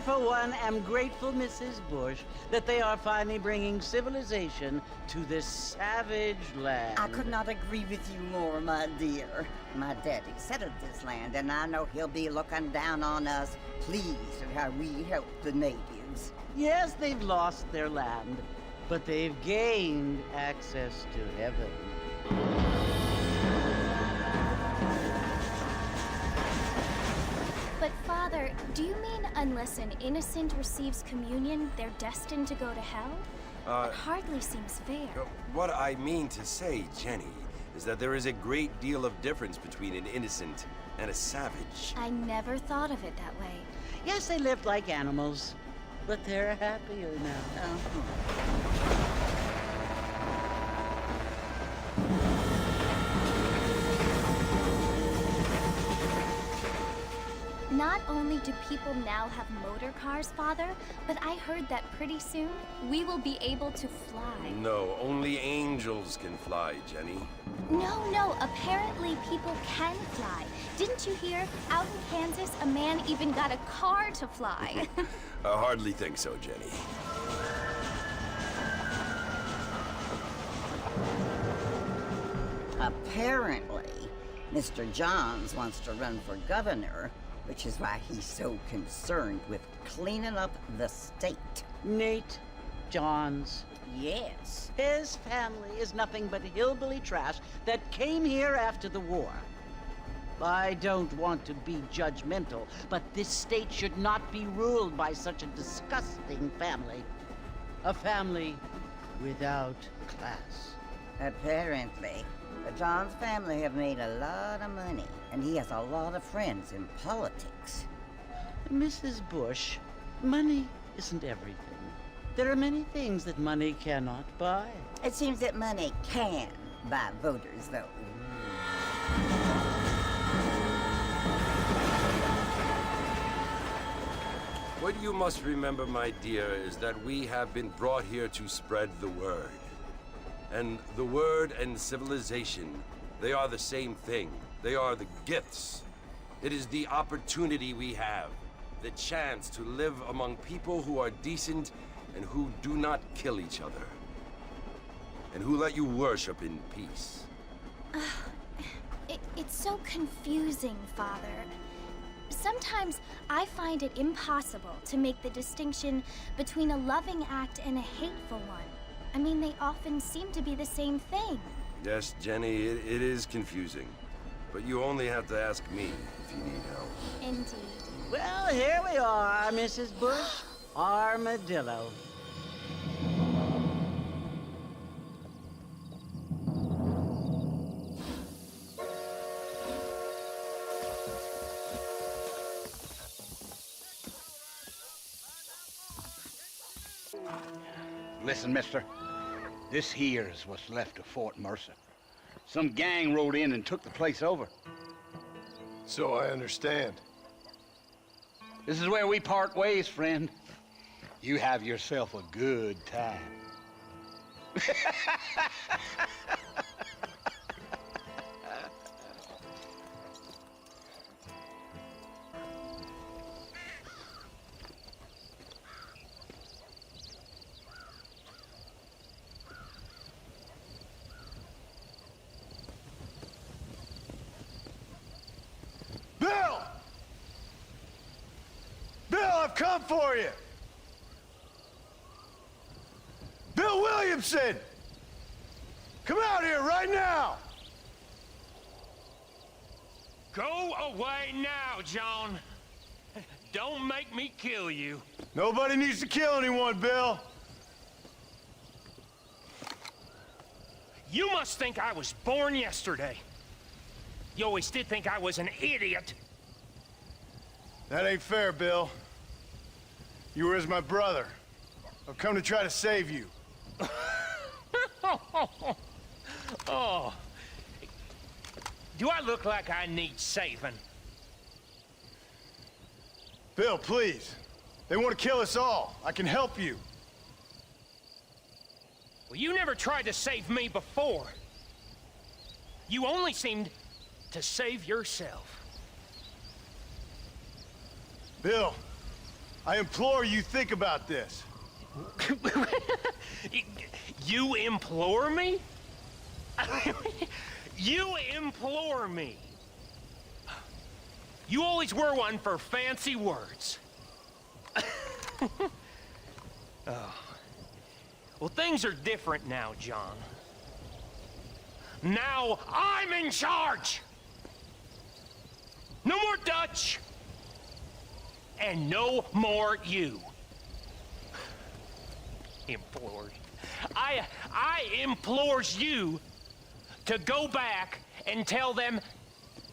for one, am grateful, Mrs. Bush, that they are finally bringing civilization to this savage land. I could not agree with you more, my dear. My daddy settled this land, and I know he'll be looking down on us, pleased at how we help the natives. Yes, they've lost their land, but they've gained access to heaven. But Father, do you mean unless an innocent receives communion, they're destined to go to hell? It hardly seems fair. What I mean to say, Jenny, is that there is a great deal of difference between an innocent and a savage. I never thought of it that way. Yes, they lived like animals, but they're happier now. Not only do people now have motor cars, Father, but I heard that pretty soon we will be able to fly. No, only angels can fly, Jenny. No, apparently people can fly. Didn't you hear? Out in Kansas, a man even got a car to fly. I hardly think so, Jenny. Apparently, Mr. Johns wants to run for governor, which is why he's so concerned with cleaning up the state. Nate Johns. Yes. His family is nothing but hillbilly trash that came here after the war. I don't want to be judgmental, but this state should not be ruled by such a disgusting family. A family without class. Apparently. The Johns family have made a lot of money, and he has a lot of friends in politics. Mrs. Bush, money isn't everything. There are many things that money cannot buy. It seems that money can buy voters, though. What you must remember, my dear, is that we have been brought here to spread the word. And the word and civilization, they are the same thing. They are the gifts. It is the opportunity we have, the chance to live among people who are decent and who do not kill each other, and who let you worship in peace. It's so confusing, Father. Sometimes I find it impossible to make the distinction between a loving act and a hateful one. I mean, they often seem to be the same thing. Yes, Jenny, it is confusing. But you only have to ask me if you need help. Indeed. Well, here we are, Mrs. Bush. Armadillo. Listen, mister. This here's what's left of Fort Mercer. Some gang rode in and took the place over. So I understand. This is where we part ways, friend. You have yourself a good time. Bill! Bill, I've come for you! Bill Williamson! Come out here right now! Go away now, John. Don't make me kill you. Nobody needs to kill anyone, Bill. You must think I was born yesterday. You always did think I was an idiot. That ain't fair, Bill. You were as my brother. I've come to try to save you. Oh. Do I look like I need saving? Bill, please. They want to kill us all. I can help you. Well, you never tried to save me before. You only seemed to save yourself. Bill, I implore you, think about this. You implore me? You implore me? You always were one for fancy words. Oh. Well, things are different now, John. Now I'm in charge! No more Dutch! And no more you. Implored. I implores you to go back and tell them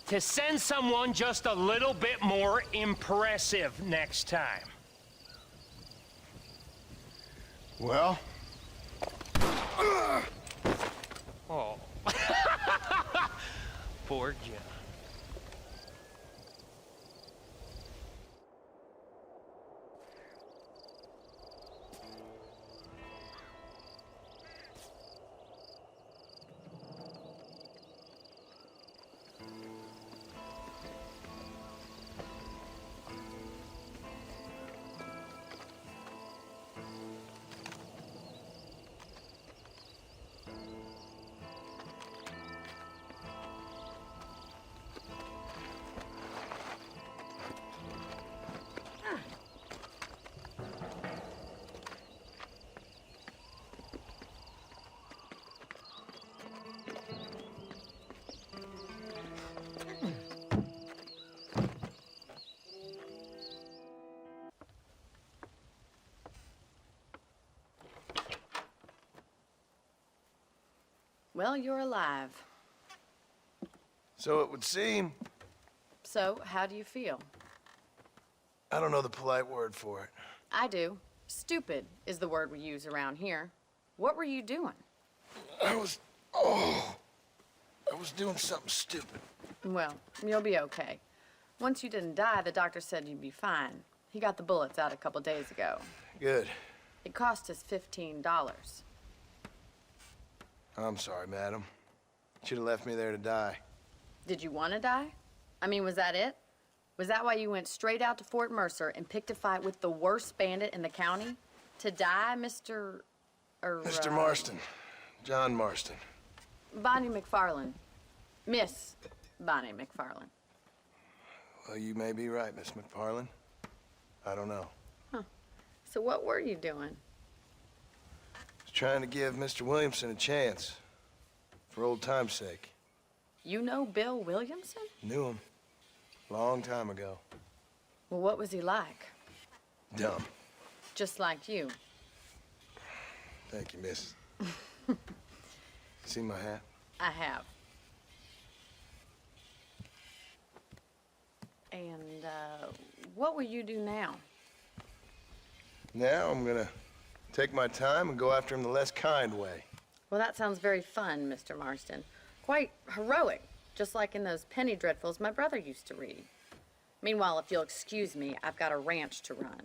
to send someone just a little bit more impressive next time. Well? Oh. Poor John. Well, you're alive. So it would seem. So, how do you feel? I don't know the polite word for it. I do. Stupid is the word we use around here. What were you doing? I was doing something stupid. Well, you'll be okay. Once you didn't die, the doctor said you'd be fine. He got the bullets out a couple days ago. Good. It cost us $15. I'm sorry, madam. Should have left me there to die. Did you want to die? I mean, was that it? Was that why you went straight out to Fort Mercer and picked a fight with the worst bandit in the county? To die, Mr. Mr. Marston. John Marston. Bonnie MacFarlane. Miss Bonnie MacFarlane. Well, you may be right, Miss MacFarlane. I don't know. Huh. So what were you doing? Was trying to give Mr. Williamson a chance. For old time's sake. You know Bill Williamson? Knew him. Long time ago. Well, what was he like? Dumb. Just like you. Thank you, miss. See my hat? I have. And, what will you do now? Now I'm gonna take my time and go after him the less kind way. Well, that sounds very fun, Mr. Marston. Quite heroic, just like in those penny dreadfuls my brother used to read. Meanwhile, if you'll excuse me, I've got a ranch to run.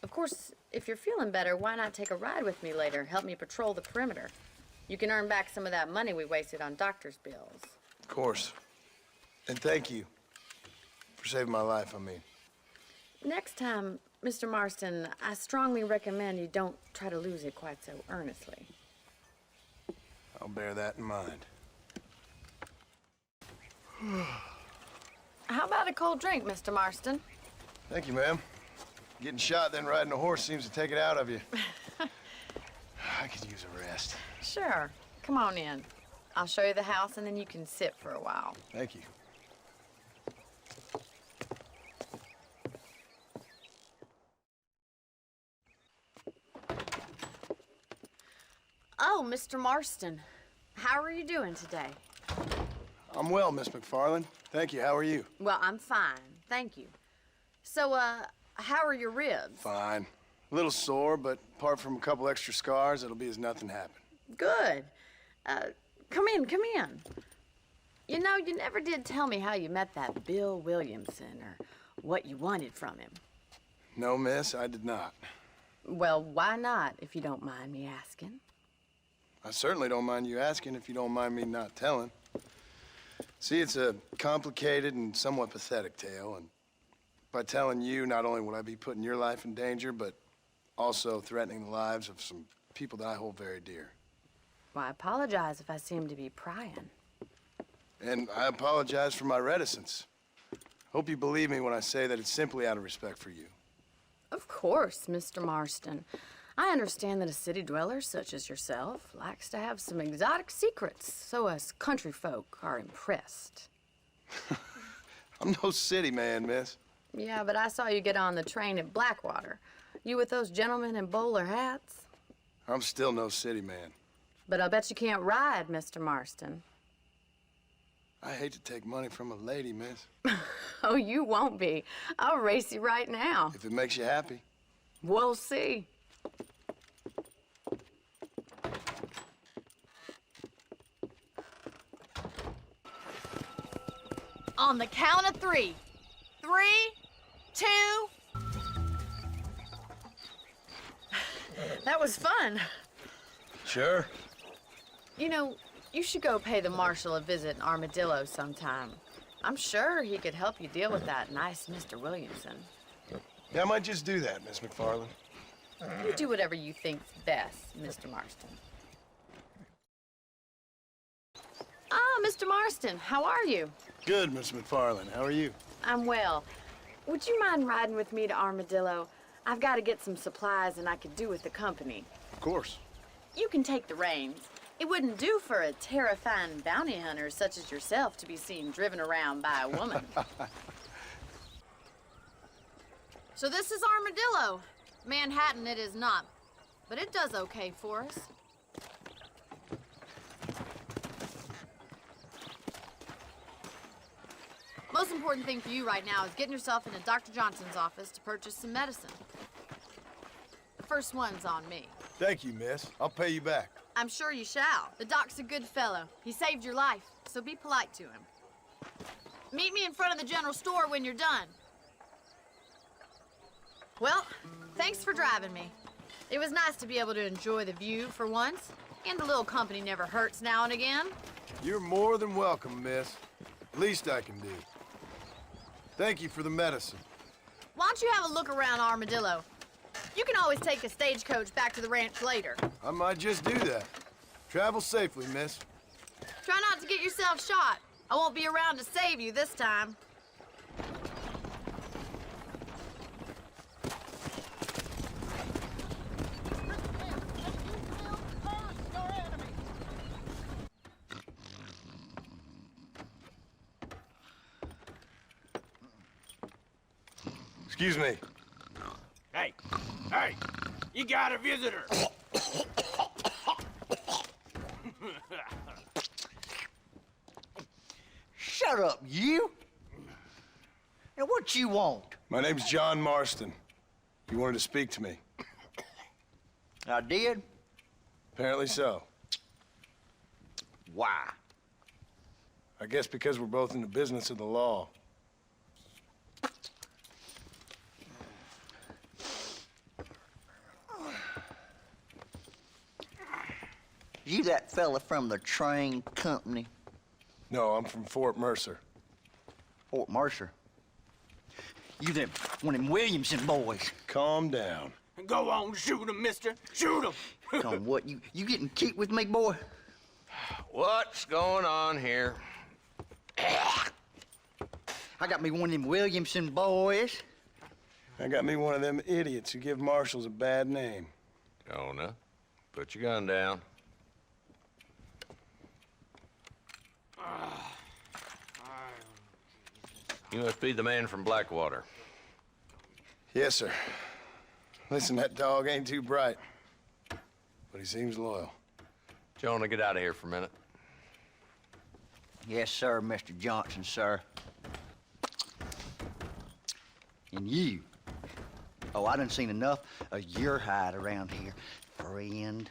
Of course, if you're feeling better, why not take a ride with me later? Help me patrol the perimeter. You can earn back some of that money we wasted on doctor's bills. Of course. And thank you for saving my life, I mean. Next time, Mr. Marston, I strongly recommend you don't try to lose it quite so earnestly. I'll bear that in mind. How about a cold drink, Mr. Marston? Thank you, ma'am. Getting shot, then riding a horse seems to take it out of you. I could use a rest. Sure. Come on in. I'll show you the house, and then you can sit for a while. Thank you. Oh, Mr. Marston. How are you doing today? I'm well, Miss MacFarlane. Thank you. How are you? Well, I'm fine. Thank you. So, how are your ribs? Fine. A little sore, but apart from a couple extra scars, it'll be as nothing happened. Good. Come in, come in. You know, you never did tell me how you met that Bill Williamson or what you wanted from him. No, miss, I did not. Well, why not, if you don't mind me asking? I certainly don't mind you asking if you don't mind me not telling. See, it's a complicated and somewhat pathetic tale, and by telling you not only would I be putting your life in danger, but also threatening the lives of some people that I hold very dear. Well, I apologize if I seem to be prying. And I apologize for my reticence. Hope you believe me when I say that it's simply out of respect for you. Of course, Mr. Marston. I understand that a city dweller such as yourself likes to have some exotic secrets, so us country folk are impressed. I'm no city man, miss. Yeah, but I saw you get on the train at Blackwater. You with those gentlemen in bowler hats? I'm still no city man. But I'll bet you can't ride, Mr. Marston. I hate to take money from a lady, miss. Oh, you won't be. I'll race you right now. If it makes you happy. We'll see. On the count of 3. 3, 2. That was fun. Sure. You know, you should go pay the Marshal a visit in Armadillo sometime. I'm sure he could help you deal with that nice Mr. Williamson. Yeah, I might just do that, Miss MacFarlane. You do whatever you think's best, Mr. Marston. Ah, Mr. Marston, how are you? Good, Miss MacFarlane. How are you? I'm well. Would you mind riding with me to Armadillo? I've got to get some supplies and I could do with the company. Of course. You can take the reins. It wouldn't do for a terrifying bounty hunter such as yourself to be seen driven around by a woman. So this is Armadillo. Manhattan it is not, but it does okay for us. Most important thing for you right now is getting yourself into Dr. Johnson's office to purchase some medicine. The first one's on me. Thank you, miss. I'll pay you back. I'm sure you shall. The doc's a good fellow. He saved your life, so be polite to him. Meet me in front of the general store when you're done. Well, thanks for driving me. It was nice to be able to enjoy the view for once, and a little company never hurts now and again. You're more than welcome, miss. Least I can do. Thank you for the medicine. Why don't you have a look around Armadillo? You can always take a stagecoach back to the ranch later. I might just do that. Travel safely, miss. Try not to get yourself shot. I won't be around to save you this time. Excuse me. Hey, hey, you got a visitor. Shut up, you! Now, what you want? My name's John Marston. You wanted to speak to me. I did? Apparently so. Why? I guess because we're both in the business of the law. You that fella from the train company? No, I'm from Fort Mercer. Fort Mercer? You them, one of them Williamson boys. Calm down. Go on, shoot him, mister. Shoot him. Come on, what, you getting keep with me, boy? What's going on here? I got me one of them Williamson boys. I got me one of them idiots who give marshals a bad name. Jonah, put your gun down. You must be the man from Blackwater. Yes, sir. Listen, that dog ain't too bright, but he seems loyal. Jonah, get out of here for a minute. Yes, sir, Mr. Johnson, sir. And you. Oh, I done seen enough of your hide around here, friend.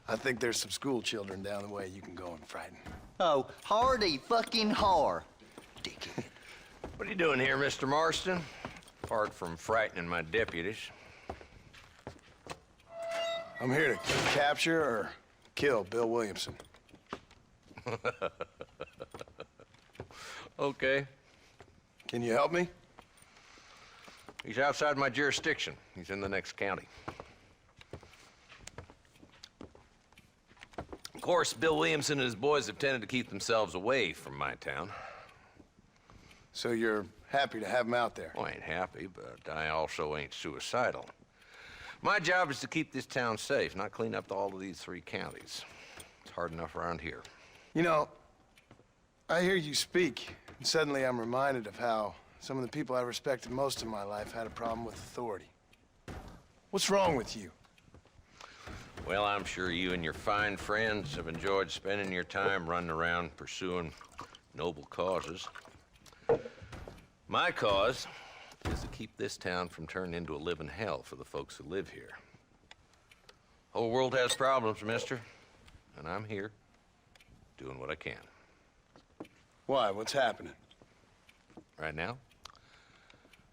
I think there's some school children down the way you can go and frighten. Oh, hardy fucking har. Dickhead. What are you doing here, Mr. Marston? Apart from frightening my deputies. I'm here to capture or kill Bill Williamson. Okay. Can you help me? He's outside my jurisdiction. He's in the next county. Of course, Bill Williamson and his boys have tended to keep themselves away from my town. So you're happy to have him out there? Well, I ain't happy, but I also ain't suicidal. My job is to keep this town safe, not clean up all of these 3 counties. It's hard enough around here. You know, I hear you speak, and suddenly I'm reminded of how some of the people I respected most in my life had a problem with authority. What's wrong with you? Well, I'm sure you and your fine friends have enjoyed spending your time running around pursuing noble causes. My cause is to keep this town from turning into a living hell for the folks who live here. Whole world has problems, mister, and I'm here doing what I can. Why? What's happening? Right now,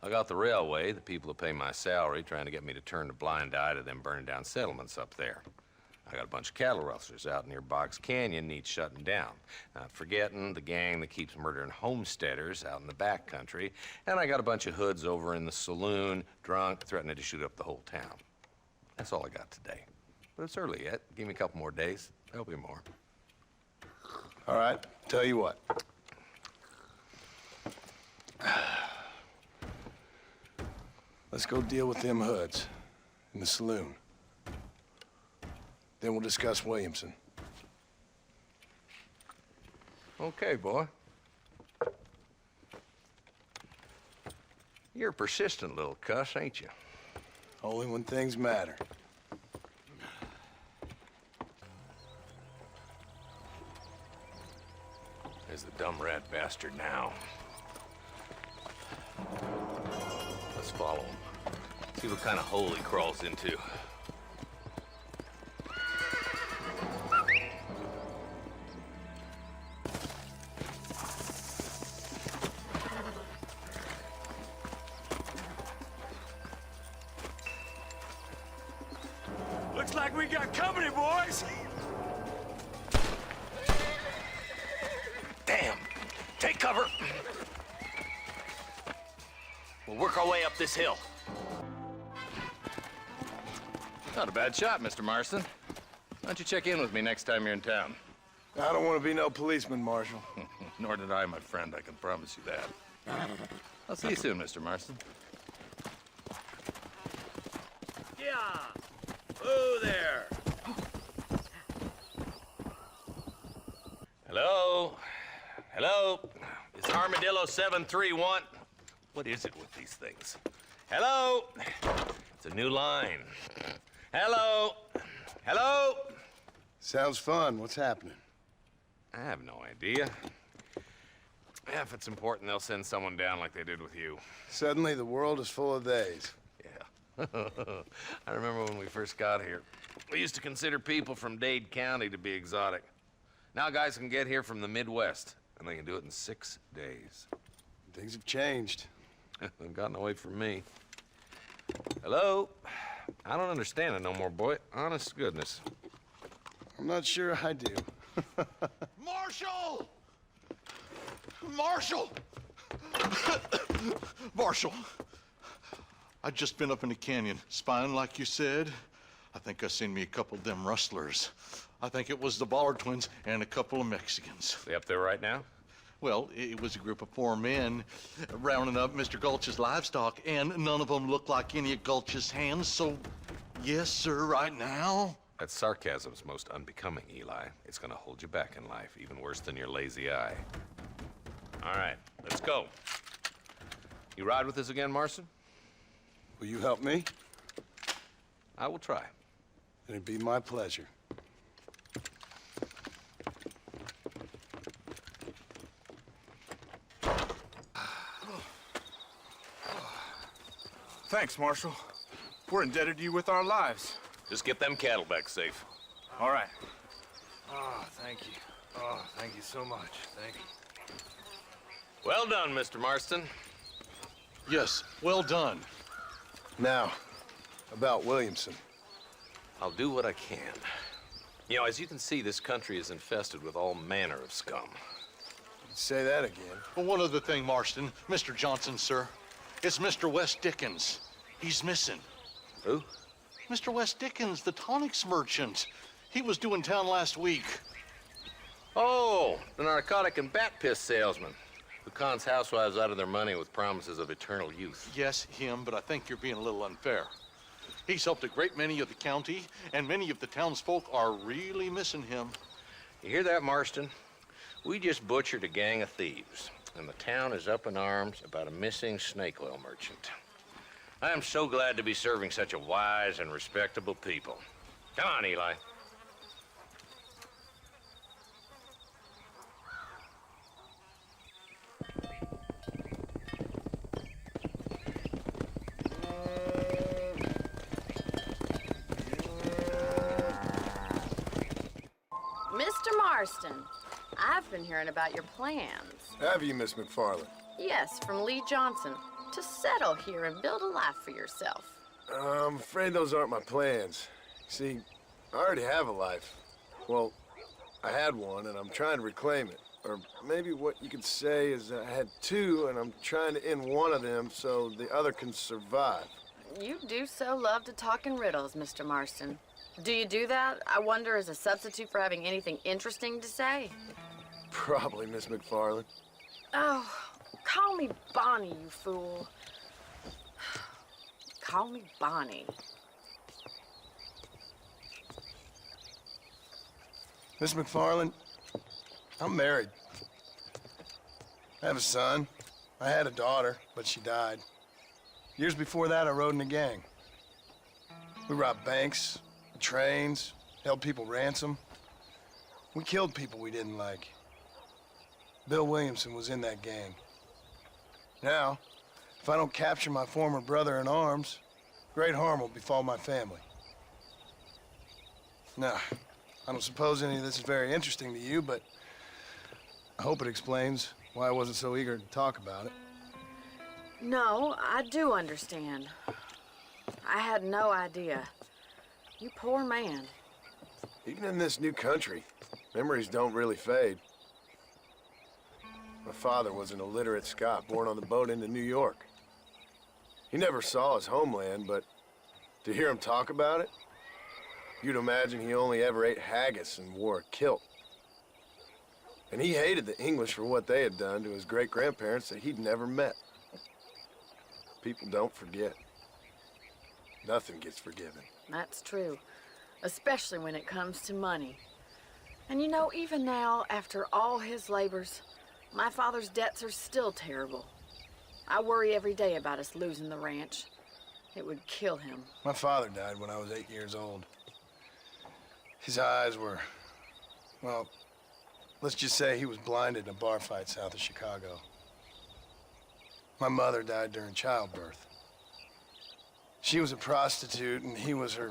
I got the railway, the people who pay my salary, trying to get me to turn a blind eye to them burning down settlements up there. I got a bunch of cattle rustlers out near Boggs Canyon needs shutting down. Not forgetting the gang that keeps murdering homesteaders out in the back country. And I got a bunch of hoods over in the saloon, drunk, threatening to shoot up the whole town. That's all I got today. But it's early yet. Give me a couple more days. There'll be more. All right, tell you what. Let's go deal with them hoods in the saloon. Then we'll discuss Williamson. Okay, boy. You're a persistent little cuss, ain't you? Only when things matter. There's the dumb rat bastard now. Let's follow him. See what kind of hole he crawls into. Looks like we got company, boys. Damn. Take cover. We'll work our way up this hill. Not a bad shot, Mr. Marston. Why don't you check in with me next time you're in town? I don't want to be no policeman, Marshal. Nor did I, my friend. I can promise you that. I'll see you soon, Mr. Marston. Yeah. Oh, there. Hello? Hello? Is Armadillo 731? What is it with these things? Hello? It's a new line. Hello? Hello? Sounds fun. What's happening? I have no idea. Yeah, if it's important, they'll send someone down like they did with you. Suddenly, the world is full of theys. Yeah. I remember when we first got here. We used to consider people from Dade County to be exotic. Now guys can get here from the Midwest, and they can do it in 6 days. Things have changed. They've gotten away from me. Hello? I don't understand it no more, boy. Honest to goodness. I'm not sure I do. Marshal! Marshal! Marshal! I just been up in the canyon, spying like you said. I think I seen me a couple of them rustlers. I think it was the Ballard twins and a couple of Mexicans. They up there right now? Well, it was a group of 4 men rounding up Mr. Gulch's livestock, and none of them looked like any of Gulch's hands, so yes, sir, right now. That sarcasm's most unbecoming, Eli. It's gonna hold you back in life, even worse than your lazy eye. All right, let's go. You ride with us again, Marston? Will you help me? I will try. It'd be my pleasure. Thanks, Marshal. We're indebted to you with our lives. Just get them cattle back safe. All right. Oh, thank you. Oh, thank you so much. Thank you. Well done, Mr. Marston. Yes, well done. Now, about Williamson. I'll do what I can. You know, as you can see, this country is infested with all manner of scum. Say that again. Well, one other thing, Marston. Mr. Johnson, sir. It's Mr. West Dickens. He's missing. Who? Mr. West Dickens, the tonics merchant. He was due in town last week. Oh, the narcotic and bat piss salesman who cons housewives out of their money with promises of eternal youth. Yes, him, but I think you're being a little unfair. He's helped a great many of the county, and many of the townsfolk are really missing him. You hear that, Marston? We just butchered a gang of thieves, and the town is up in arms about a missing snake oil merchant. I am so glad to be serving such a wise and respectable people. Come on, Eli. Mr. Marston, I've been hearing about your plans. Have you, Miss MacFarlane? Yes, from Leigh Johnson, to settle here and build a life for yourself. I'm afraid those aren't my plans. See, I already have a life. Well, I had one, and I'm trying to reclaim it. Or maybe what you could say is I had two, and I'm trying to end one of them so the other can survive. You do so love to talk in riddles, Mr. Marston. Do you do that, I wonder, as a substitute for having anything interesting to say? Probably, Miss MacFarlane. Oh, call me Bonnie, you fool. Call me Bonnie. Miss MacFarlane, I'm married. I have a son. I had a daughter, but she died. Years before that, I rode in a gang. We robbed banks, trains, held people ransom. We killed people we didn't like. Bill Williamson was in that gang. Now, if I don't capture my former brother in arms, great harm will befall my family. Now, I don't suppose any of this is very interesting to you, but I hope it explains why I wasn't so eager to talk about it. No, I do understand. I had no idea. You poor man. Even in this new country, memories don't really fade. My father was an illiterate Scot born on the boat into New York. He never saw his homeland, but to hear him talk about it, you'd imagine he only ever ate haggis and wore a kilt. And he hated the English for what they had done to his great-grandparents that he'd never met. People don't forget. Nothing gets forgiven. That's true, especially when it comes to money. And you know, even now, after all his labors, my father's debts are still terrible. I worry every day about us losing the ranch. It would kill him. My father died when I was 8 years old. His eyes were, well, let's just say he was blinded in a bar fight south of Chicago. My mother died during childbirth. She was a prostitute, and he was her,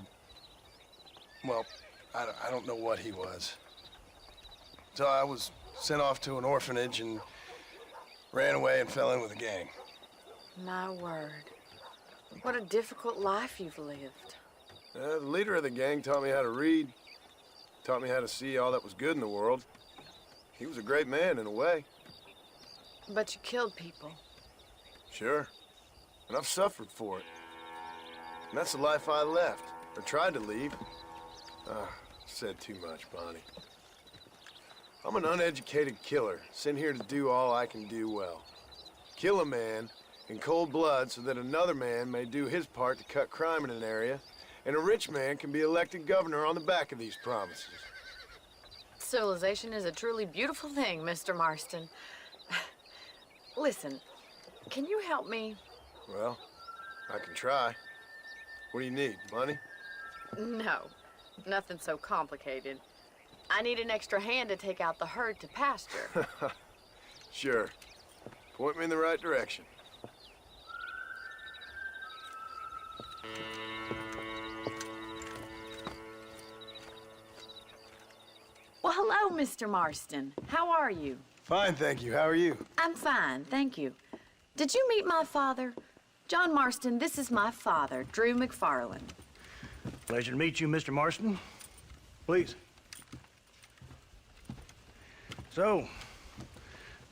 well, I don't know what he was. So I was sent off to an orphanage and ran away and fell in with a gang. My word. What a difficult life you've lived. The leader of the gang taught me how to read, taught me how to see all that was good in the world. He was a great man in a way. But you killed people. Sure. And I've suffered for it. And that's the life I left, or tried to leave. Said too much, Bonnie. I'm an uneducated killer, sent here to do all I can do well. Kill a man in cold blood so that another man may do his part to cut crime in an area, and a rich man can be elected governor on the back of these promises. Civilization is a truly beautiful thing, Mr. Marston. Listen, can you help me? Well, I can try. What do you need, money? No, nothing so complicated. I need an extra hand to take out the herd to pasture. Sure. Point me in the right direction. Well, hello, Mr. Marston. How are you? Fine, thank you. How are you? I'm fine, thank you. Did you meet my father? John Marston, this is my father, Drew MacFarlane. Pleasure to meet you, Mr. Marston. Please. So,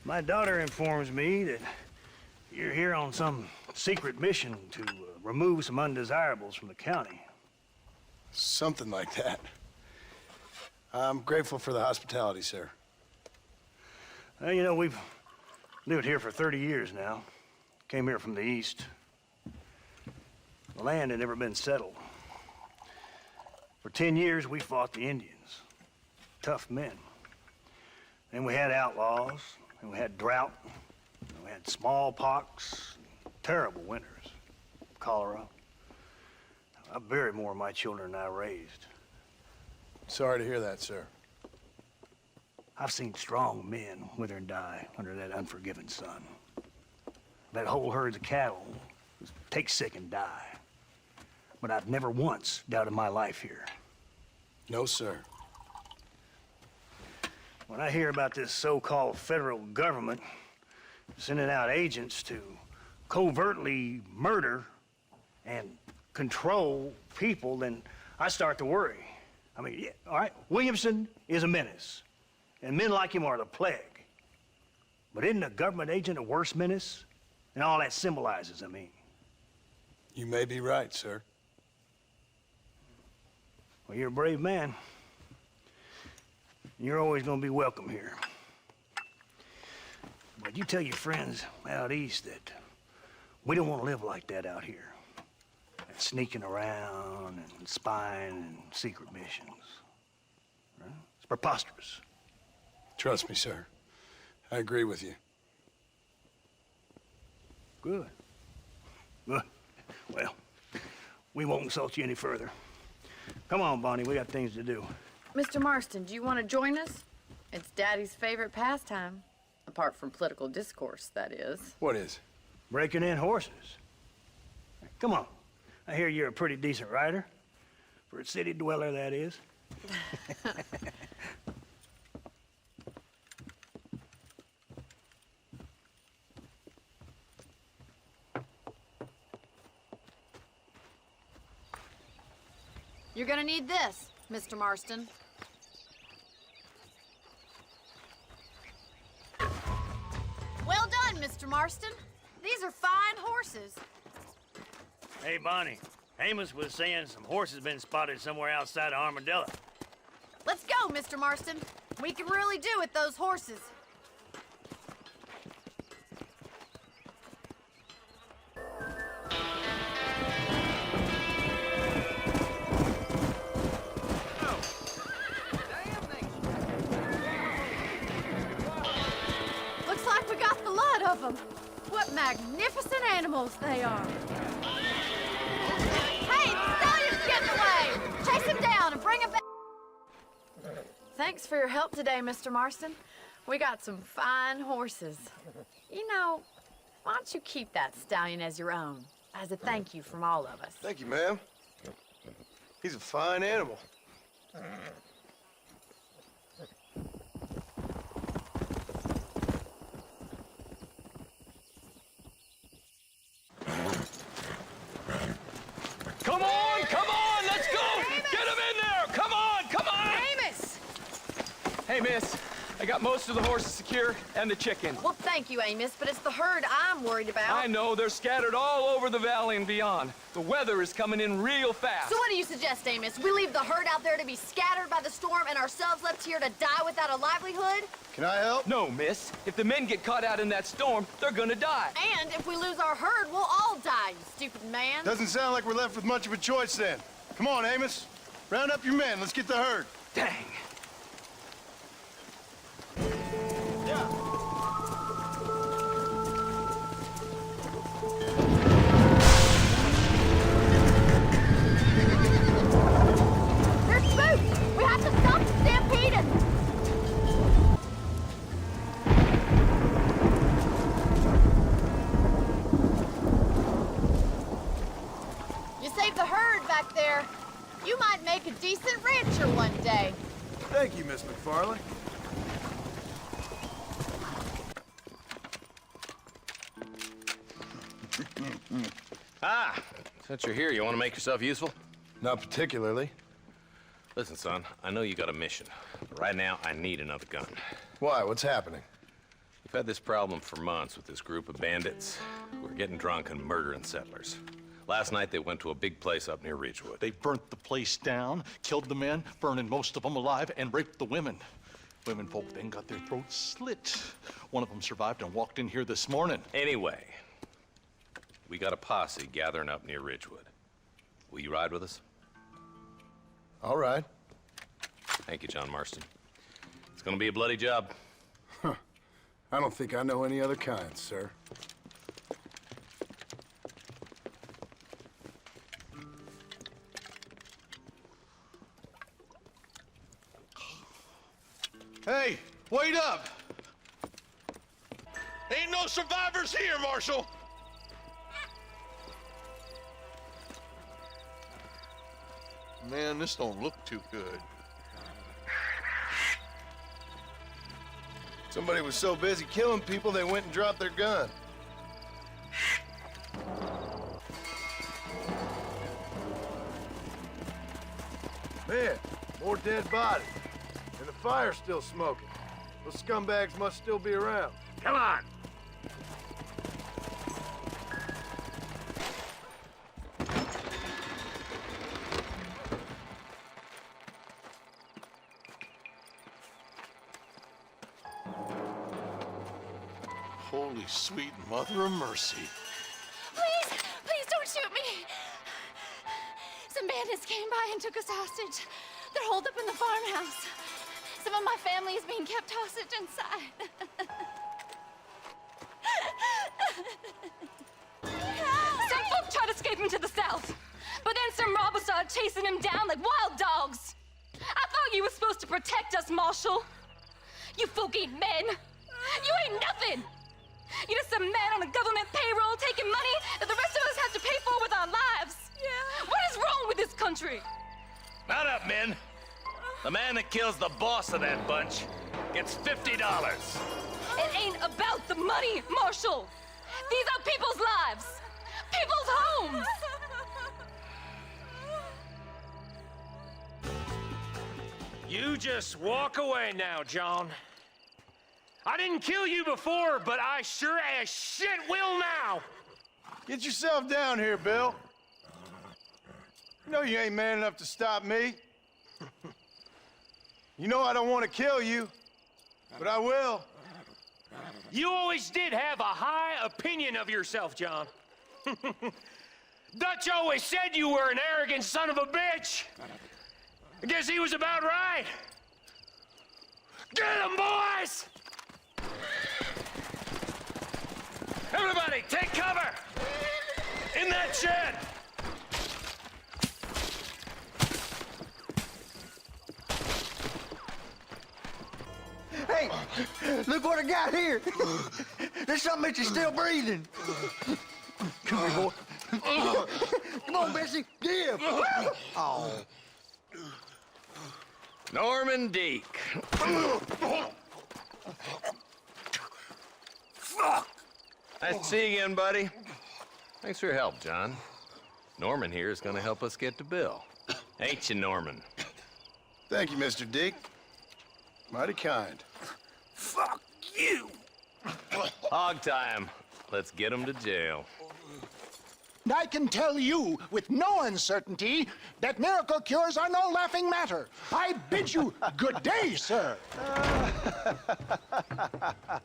my daughter informs me that you're here on some secret mission to remove some undesirables from the county. Something like that. I'm grateful for the hospitality, sir. Well, you know, we've lived here for 30 years now. Came here from the east. The land had never been settled. For 10 years, we fought the Indians. Tough men. Then we had outlaws, and we had drought, and we had smallpox, terrible winters, cholera. I buried more of my children than I raised. Sorry to hear that, sir. I've seen strong men wither and die under that unforgiving sun. That whole herds of cattle take sick and die. But I've never once doubted my life here. No, sir. When I hear about this so-called federal government sending out agents to covertly murder and control people, then I start to worry. I mean, yeah, all right, Williamson is a menace, and men like him are the plague. But isn't a government agent a worse menace? And all that symbolizes, I mean. You may be right, sir. Well, you're a brave man. You're always gonna be welcome here. But you tell your friends out east that we don't want to live like that out here. That sneaking around and spying and secret missions. Right? It's preposterous. Trust me, sir. I agree with you. Good. Good. Well, we won't insult you any further. Come on, Bonnie, we got things to do. Mr. Marston, do you want to join us? It's Daddy's favorite pastime. Apart from political discourse, that is. What is? Breaking in horses. Come on. I hear you're a pretty decent rider. For a city dweller, that is. You're gonna need this, Mr. Marston. Well done, Mr. Marston. These are fine horses. Hey, Bonnie. Amos was saying some horses been spotted somewhere outside of Armadillo. Let's go, Mr. Marston. We can really do with those horses. Looks like we got the lot of them. What magnificent animals they are. Hey, the stallion's getting away! Chase him down and bring him back. Thanks for your help today, Mr. Marston. We got some fine horses. You know, why don't you keep that stallion as your own, as a thank you from all of us? Thank you, ma'am. He's a fine animal. Come on, let's go! Get him in there! Come on! Amos! Hey, miss. I got most of the horses secure and the chicken. Well, thank you, Amos, but it's the herd I'm worried about. I know, they're scattered all over the valley and beyond. The weather is coming in real fast. So what do you suggest, Amos? We leave the herd out there to be scattered by the storm and ourselves left here to die without a livelihood? Can I help? No, miss. If the men get caught out in that storm, they're gonna die. And if we lose our herd, we'll all die, you stupid man. Doesn't sound like we're left with much of a choice then. Come on, Amos. Round up your men. Let's get the herd. Dang. They're spooked! We have to stop the stampeding! You saved the herd back there. You might make a decent rancher one day. Thank you, Miss MacFarlane. Ah, since you're here, you want to make yourself useful? Not particularly. Listen, son, I know you got a mission, but right now I need another gun. Why? What's happening? You had this problem for months with this group of bandits who were getting drunk and murdering settlers. Last night they went to a big place up near Ridgewood. They burnt the place down, killed the men, burning most of them alive, and raped the women. Women folk then got their throats slit. One of them survived and walked in here this morning. Anyway, we got a posse gathering up near Ridgewood. Will you ride with us? All right. Thank you, John Marston. It's gonna be a bloody job. Huh. I don't think I know any other kind, sir. Hey, wait up! Ain't no survivors here, Marshal! Man, this don't look too good. Somebody was so busy killing people, they went and dropped their gun. Man, more dead bodies. And the fire's still smoking. Those scumbags must still be around. Come on. Holy sweet mother of mercy. Please, please don't shoot me. Some bandits came by and took us hostage. They're holed up in the farmhouse. Some of my family is being kept hostage inside. Some folk tried escaping to the south, but then some robbers started chasing him down like wild dogs. I thought you were supposed to protect us, Marshal. You folk ain't men. You ain't nothing. You're just some man on a government payroll taking money that the rest of us have to pay for with our lives. Yeah. What is wrong with this country? Mount up, men. The man that kills the boss of that bunch gets $50. It ain't about the money, Marshal. These are people's lives, people's homes. You just walk away now, John. I didn't kill you before, but I sure as shit will now. Get yourself down here, Bill. You know you ain't man enough to stop me. You know I don't want to kill you, but I will. You always did have a high opinion of yourself, John. Dutch always said you were an arrogant son of a bitch. I guess he was about right. Get him, boys! Everybody, take cover! In that shed! Hey, look what I got here. There's something that you're still breathing. Come here, boy. Come on, Bessie. Give. Oh. Norman Deek. Fuck. Nice to see you again, buddy. Thanks for your help, John. Norman here is going to help us get to Bill. Ain't you, Norman? Thank you, Mr. Dick. Mighty kind. Fuck you. Hog time. Let's get him to jail. I can tell you with no uncertainty that miracle cures are no laughing matter. I bid you good day, sir.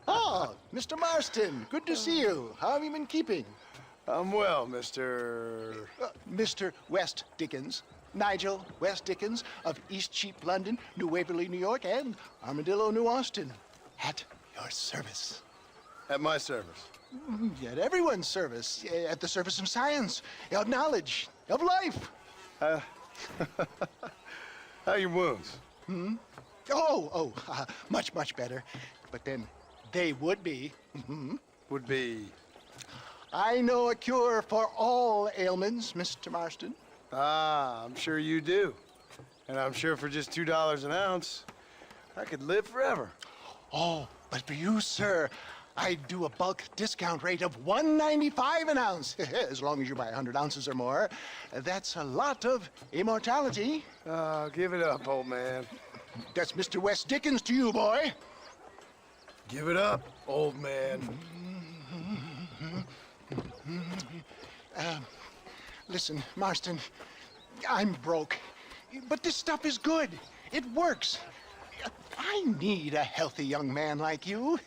Oh, Mr. Marston, good to see you. How have you been keeping? I'm well, Mr. Mr. West Dickens. Nigel West Dickens of East Cheap, London, New Waverly, New York, and Armadillo, New Austin. At your service. At my service. At everyone's service. At the service of science, of knowledge, of life. How are your wounds? Much, much better. But then they would be. Would be? I know a cure for all ailments, Mr. Marston. Ah, I'm sure you do. And I'm sure for just $2 an ounce, I could live forever. Oh, but for you, sir, I do a bulk discount rate of $1.95 an ounce, as long as you buy 100 ounces or more. That's a lot of immortality. Give it up, old man. That's Mr. West Dickens to you, boy. Give it up, old man. Listen, Marston, I'm broke, but this stuff is good. It works. I need a healthy young man like you.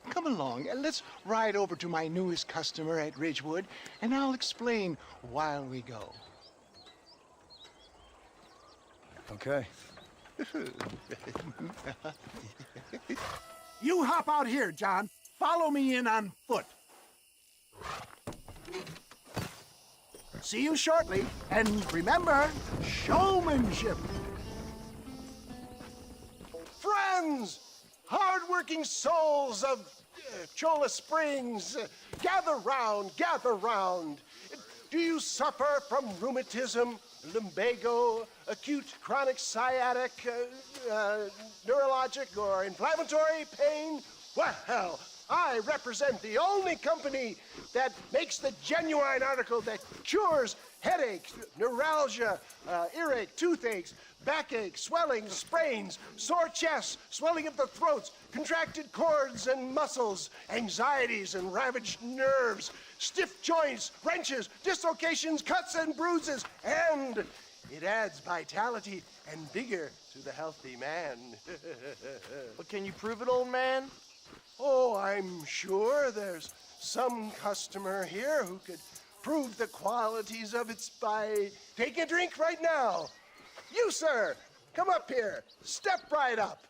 Come along, let's ride over to my newest customer at Ridgewood, and I'll explain while we go. Okay. You hop out here, John. Follow me in on foot. See you shortly, and remember, showmanship. Friends, hard-working souls of Cholla Springs, gather round, gather round. Do you suffer from rheumatism, lumbago, acute chronic sciatic, neurologic, or inflammatory pain? Well, I represent the only company that makes the genuine article that cures headaches, neuralgia, earache, toothaches, backache, swelling, sprains, sore chests, swelling of the throats, contracted cords and muscles, anxieties and ravaged nerves, stiff joints, wrenches, dislocations, cuts and bruises, and it adds vitality and vigor to the healthy man. But can you prove it, old man? Oh, I'm sure there's some customer here who could prove the qualities of it by taking a drink right now. You, sir, come up here. Step right up.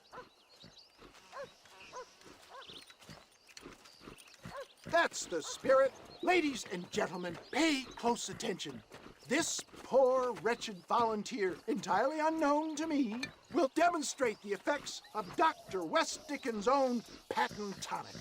That's the spirit. Ladies and gentlemen, pay close attention. This poor, wretched volunteer, entirely unknown to me, will demonstrate the effects of Dr. West Dickens' own patent tonic.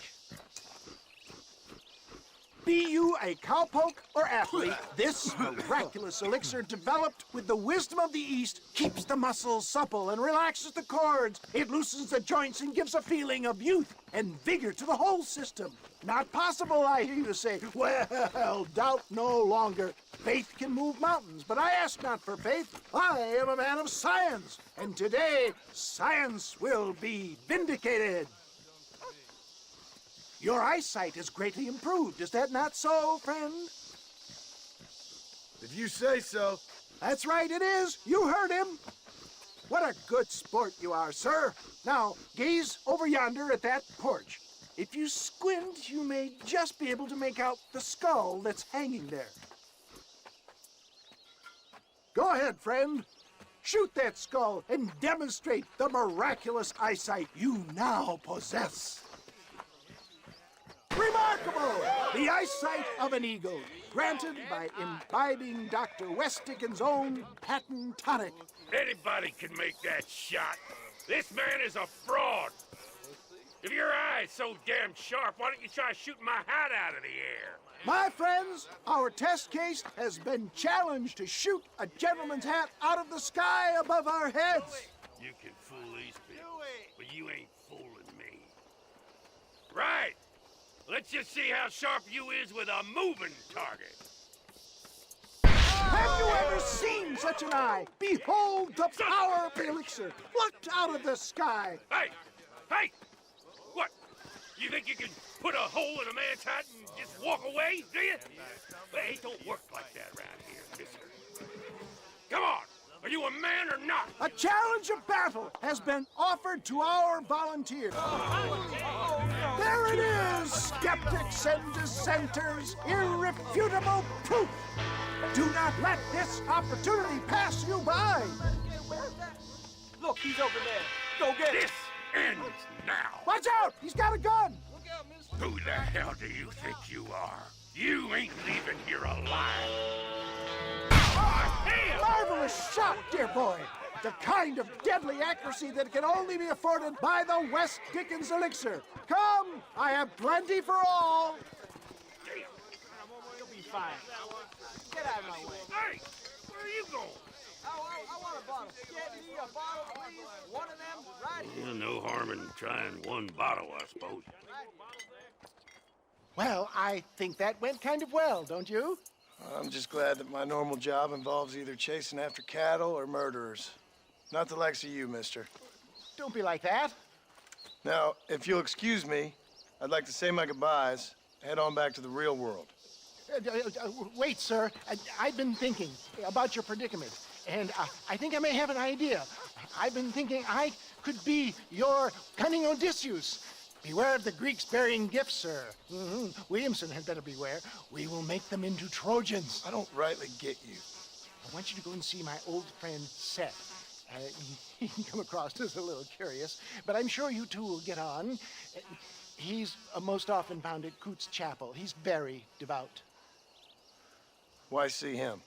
Be you a cowpoke or athlete, this miraculous elixir developed with the wisdom of the East keeps the muscles supple and relaxes the cords. It loosens the joints and gives a feeling of youth and vigor to the whole system. Not possible, I hear you say. Well, doubt no longer. Faith can move mountains, but I ask not for faith. I am a man of science, and today science will be vindicated. Your eyesight has greatly improved. Is that not so, friend? If you say so. That's right, it is. You heard him. What a good sport you are, sir. Now, gaze over yonder at that porch. If you squint, you may just be able to make out the skull that's hanging there. Go ahead, friend. Shoot that skull and demonstrate the miraculous eyesight you now possess. Remarkable! The eyesight of an eagle, granted by imbibing Dr. West Dickens' own patent tonic. Anybody can make that shot. This man is a fraud. If your eye's so damn sharp, why don't you try shooting my hat out of the air? My friends, our test case has been challenged to shoot a gentleman's hat out of the sky above our heads. You can fool these people, but you ain't fooling me. Right. Let's just see how sharp you is with a moving target. Have you ever seen such an eye? Behold the power of the elixir, plucked out of the sky. Hey! Hey! What? You think you can put a hole in a man's hat and just walk away, do you? Well, it don't work like that around here, mister. Come on! Are you a man or not? A challenge of battle has been offered to our volunteers. There it is, skeptics and dissenters, irrefutable proof. Do not let this opportunity pass you by. Look, he's over there. Go get This ends now. Watch out, he's got a gun. Who the hell do you think you are? You ain't leaving here alive. Marvelous shot, dear boy. The kind of deadly accuracy that can only be afforded by the West Dickens elixir. Come, I have plenty for all. You'll be fine. Get out of my way. Hey, where are you going? I want a bottle. Get me a bottle, please. One of them right here. Well, no harm in trying one bottle, I suppose. Well, I think that went kind of well, don't you? I'm just glad that my normal job involves either chasing after cattle or murderers. Not the likes of you, mister. Don't be like that. Now, if you'll excuse me, I'd like to say my goodbyes, head on back to the real world. Wait, sir. I've been thinking about your predicament, and I think I may have an idea. I've been thinking I could be your cunning Odysseus. Beware of the Greeks burying gifts, sir. Williamson had better beware. We will make them into Trojans. I don't rightly get you. I want you to go and see my old friend, Seth. He can come across as a little curious, but I'm sure you two will get on. He's most often found at Coots Chapel. He's very devout. Why see him?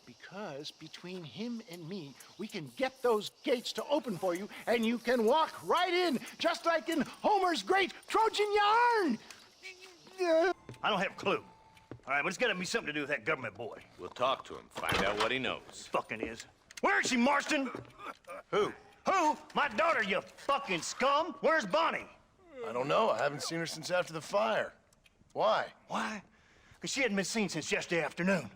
Because between him and me, we can get those gates to open for you, and you can walk right in, just like in Homer's great Trojan yarn! I don't have a clue. All right, but it's got to be something to do with that government boy. We'll talk to him, find out what he knows. Fucking is. Where is she, Marston? Who? Who? My daughter, you fucking scum! Where's Bonnie? I don't know. I haven't seen her since after the fire. Why? Why? Because she hadn't been seen since yesterday afternoon.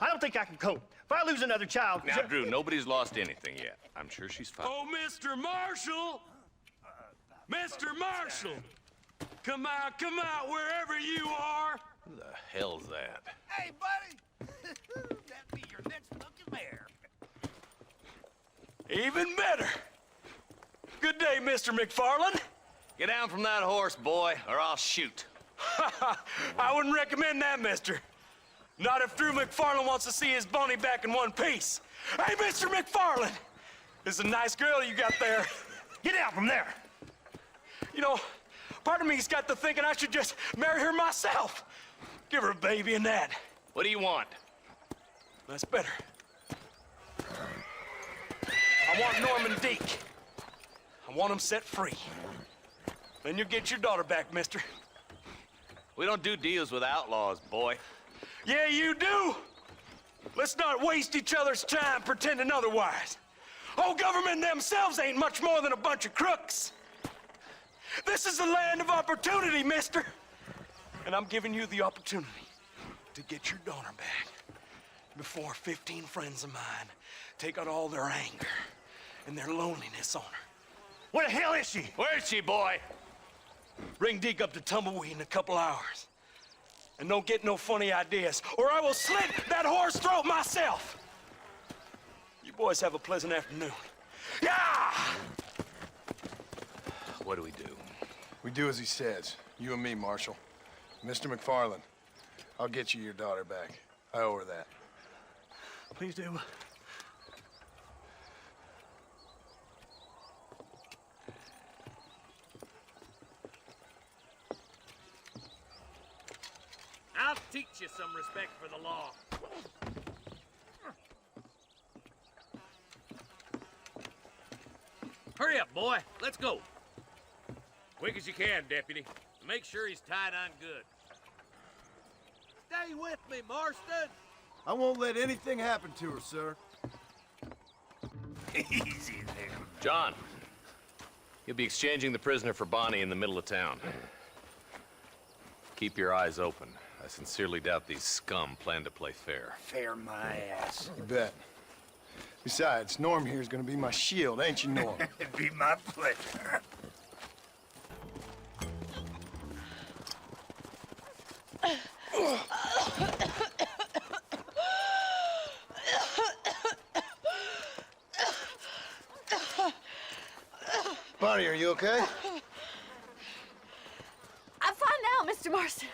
I don't think I can cope. If I lose another child... Now, Drew, nobody's lost anything yet. I'm sure she's fine. Oh, Mr. Marshal! Mr. Marshal! Come out, wherever you are! Who the hell's that? Hey, buddy! That be your next fucking mayor. Even better. Good day, Mr. MacFarlane. Get down from that horse, boy, or I'll shoot. I wouldn't recommend that, mister. Not if Drew MacFarlane wants to see his Bonnie back in one piece. Hey, Mr. MacFarlane! This is a nice girl you got there. Get out from there. You know, part of me's got to thinking I should just marry her myself. Give her a baby and that. What do you want? That's better. I want Norman Deek. I want him set free. Then you'll get your daughter back, mister. We don't do deals with outlaws, boy. Yeah, you do. Let's not waste each other's time pretending otherwise. Oh, government themselves ain't much more than a bunch of crooks. This is the land of opportunity, mister. And I'm giving you the opportunity to get your daughter back before 15 friends of mine take out all their anger and their loneliness on her. Where the hell is she? Where is she, boy? Bring Deke up to Tumbleweed in a couple hours. And don't get no funny ideas, or I will slit that horse throat myself. You boys have a pleasant afternoon. Yeah! What do we do? We do as he says. You and me, Marshal. Mr. MacFarlane, I'll get you your daughter back. I owe her that. Please do. I'll teach you some respect for the law. Hurry up, boy. Let's go. Quick as you can, deputy. Make sure he's tied on good. Stay with me, Marston. I won't let anything happen to her, sir. Easy there. John, you'll be exchanging the prisoner for Bonnie in the middle of town. Keep your eyes open. I sincerely doubt these scum plan to play fair. Fair my ass. You bet. Besides, Norm here's gonna be my shield, ain't you, Norm? It'd be my pleasure. Bonnie, are you okay? I'm fine now, Mr. Marston.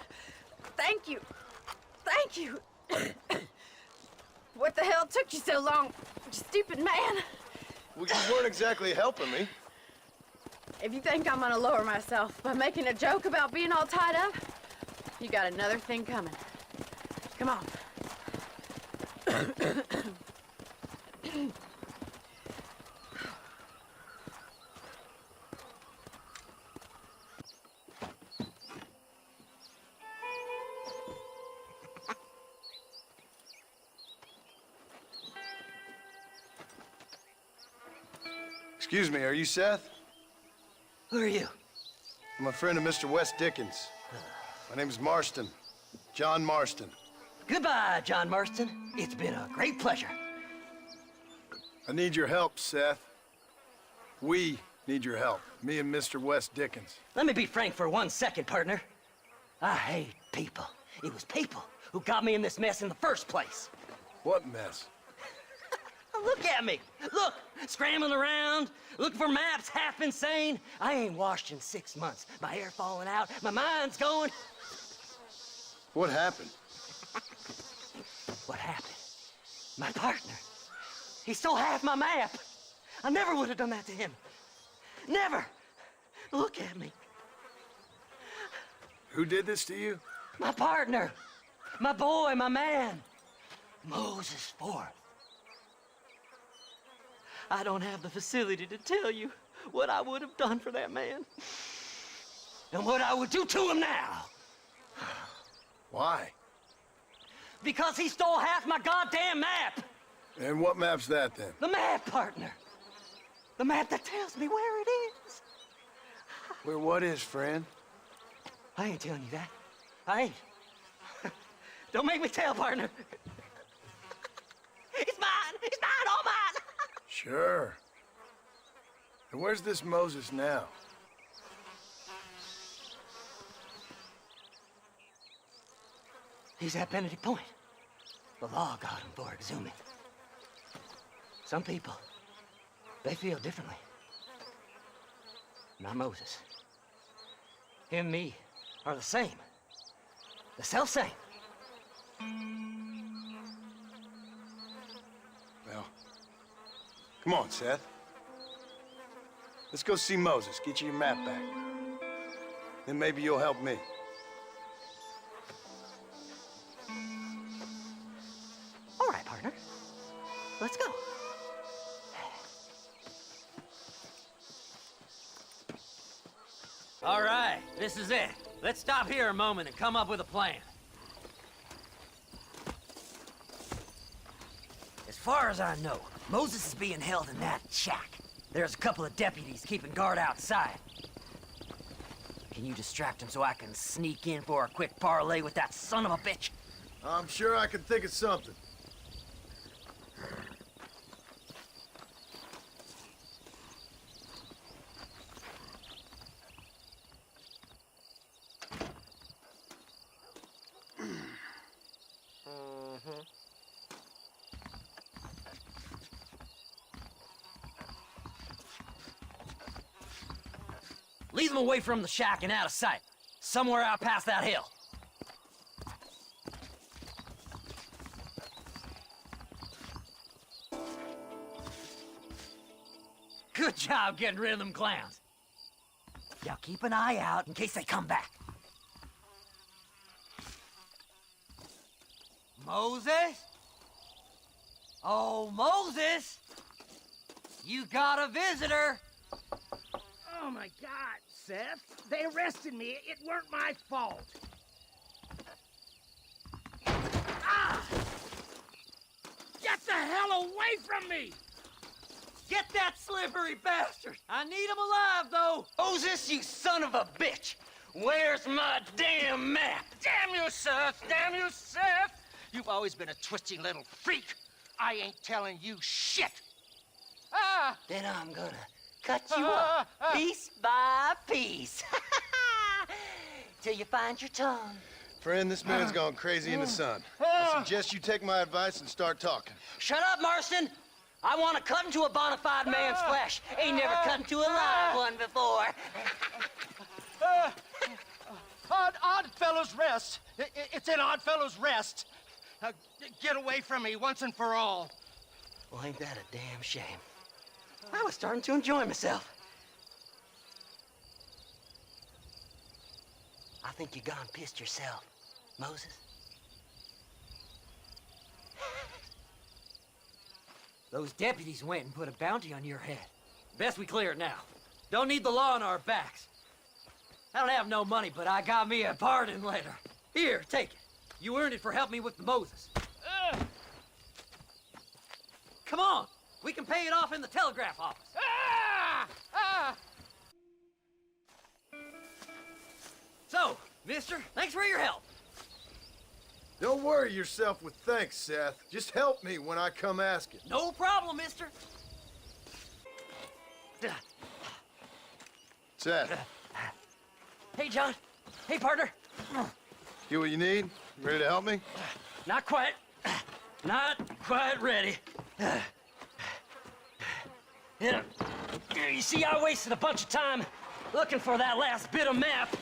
Thank you. Thank you. What the hell took you so long, you stupid man? Well, you weren't exactly helping me. If you think I'm gonna lower myself by making a joke about being all tied up, you got another thing coming. Come on. Excuse me, are you Seth? Who are you? I'm a friend of Mr. West Dickens. My name is Marston. John Marston. Goodbye, John Marston. It's been a great pleasure. I need your help, Seth. We Need your help. Me and Mr. West Dickens. Let me be frank for 1 second, partner. I hate people. It was people who got me in this mess in the first place. What mess? Look at me. Look, scrambling around, looking for maps, half insane. I ain't washed in 6 months. My hair falling out, my mind's going. What happened? What happened? My partner. He stole half my map. I never would have done that to him. Never. Look at me. Who did this to you? My partner. My boy, my man. Moses Ford. I don't have the facility to tell you what I would have done for that man. And what I would do to him now. Why? Because he stole half my goddamn map. And what map's that, then? The map, partner. The map that tells me where it is. Where what is, friend? I ain't telling you that. I ain't. Don't make me tell, partner. It's mine! It's mine, all mine! Sure. And where's this Moses now? He's at Benedict Point. The law got him for exhuming. Some people, they feel differently. Not Moses. Him and me are the same. The self-same. Well, come on, Seth. Let's go see Moses, get you your map back. Then maybe you'll help me. All right, partner. Let's go. All right, this is it. Let's stop here a moment and come up with a plan. As far as I know, Moses is being held in that shack. There's a couple of deputies keeping guard outside. Can you distract him so I can sneak in for a quick parlay with that son of a bitch? I'm sure I can think of something. Lead them away from the shack and out of sight. Somewhere out past that hill. Good job getting rid of them clowns. Now keep an eye out in case they come back. Moses? Oh, Moses! You got a visitor! Oh my God, Seth. They arrested me. It weren't my fault. Ah! Get the hell away from me! Get that slippery bastard! I need him alive, though! Moses, you son of a bitch! Where's my damn map? Damn you, Seth! Damn you, Seth! You've always been a twisty little freak. I ain't telling you shit. Ah! Then I'm gonna cut you up, piece by piece. Till you find your tongue. Friend, this man's gone crazy in the sun. I suggest you take my advice and start talking. Shut up, Marston! I want to cut into a bona fide man's flesh. Ain't never cut into a live one before. Oddfellows Rest. It's in Oddfellows Rest. Get away from me once and for all. Well, ain't that a damn shame? I was starting to enjoy myself. I think you gone pissed yourself, Moses. Those deputies went and put a bounty on your head. Best we clear it now. Don't need the law on our backs. I don't have no money, but I got me a pardon letter. Here, take it. You earned it for helping me with the Moses. Come on. We can pay it off in the telegraph office. So, mister, thanks for your help. Don't worry yourself with thanks, Seth. Just help me when I come asking. No problem, mister. Seth. Hey, John. Hey, partner. Get what you need? Ready to help me? Not quite. Not quite ready. You see, I wasted a bunch of time looking for that last bit of map.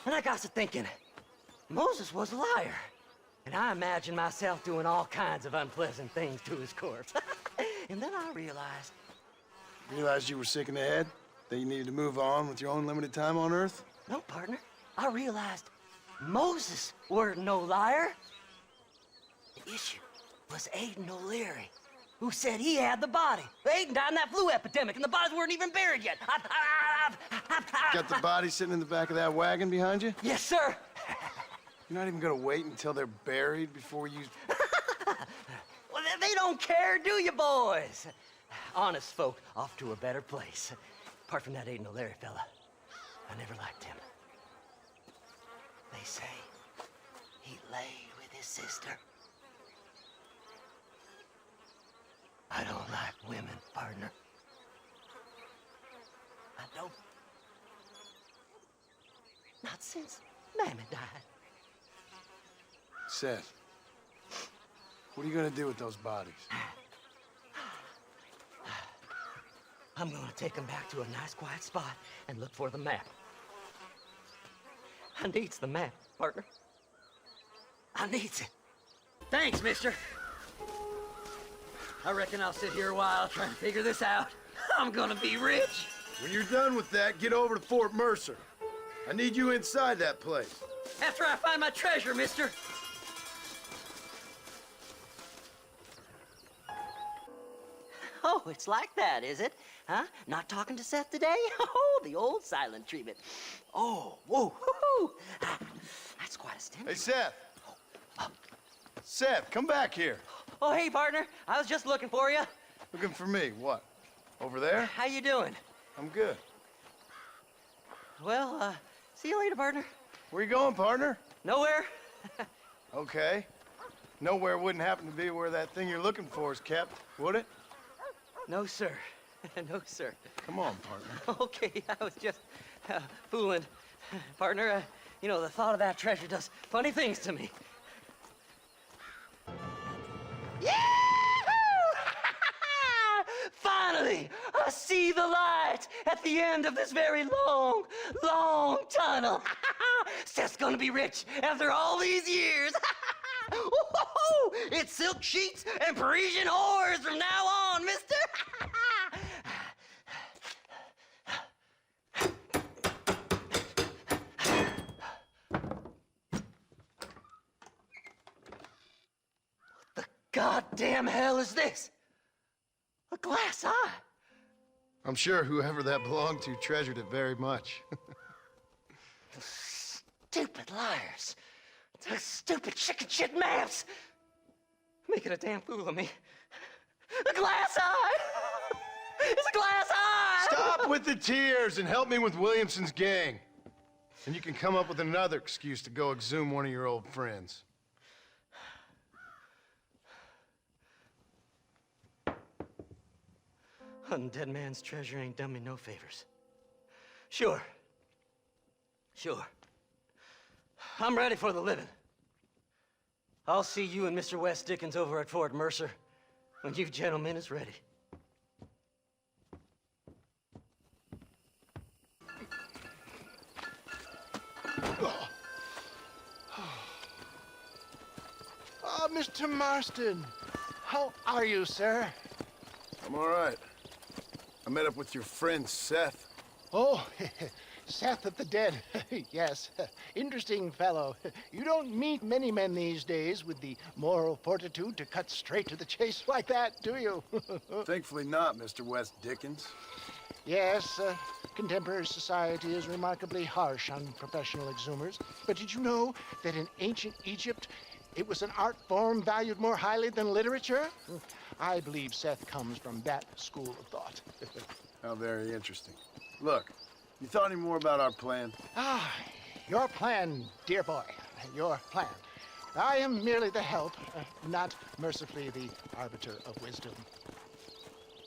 And I got to thinking, Moses was a liar. And I imagined myself doing all kinds of unpleasant things to his corpse. And then I realized... Realized you were sick in the head? That you needed to move on with your own limited time on Earth? No, partner. I realized Moses weren't no liar. The issue was Aiden O'Leary, who said he had the body. Aiden died in that flu epidemic, and the bodies weren't even buried yet. Got the body sitting in the back of that wagon behind you? Yes, sir. You're not even gonna wait until they're buried before you... Well, they don't care, do you, boys? Honest folk off to a better place. Apart from that Aiden O'Leary fella, I never liked him. They say he laid with his sister. I don't like women, partner. I don't. Not since Mammy died. Seth, what are you gonna do with those bodies? I'm gonna take them back to a nice quiet spot and look for the map. I needs the map, partner. I needs it. Thanks, mister. I reckon I'll sit here a while trying to figure this out. I'm gonna be rich. When you're done with that, get over to Fort Mercer. I need you inside that place. After I find my treasure, mister. Oh, it's like that, is it? Huh? Not talking to Seth today? Oh, the old silent treatment. Oh, whoa, hoo-hoo. That's quite a stimulus. Hey, Seth. Seth, come back here. Oh, hey, partner. I was just looking for you. Looking for me? What? Over there? How you doing? I'm good. Well, see you later, partner. Where you going, partner? Nowhere. Okay. Nowhere wouldn't happen to be where that thing you're looking for is kept, would it? No, sir. No, sir. Come on, partner. Okay, I was just fooling. Partner, you know, the thought of that treasure does funny things to me. Yahoo! Finally, I see the light at the end of this very long, long tunnel. Seth's gonna be rich after all these years. It's silk sheets and Parisian whores from now on, mister. What the goddamn hell is this? A glass eye. I'm sure whoever that belonged to treasured it very much. Stupid liars. Those stupid chicken shit maps. Making a damn fool of me. A glass eye! It's a glass eye! Stop with the tears and help me with Williamson's gang. And you can come up with another excuse to go exhume one of your old friends. Hunting dead man's treasure ain't done me no favors. Sure. I'm ready for the living. I'll see you and Mr. West Dickens over at Fort Mercer when you gentlemen is ready. Oh, Mr. Marston. How are you, sir? I'm all right. I met up with your friend, Seth. Oh, Seth of the Dead. Yes, interesting fellow. You don't meet many men these days with the moral fortitude to cut straight to the chase like that, do you? Thankfully not, Mr. West Dickens. Yes, contemporary society is remarkably harsh on professional exhumers. But did you know that in ancient Egypt, it was an art form valued more highly than literature? I believe Seth comes from that school of thought. How very interesting. Look, you thought any more about our plan? Ah, your plan, dear boy, your plan. I am merely the help, not mercifully the arbiter of wisdom.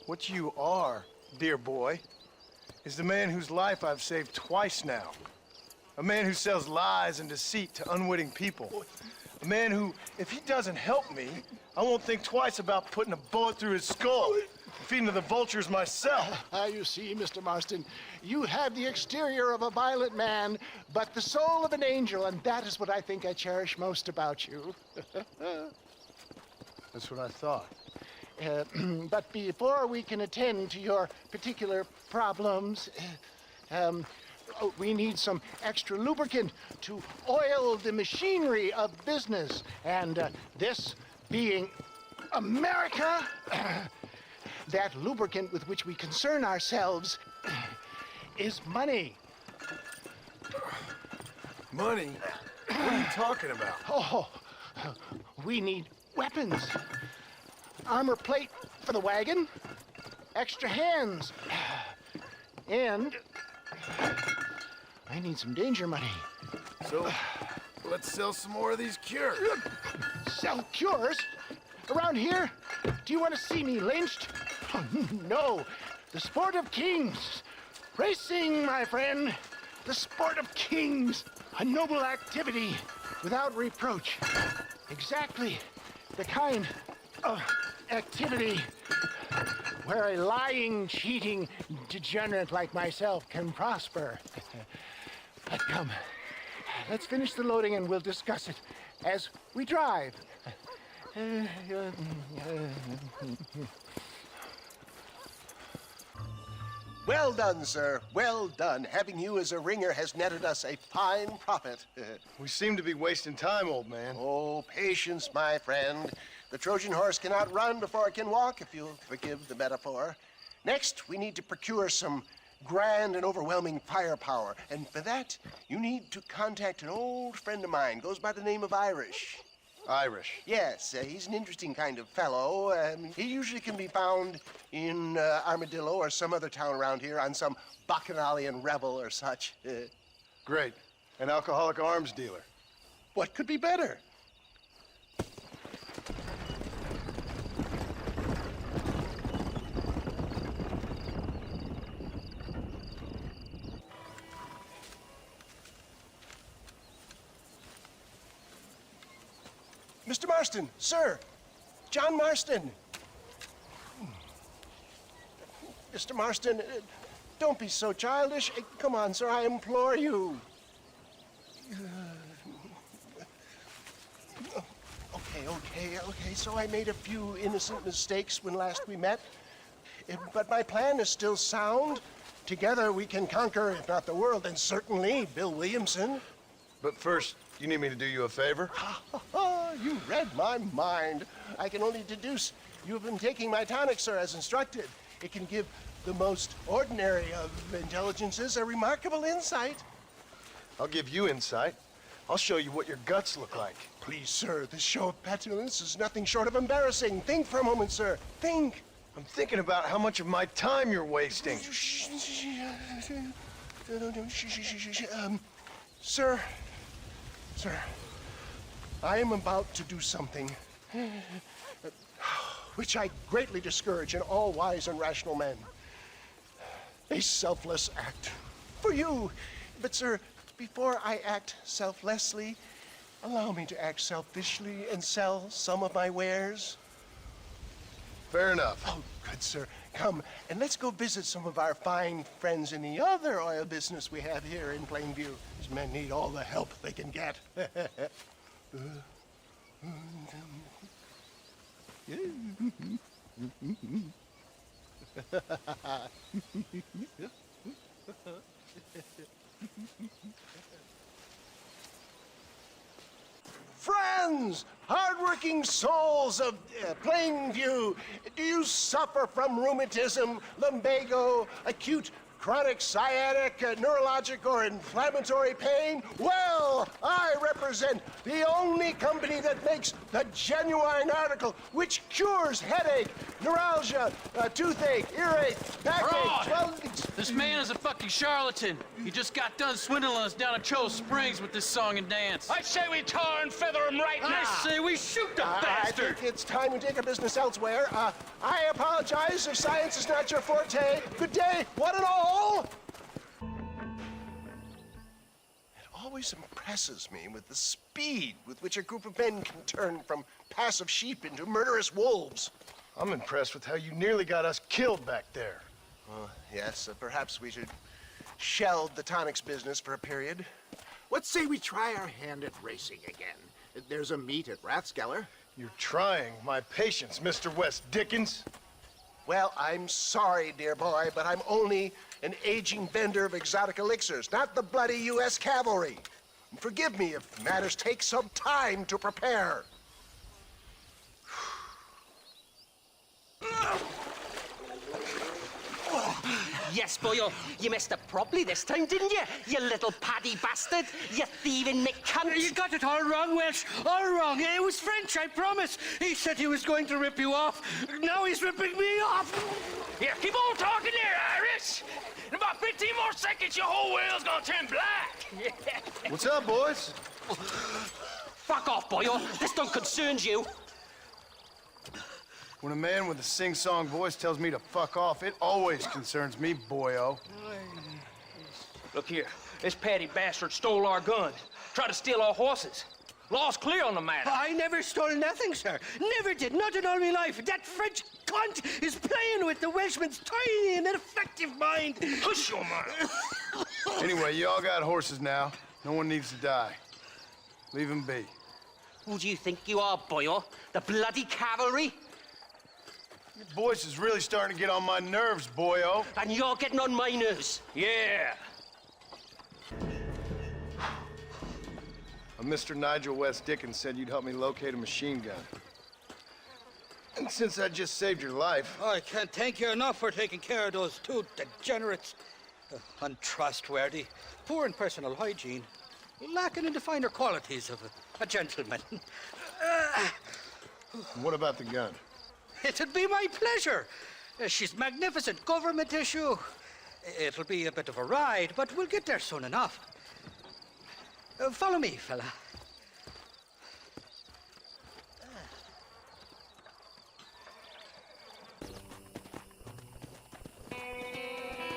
What you are, dear boy, is the man whose life I've saved twice now. A man who sells lies and deceit to unwitting people. A man who, if he doesn't help me, I won't think twice about putting a bullet through his skull, feeding to the vultures myself. You see, Mr. Marston, you have the exterior of a violent man, but the soul of an angel, and that is what I think I cherish most about you. That's what I thought. But before we can attend to your particular problems, we need some extra lubricant to oil the machinery of business. And this being America, that lubricant with which we concern ourselves is money. Money? What are you talking about? Oh, we need weapons. Armor plate for the wagon, extra hands, and I need some danger money. So, let's sell some more of these cures. Sell cures? Around here? Do you want to see me lynched? Oh, no, the sport of kings. Racing, my friend, the sport of kings. A noble activity without reproach. Exactly the kind of activity where a lying, cheating degenerate like myself can prosper. But come, let's finish the loading and we'll discuss it as we drive. Well done, sir. Well done. Having you as a ringer has netted us a fine profit. We seem to be wasting time, old man. Oh, patience, my friend. The Trojan horse cannot run before it can walk, if you'll forgive the metaphor. Next, we need to procure some grand and overwhelming firepower. And for that, you need to contact an old friend of mine. Goes by the name of Irish. Irish? Yes, he's an interesting kind of fellow. He usually can be found in Armadillo or some other town around here on some bacchanalian revel or such. Great. An alcoholic arms dealer. What could be better? Mr. Marston, sir, John Marston. Mr. Marston, don't be so childish. Come on, sir, I implore you. Okay, so I made a few innocent mistakes when last we met. But my plan is still sound. Together we can conquer, if not the world, then certainly Bill Williamson. But first, you need me to do you a favor? You read my mind. I can only deduce you have been taking my tonic, sir, as instructed. It can give the most ordinary of intelligences a remarkable insight. I'll give you insight. I'll show you what your guts look like. Please, sir, this show of petulance is nothing short of embarrassing. Think for a moment, sir. Think. I'm thinking about how much of my time you're wasting. Sir, I am about to do something which I greatly discourage in all wise and rational men. A selfless act for you. But, sir, before I act selflessly, allow me to act selfishly and sell some of my wares. Fair enough. Oh, good, sir. Come, and let's go visit some of our fine friends in the other oil business we have here in Plainview. These men need all the help they can get. Friends, hardworking souls of Plainview, do you suffer from rheumatism, lumbago, acute chronic sciatic, neurologic, or inflammatory pain? Well, I represent represent the only company that makes the genuine article which cures headache, neuralgia, toothache, earache, backache. Well, this man is a fucking charlatan. He just got done swindling us down at Cho Springs with this song and dance. I say we tar and feather him right now. I say we shoot the bastard. I think it's time we take our business elsewhere. I apologize if science is not your forte. Good day, one and all. It always impresses me with the speed with which a group of men can turn from passive sheep into murderous wolves. I'm impressed with how you nearly got us killed back there. Yes, perhaps we should shelve the tonics business for a period. What say we try our hand at racing again? There's a meet at Rathskeller. You're trying my patience, Mr. West Dickens. Well, I'm sorry, dear boy, but I'm only an aging vendor of exotic elixirs, not the bloody U.S. cavalry. Forgive me if matters take some time to prepare. Yes, boyo, you messed up properly this time, didn't you? You little paddy bastard. You thieving McCunt. You got it all wrong, Welsh. All wrong. It was French, I promise. He said he was going to rip you off. Now he's ripping me off. Here, keep on talking there, Irish. In about 15 more seconds, your whole world's gonna turn black. What's up, boys? Fuck off, boyo. This don't concern you. When a man with a sing-song voice tells me to fuck off, it always concerns me, boyo. Look here, this patty bastard stole our guns, tried to steal our horses. Law's clear on the matter. I never stole nothing, sir. Never did. Not in all my life. That French cunt is playing with the Welshman's tiny and ineffective mind. Hush your mouth. Anyway, you all got horses now. No one needs to die. Leave them be. Who do you think you are, boyo? The bloody cavalry? Your voice is really starting to get on my nerves, boyo. And you're getting on my nerves. Yeah. Mr. Nigel West Dickens said you'd help me locate a machine gun. And since I just saved your life... I can't thank you enough for taking care of those two degenerates. Untrustworthy, poor in personal hygiene, lacking in the finer qualities of a gentleman. What about the gun? It'd be my pleasure. She's magnificent, government issue. It'll be a bit of a ride, but we'll get there soon enough. Follow me, fella.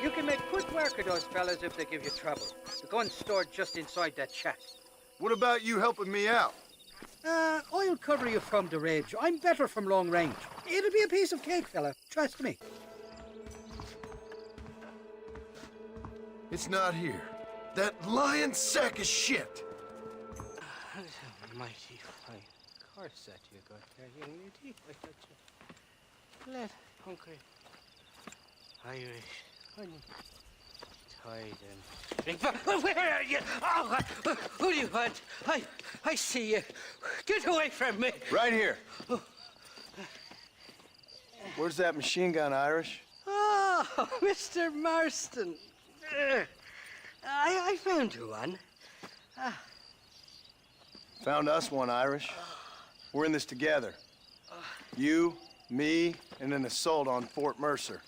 You can make quick work of those fellas if they give you trouble. The gun's stored just inside that shack. What about you helping me out? I'll cover you from the ridge. I'm better from long range. It'll be a piece of cake, fella. Trust me. It's not here. That lying sack of shit. Mighty fine corset you got there, young lady. I got you. Let hungry. Irish. Honey. Tied and drink. Where are you? Oh, who do you want? I see you. Get away from me. Right here. Where's that machine gun, Irish? Oh, Mr. Marston. I found you one. Found us one, Irish. We're in this together. You, me, and an assault on Fort Mercer.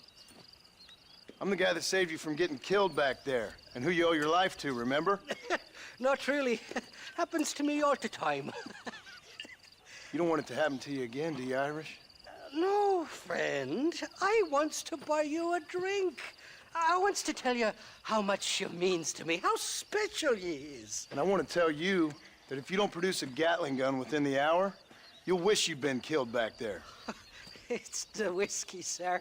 I'm the guy that saved you from getting killed back there, and who you owe your life to, remember? Not really. Happens to me all the time. You don't want it to happen to you again, do you, Irish? No, friend. I wants to buy you a drink. I wants to tell you how much you means to me, how special you is. And I want to tell you that if you don't produce a Gatling gun within the hour, you'll wish you'd been killed back there. It's the whiskey, sir.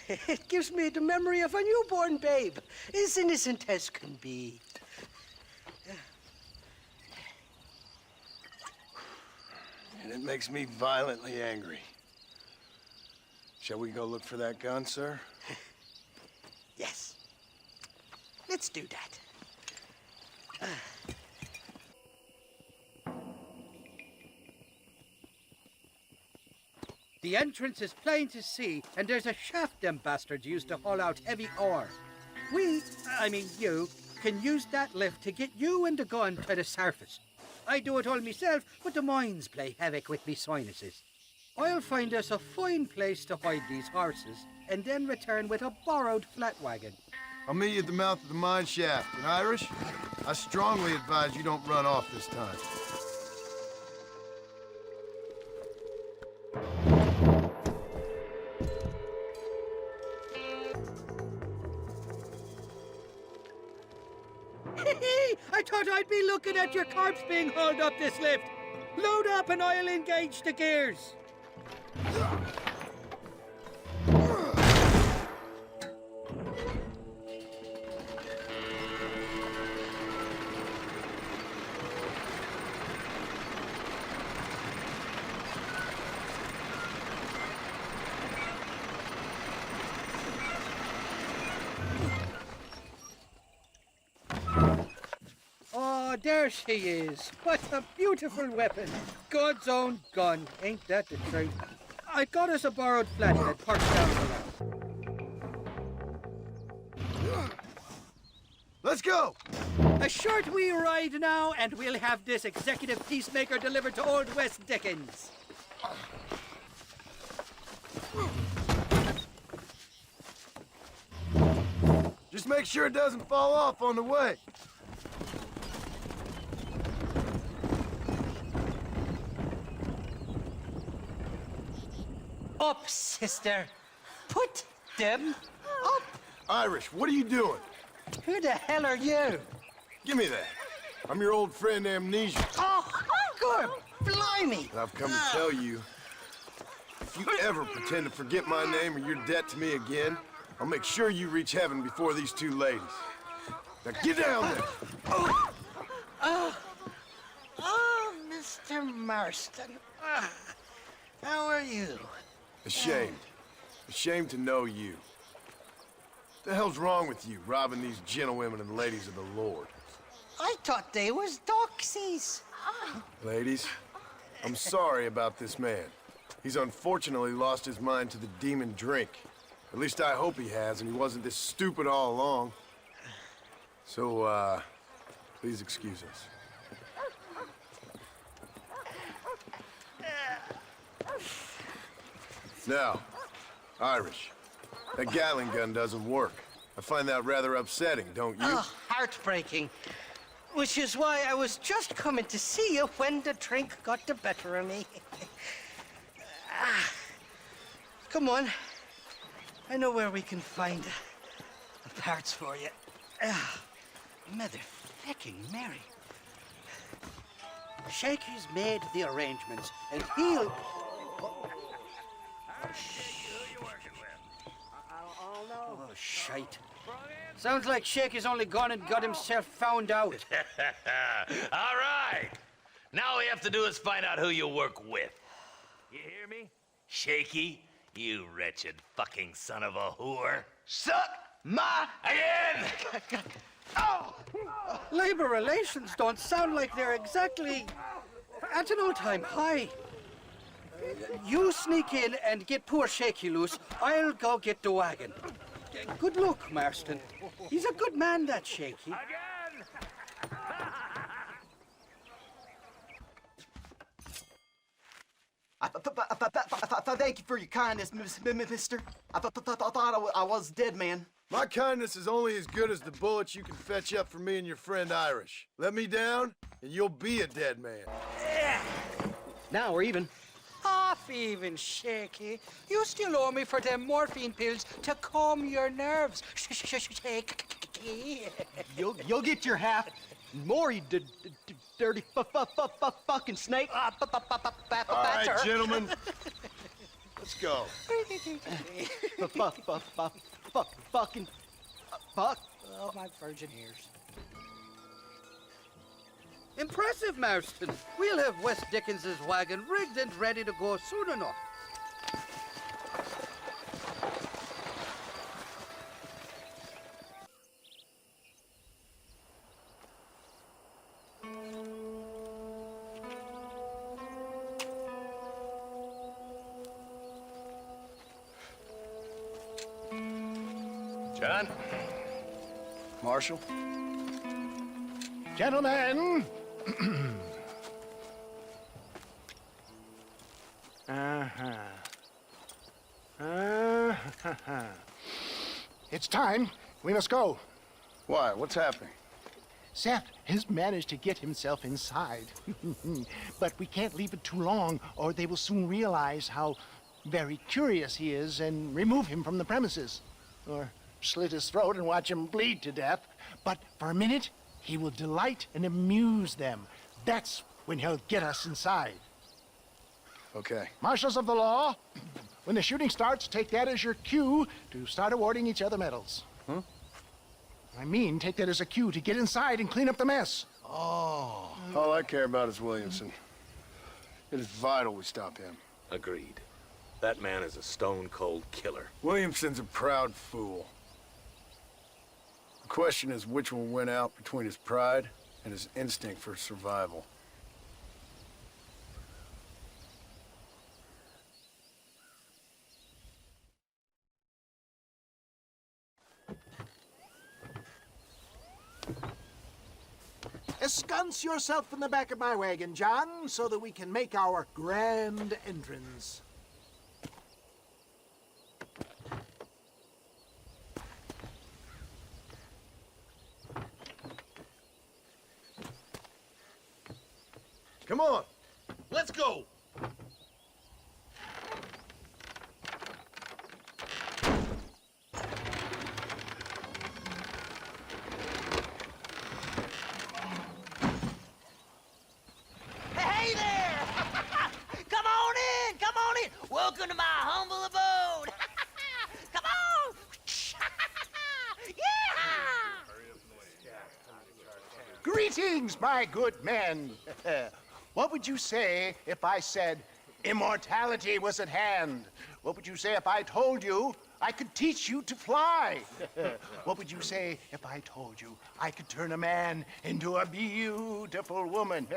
It gives me the memory of a newborn babe, as innocent as can be. And it makes me violently angry. Shall we go look for that gun, sir? Yes. Let's do that. The entrance is plain to see, and there's a shaft them bastards used to haul out heavy ore. I mean you, can use that lift to get you and the gun to the surface. I do it all myself, but the mines play havoc with me sinuses. I'll find us a fine place to hide these horses, and then return with a borrowed flat wagon. I'll meet you at the mouth of the mine shaft. And Irish, I strongly advise you don't run off this time. I thought I'd be looking at your corpse being hauled up this lift. Load up and I'll engage the gears. Oh, there she is. What a beautiful weapon. God's own gun. Ain't that the truth? I got us a borrowed flathead parked down below. Let's go! A short wee ride now, and we'll have this executive peacemaker delivered to old West Dickens. Just make sure it doesn't fall off on the way. Up, sister. Put them up. Irish, what are you doing? Who the hell are you? Give me that. I'm your old friend Amnesia. Oh, good. Blimey. I've come to tell you, if you ever pretend to forget my name or your debt to me again, I'll make sure you reach heaven before these two ladies. Now get down there. Oh, Mr. Marston. How are you? Ashamed. Ashamed to know you. What the hell's wrong with you, robbing these gentlewomen and ladies of the Lord? I thought they was doxies. Ladies, I'm sorry about this man. He's unfortunately lost his mind to the demon drink. At least I hope he has, and he wasn't this stupid all along. So, please excuse us. Now, Irish, that Gatling gun doesn't work. I find that rather upsetting, don't you? Oh, heartbreaking. Which is why I was just coming to see you when the drink got the better of me. Come on. I know where we can find the parts for you. Mother-fecking Mary. Shaky's made the arrangements, and he'll... Oh, shite. Sounds like Shaky's only gone and got himself found out. All right. Now all we have to do is find out who you work with. You hear me? Shaky, you wretched fucking son of a whore. Suck my... Again! Oh! Labor relations don't sound like they're exactly at an all-time high. You sneak in and get poor Shaky loose. I'll go get the wagon. Good luck, Marston. He's a good man, that Shaky. Thank you for your kindness, mister. I thought I was dead, man. My kindness is only as good as the bullets you can fetch up for me and your friend Irish. Let me down, and you'll be a dead man. Now we're even. Half even, Shaky. You still owe me for them morphine pills to calm your nerves. Shaky. You'll get your half. More, you dirty fucking snake. All right, gentlemen. Let's go. Fucking fuck. Oh, my virgin ears. Impressive, Marston. We'll have West Dickens's wagon rigged and ready to go soon enough. John? Marshal? Gentlemen! It's time. We must go. Why? What's happening? Seth has managed to get himself inside. But we can't leave it too long, or they will soon realize how very curious he is and remove him from the premises. Or slit his throat and watch him bleed to death. But for a minute, he will delight and amuse them. That's when he'll get us inside. Okay. Marshals of the law, when the shooting starts, take that as your cue to start awarding each other medals. Huh? I mean, take that as a cue to get inside and clean up the mess. Oh. All I care about is Williamson. It is vital we stop him. Agreed. That man is a stone-cold killer. Williamson's a proud fool. The question is which will win out between his pride and his instinct for survival. Ensconce yourself in the back of my wagon, John, so that we can make our grand entrance. Come on, let's go. Hey there! Come on in! Come on in! Welcome to my humble abode! Come on! Yeah! Greetings, my good men. What would you say if I said immortality was at hand? What would you say if I told you I could teach you to fly? What would you say if I told you I could turn a man into a beautiful woman?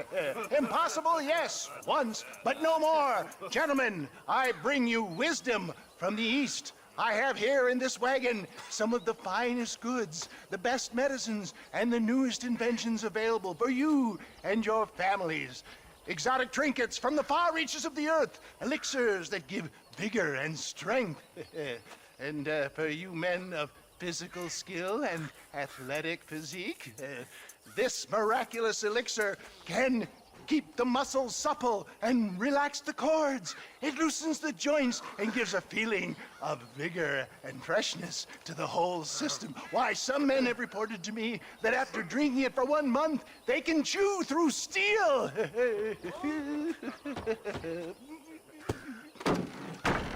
Impossible, yes, once, but no more. Gentlemen, I bring you wisdom from the East. I have here in this wagon some of the finest goods, the best medicines, and the newest inventions available for you and your families. Exotic trinkets from the far reaches of the earth, elixirs that give vigor and strength. And for you men of physical skill and athletic physique, this miraculous elixir can keep the muscles supple and relax the cords. It loosens the joints and gives a feeling of vigor and freshness to the whole system. Why, some men have reported to me that after drinking it for 1 month, they can chew through steel.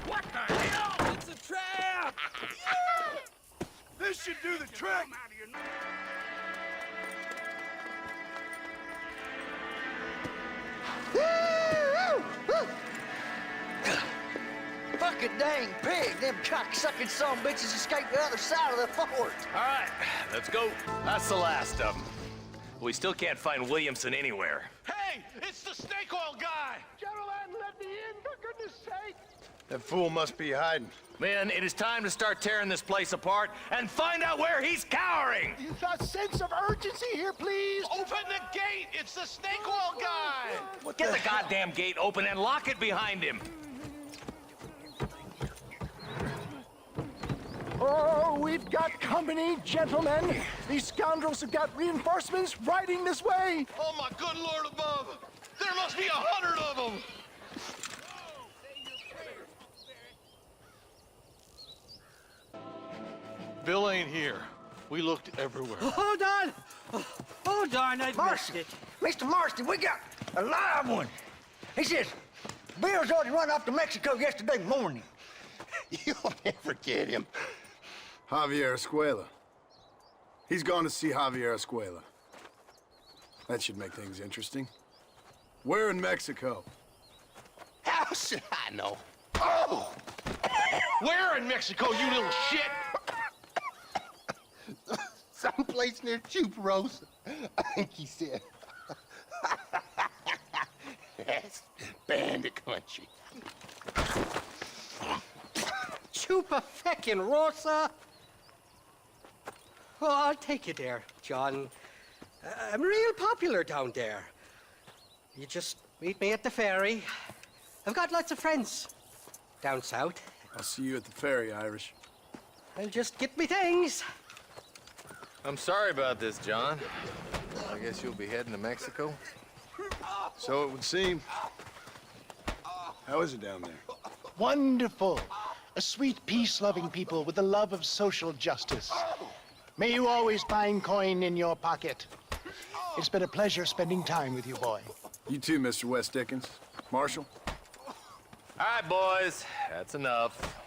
What the hell? It's a trap! Yeah! This should do the trick. Fucking dang pig! Them cock-sucking son of bitches escaped the other side of the fort. All right, let's go. That's the last of them. We still can't find Williamson anywhere. Hey, it's the snake oil guy! Gentlemen, let me in, for goodness sake! That fool must be hiding. Men, it is time to start tearing this place apart and find out where he's cowering! A sense of urgency here, please! Open the gate! It's the snake oil guy! Get the goddamn gate open and lock it behind him! Oh, we've got company, gentlemen. These scoundrels have got reinforcements riding this way. Oh, my good Lord above! There must be 100 of them! Bill ain't here. We looked everywhere. Hold on! Oh, darn, I've missed it. Mr. Marston, we got a live one. He says, Bill's already run off to Mexico yesterday morning. You'll never get him. Javier Escuella. He's gone to see Javier Escuella. That should make things interesting. Where in Mexico? How should I know? Oh! Where in Mexico, you little shit? Someplace near Chuparosa, I think he said. That's bandit country. Chupa feckin' Rosa! Oh, I'll take you there, John. I'm real popular down there. You just meet me at the ferry. I've got lots of friends down south. I'll see you at the ferry, Irish. I'll just get me things. I'm sorry about this, John. I guess you'll be heading to Mexico? So it would seem. How is it down there? Wonderful. A sweet, peace-loving people with the love of social justice. May you always find coin in your pocket. It's been a pleasure spending time with you, boy. You too, Mr. West Dickens. Marshal? All right, boys. That's enough.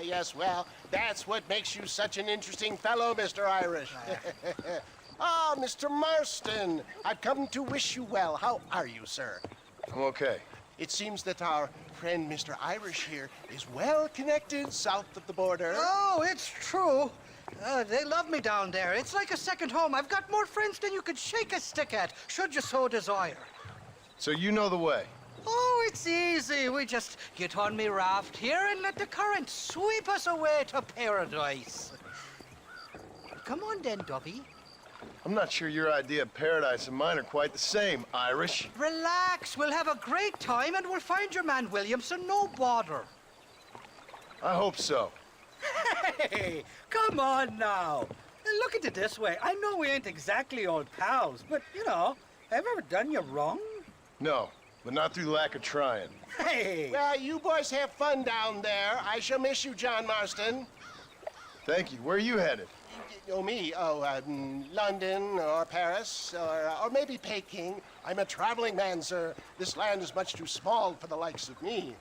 Yes, well, that's what makes you such an interesting fellow, Mr. Irish. Ah, Mr. Marston, I've come to wish you well. How are you, sir? I'm okay. It seems that our friend Mr. Irish here is well connected south of the border. Oh, it's true. They love me down there. It's like a second home. I've got more friends than you could shake a stick at, should you so desire. So you know the way? Oh, it's easy. We just get on me raft here and let the current sweep us away to paradise. Come on then, Dubby. I'm not sure your idea of paradise and mine are quite the same, Irish. Relax. We'll have a great time and we'll find your man Williamson, no bother. I hope so. Hey, come on now. Look at it this way. I know we ain't exactly old pals, but, you know, have I ever done you wrong? No, but not through lack of trying. Hey! Well, you boys have fun down there. I shall miss you, John Marston. Thank you. Where are you headed? Oh, me? Oh, London or Paris or maybe Peking. I'm a traveling man, sir. This land is much too small for the likes of me.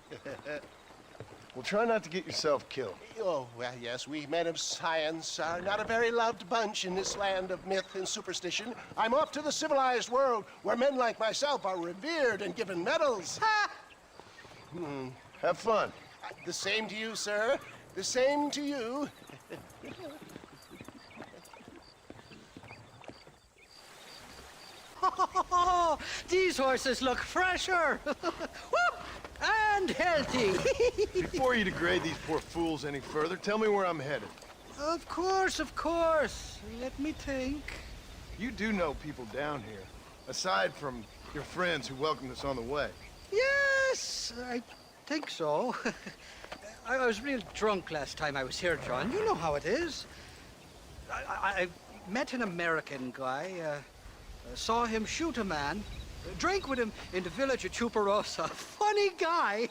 Well, try not to get yourself killed. Oh, well, yes, we men of science are not a very loved bunch in this land of myth and superstition. I'm off to the civilized world where men like myself are revered and given medals. Ha! Have fun. The same to you, sir. The same to you. These horses look fresher. And healthy. Before you degrade these poor fools any further, tell me where I'm headed. Of course, of course. Let me think. You do know people down here, aside from your friends who welcomed us on the way. Yes, I think so. I was real drunk last time I was here, John. You know how it is. I met an American guy, saw him shoot a man, drank with him in the village of Chuparosa. Funny guy.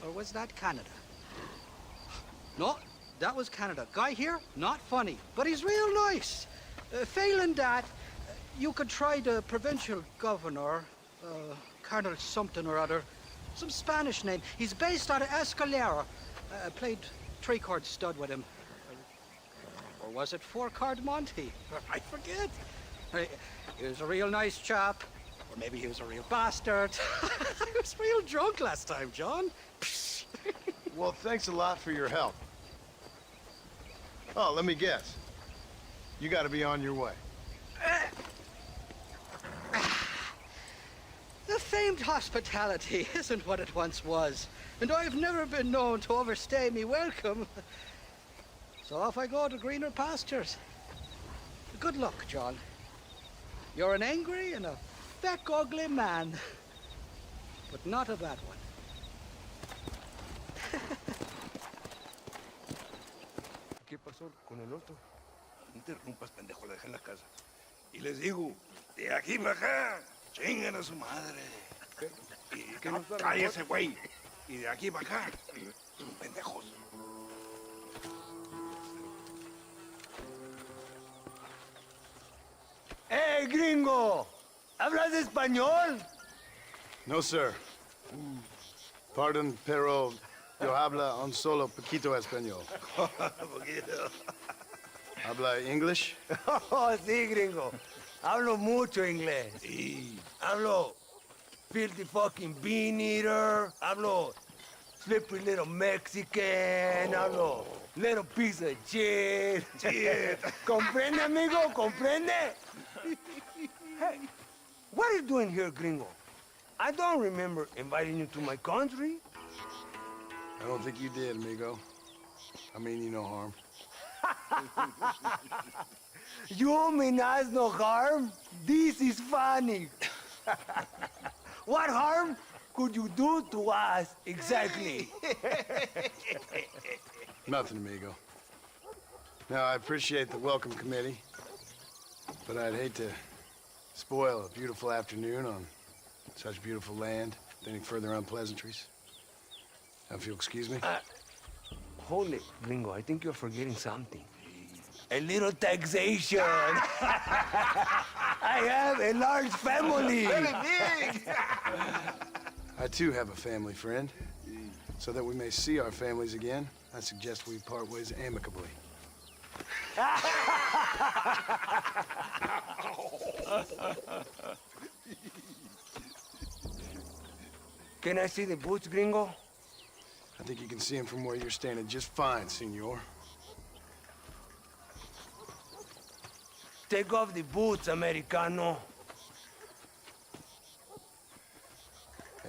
Or was that Canada? No, that was Canada. Guy here, not funny, but he's real nice. Failing that, you could try the provincial governor, Colonel something or other, some Spanish name. He's based out of Escalera. Played three-card stud with him. Or was it four-card Monty? I forget. He was a real nice chap. Or maybe he was a real bastard. I was real drunk last time, John. Well, thanks a lot for your help. Oh, let me guess. You gotta be on your way. The famed hospitality isn't what it once was, and I've never been known to overstay me welcome. So off I go to greener pastures. Good luck, John. You're an angry and a feck ugly man, but not a bad one. ¿Qué pasó con el otro? No interrumpas, pendejo, la dejé en la casa. Y les digo, de aquí para acá, chingan a su madre. Cállese, güey. Y de aquí para acá, pendejos. ¡Eh, gringo! ¿Hablas español? No, sir. Pardon, pero yo habla un solo poquito español. Poquito. ¿Habla English? Oh, sí, gringo. Hablo mucho inglés. Sí. Hablo filthy fucking bean eater. Hablo slippery little Mexican. Hablo little piece of shit. Comprende, amigo? Comprende? Hey, what are you doing here, gringo? I don't remember inviting you to my country. I don't think you did, amigo. I mean you no harm. You mean us no harm? This is funny. What harm could you do to us exactly? Nothing, amigo. Now, I appreciate the welcome committee, but I'd hate to spoil a beautiful afternoon on such beautiful land with any further unpleasantries. Now, if you'll excuse me. Hold it, gringo. I think you're forgetting something. A little taxation. I have a large family. Very big. I too have a family friend. So that we may see our families again, I suggest we part ways amicably. Can I see the boots, gringo? I think you can see them from where you're standing just fine, senor. Take off the boots, Americano.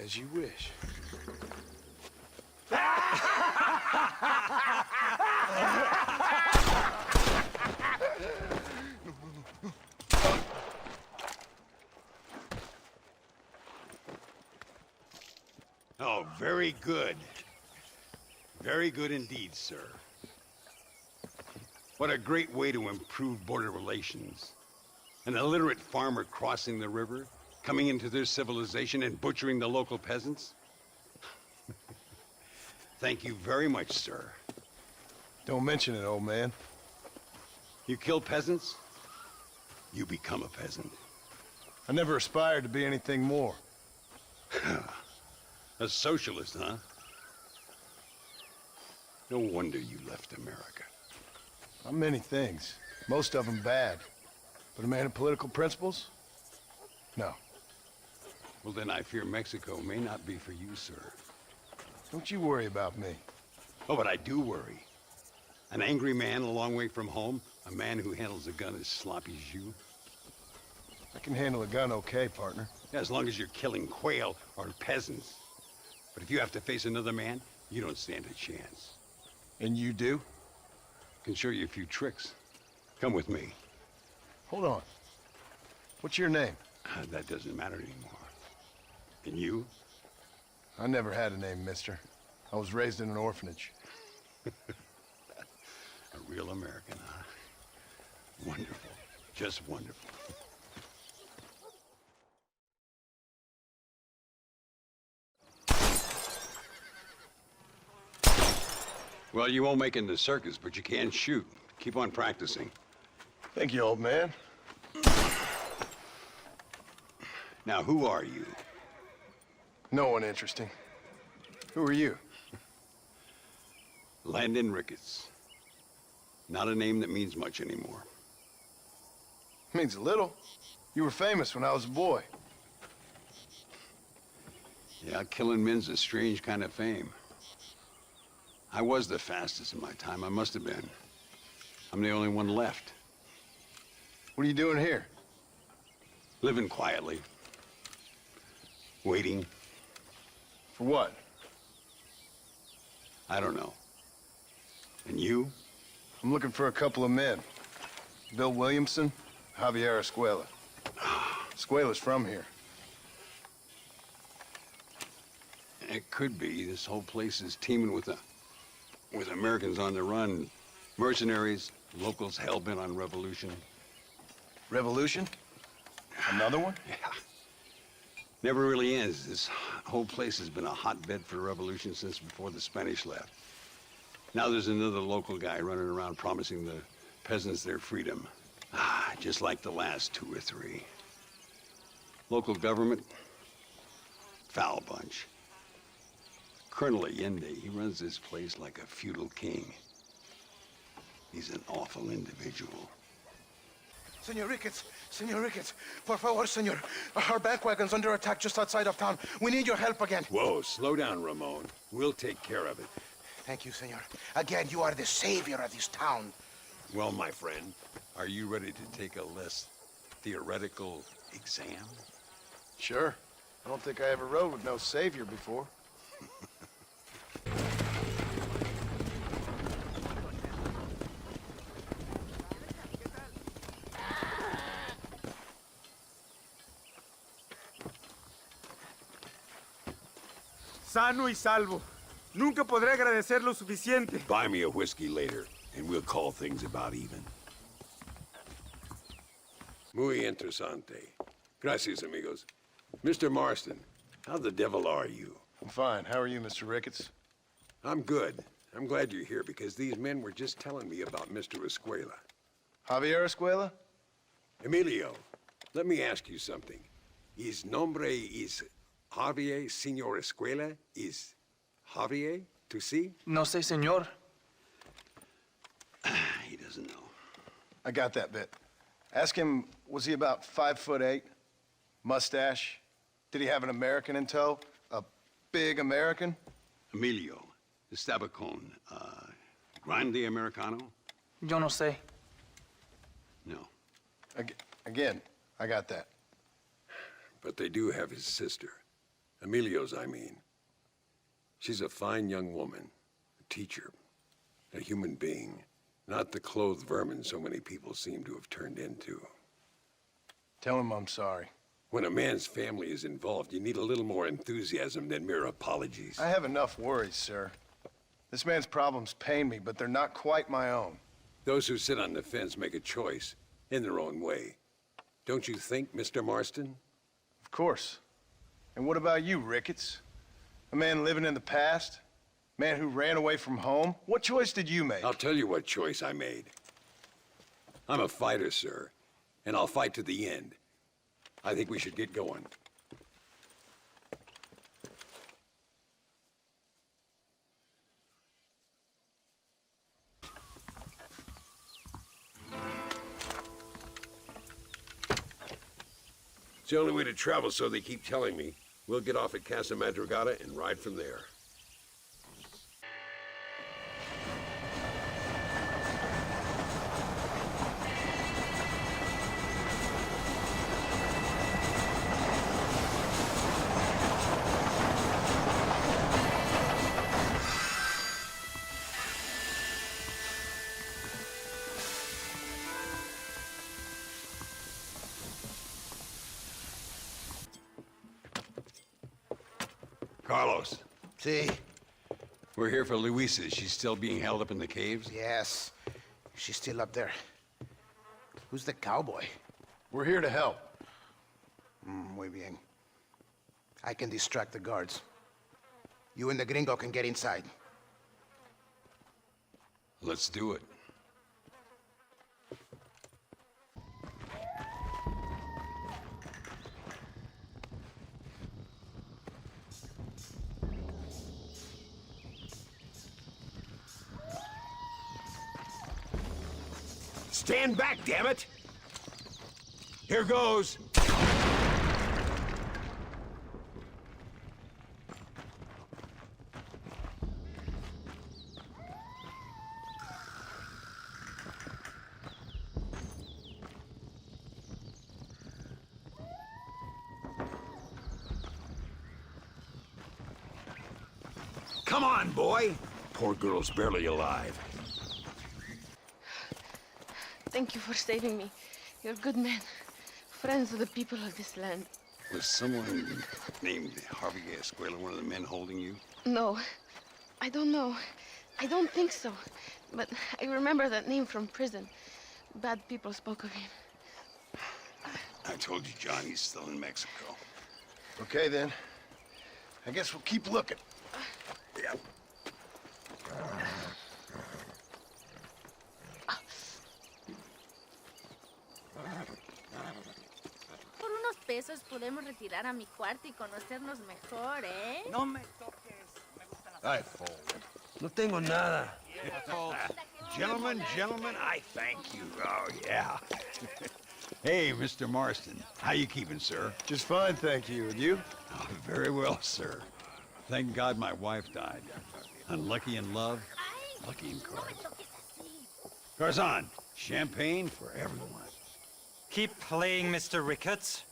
As you wish. Oh, very good. Very good indeed, sir. What a great way to improve border relations. An illiterate farmer crossing the river, coming into their civilization and butchering the local peasants. Thank you very much, sir. Don't mention it, old man. You kill peasants, you become a peasant. I never aspired to be anything more. A socialist, huh? No wonder you left America. I'm many things. Most of them bad. But a man of political principles? No. Well, then I fear Mexico may not be for you, sir. Don't you worry about me. Oh, but I do worry. An angry man a long way from home, a man who handles a gun as sloppy as you. I can handle a gun okay, partner. Yeah, as long as you're killing quail or peasants. But if you have to face another man, you don't stand a chance. And you do? Can show you a few tricks. Come with me. Hold on. What's your name? That doesn't matter anymore. And you? I never had a name, mister. I was raised in an orphanage. A real American, huh? Wonderful. Just wonderful. Well, you won't make it in the circus, but you can shoot. Keep on practicing. Thank you, old man. Now, who are you? No one interesting. Who are you? Landon Ricketts. Not a name that means much anymore. Means a little. You were famous when I was a boy. Yeah, killing men's a strange kind of fame. I was the fastest in my time. I must have been. I'm the only one left. What are you doing here? Living quietly. Waiting. For what? I don't know. And you? I'm looking for a couple of men. Bill Williamson, Javier Escuella. Escuela's from here. It could be. This whole place is teeming with Americans on the run. Mercenaries, locals hell-bent on revolution. Revolution? Another one? Yeah. Never really ends. This whole place has been a hotbed for revolution since before the Spanish left. Now there's another local guy running around promising the peasants their freedom. Just like the last two or three. Local government, foul bunch. Colonel Allende, he runs this place like a feudal king. He's an awful individual. Senor Ricketts, por favor, senor. Our bank wagon's under attack just outside of town. We need your help again. Whoa, slow down, Ramon. We'll take care of it. Thank you, senor. Again, you are the savior of this town. Well, my friend, are you ready to take a less theoretical exam? Sure. I don't think I ever rode with no savior before. Sano y salvo. Nunca podré agradecer lo suficiente. Buy me a whiskey later, and we'll call things about even. Muy interesante. Gracias, amigos. Mr. Marston, how the devil are you? I'm fine. How are you, Mr. Ricketts? I'm good. I'm glad you're here because these men were just telling me about Mr. Escuella. Javier Escuella? Emilio, let me ask you something. His nombre is Javier Señor Escuella? Is Javier to see? No sé, señor. He doesn't know. I got that bit. Ask him, was he about 5'8"? Mustache? Did he have an American in tow? A big American? Emilio, estaba con, grande americano? Yo no sé. No. Again, I got that. But they do have his sister. Emilio's, I mean. She's a fine young woman, a teacher, a human being, not the clothed vermin so many people seem to have turned into. Tell him I'm sorry. When a man's family is involved, you need a little more enthusiasm than mere apologies. I have enough worries, sir. This man's problems pain me, but they're not quite my own. Those who sit on the fence make a choice in their own way. Don't you think, Mr. Marston? Of course. And what about you, Ricketts? A man living in the past? A man who ran away from home? What choice did you make? I'll tell you what choice I made. I'm a fighter, sir, and I'll fight to the end. I think we should get going. It's the only way to travel, so they keep telling me. We'll get off at Casa Madrugada and ride from there. Carlos. See? We're here for Luisa. She's still being held up in the caves? Yes. She's still up there. Who's the cowboy? We're here to help. Muy bien. I can distract the guards. You and the gringo can get inside. Let's do it. Stand back, damn it! Here goes. Come on, boy. Poor girl's barely alive. Thank you for saving me. You're good men. Friends of the people of this land. Was someone named Javier Escuella one of the men holding you? No, I don't know. I don't think so. But I remember that name from prison. Bad people spoke of him. I told you, John, he's still in Mexico. Okay, then. I guess we'll keep looking. Yeah. Por unos pesos podemos retirar a mi cuarto y conocernos mejor, ¿eh? No me toques. Me gusta la... I fold. No tengo nada. Gentlemen, I thank you. Oh, yeah. Hey, Mr. Marston. How you keeping, sir? Just fine, thank you. And you? Oh, very well, sir. Thank God my wife died. Unlucky in love, lucky in cards. Garzon, champagne for everyone. Keep playing, Mr. Ricketts.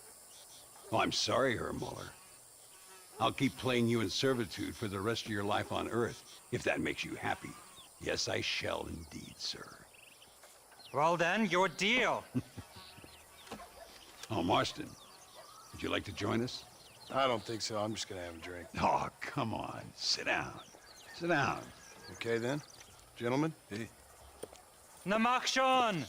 Oh, I'm sorry, Herr Muller. I'll keep playing you in servitude for the rest of your life on Earth, if that makes you happy. Yes, I shall indeed, sir. Well then, your deal. Oh, Marston, would you like to join us? I don't think so. I'm just gonna have a drink. Oh, come on. Sit down. Sit down. Okay, then. Gentlemen? Hey. Na mach schon!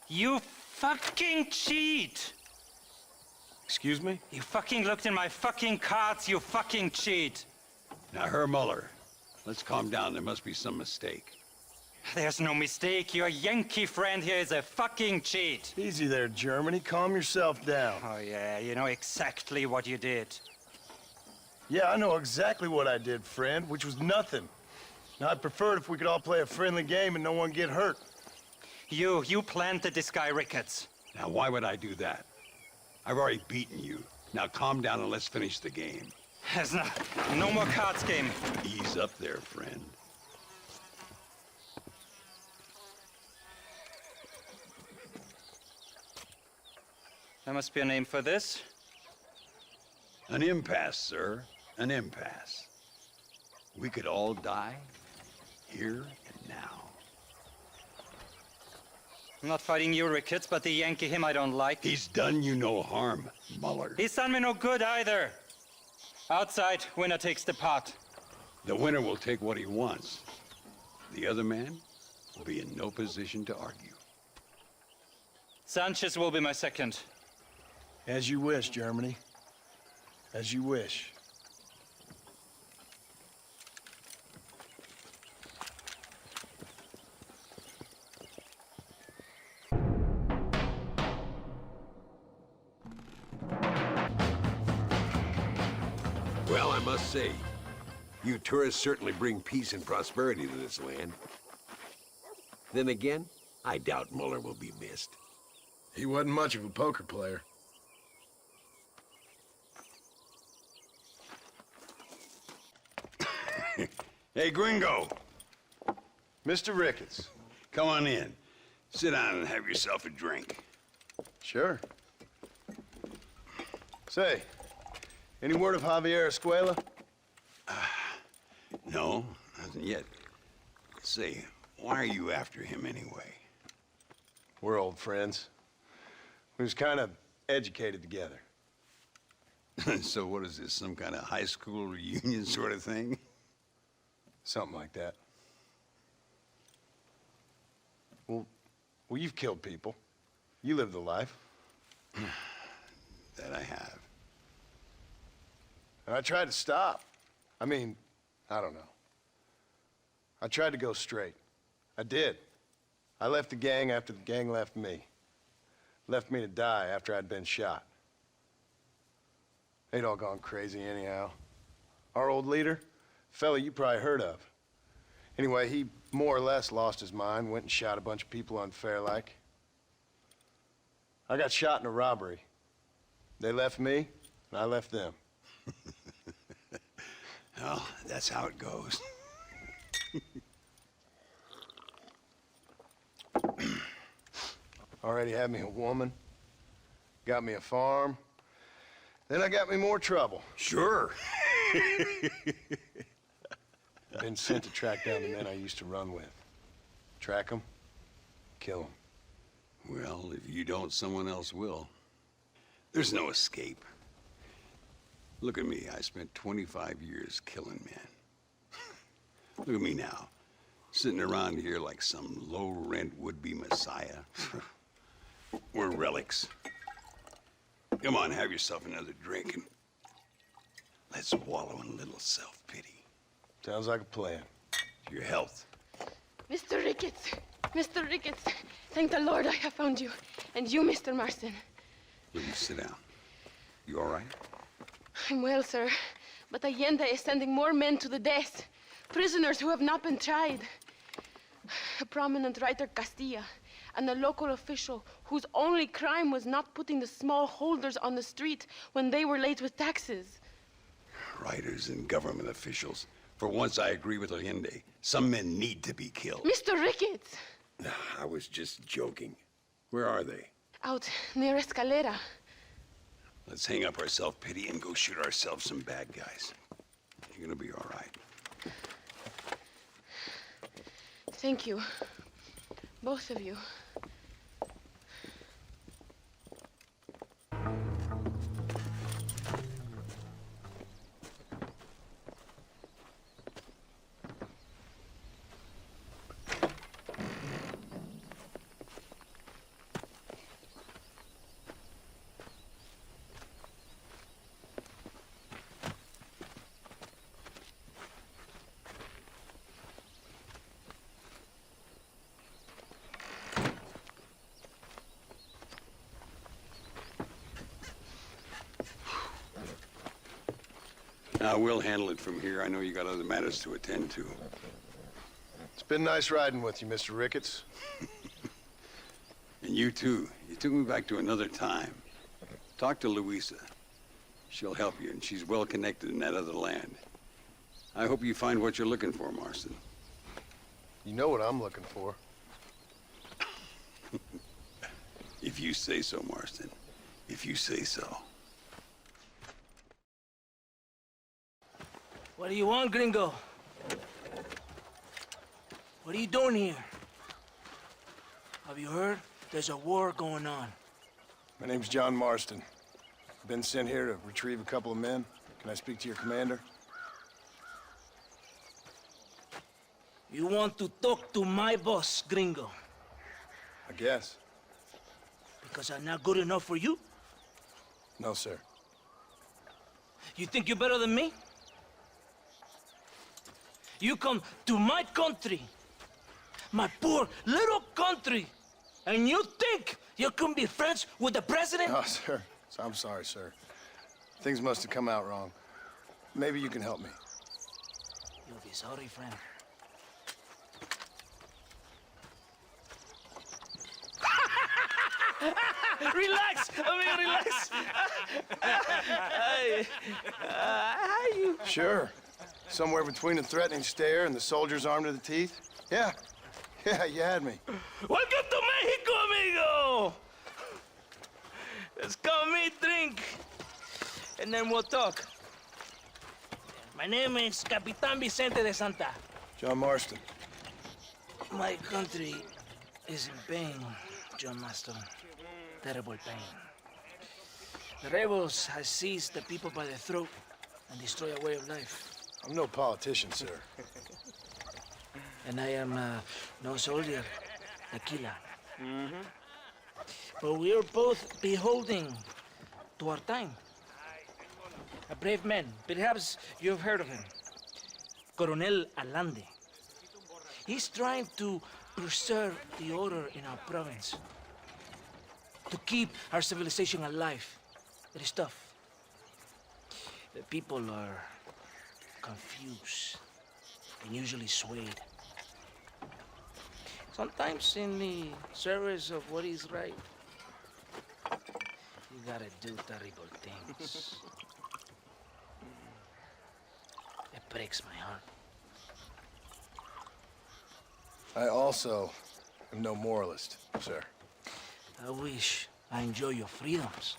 You fucking cheat! Excuse me? You fucking looked in my fucking cards, you fucking cheat! Now, Herr Muller, let's calm down. There must be some mistake. There's no mistake. Your Yankee friend here is a fucking cheat. Easy there, Germany. Calm yourself down. Oh, yeah, you know exactly what you did. Yeah, I know exactly what I did, friend, which was nothing. Now, I'd prefer it if we could all play a friendly game and no one get hurt. You planted this guy, Ricketts. Now, why would I do that? I've already beaten you. Now, calm down and let's finish the game. There's no more cards game. Ease up there, friend. There must be a name for this. An impasse, sir. An impasse. We could all die here and now. I'm not fighting you, Ricketts, but the Yankee him I don't like. He's done you no harm, Muller. He's done me no good either. Outside, winner takes the pot. The winner will take what he wants. The other man will be in no position to argue. Sanchez will be my second. As you wish, Germany. As you wish. Well, I must say, you tourists certainly bring peace and prosperity to this land. Then again, I doubt Muller will be missed. He wasn't much of a poker player. Hey, Gringo. Mr. Ricketts. Come on in. Sit down and have yourself a drink. Sure. Say, any word of Javier Escuella? No, nothing yet. Say, why are you after him anyway? We're old friends. We was kind of educated together. So what is this, some kind of high school reunion sort of thing? Something like that. Well, you've killed people. You lived the life. That I have. And I tried to stop. I mean, I don't know. I tried to go straight. I did. I left the gang after the gang left me. Left me to die after I'd been shot. They'd all gone crazy anyhow. Our old leader, fella you probably heard of. Anyway, he more or less lost his mind, went and shot a bunch of people unfair like. I got shot in a robbery. They left me, and I left them. Well, that's how it goes. Already had me a woman, got me a farm, then I got me more trouble. Sure. Been sent to track down the men I used to run with. Track them, kill them. Well, if you don't, someone else will. There's no escape. Look at me. I spent 25 years killing men. Look at me now, sitting around here like some low-rent would-be messiah. We're relics. Come on, have yourself another drink and let's wallow in a little self-pity. Sounds like a plan. Your health. Mr. Ricketts, Mr. Ricketts, thank the Lord I have found you. And you, Mr. Marston. Will you sit down? You all right? I'm well, sir. But Allende is sending more men to the death. Prisoners who have not been tried. A prominent writer, Castilla, and a local official whose only crime was not putting the small holders on the street when they were late with taxes. Writers and government officials. For once, I agree with Allende. Some men need to be killed. Mr. Ricketts! I was just joking. Where are they? Out near Escalera. Let's hang up our self-pity and go shoot ourselves some bad guys. You're gonna be all right. Thank you. Both of you. We'll handle it from here. I know you got other matters to attend to. It's been nice riding with you, Mr. Ricketts. And you too. You took me back to another time. Talk to Louisa. She'll help you, and she's well connected in that other land. I hope you find what you're looking for, Marston. You know what I'm looking for. If you say so, Marston. If you say so. What do you want, gringo? What are you doing here? Have you heard? There's a war going on. My name's John Marston. Been sent here to retrieve a couple of men. Can I speak to your commander? You want to talk to my boss, gringo? I guess. Because I'm not good enough for you? No, sir. You think you're better than me? You come to my country, my poor little country, and you think you can be friends with the president? No, sir. I'm sorry, sir. Things must have come out wrong. Maybe you can help me. You'll be sorry, friend. Relax, amigo, relax. Sure. Somewhere between a threatening stare and the soldiers armed to the teeth? Yeah. Yeah, you had me. Welcome to Mexico, amigo! Let's come meet, drink, and then we'll talk. My name is Capitan Vicente de Santa. John Marston. My country is in pain, John Marston. Terrible pain. The rebels have seized the people by the throat and destroy a way of life. I'm no politician, sir. And I am no soldier, tequila. But we are both beholding to our time. A brave man, perhaps you've heard of him. Coronel Allende. He's trying to preserve the order in our province. To keep our civilization alive. It is tough. The people are confused and usually swayed. Sometimes in the service of what is right, you gotta do terrible things. It breaks my heart. I also am no moralist, sir. I wish I enjoy your freedoms,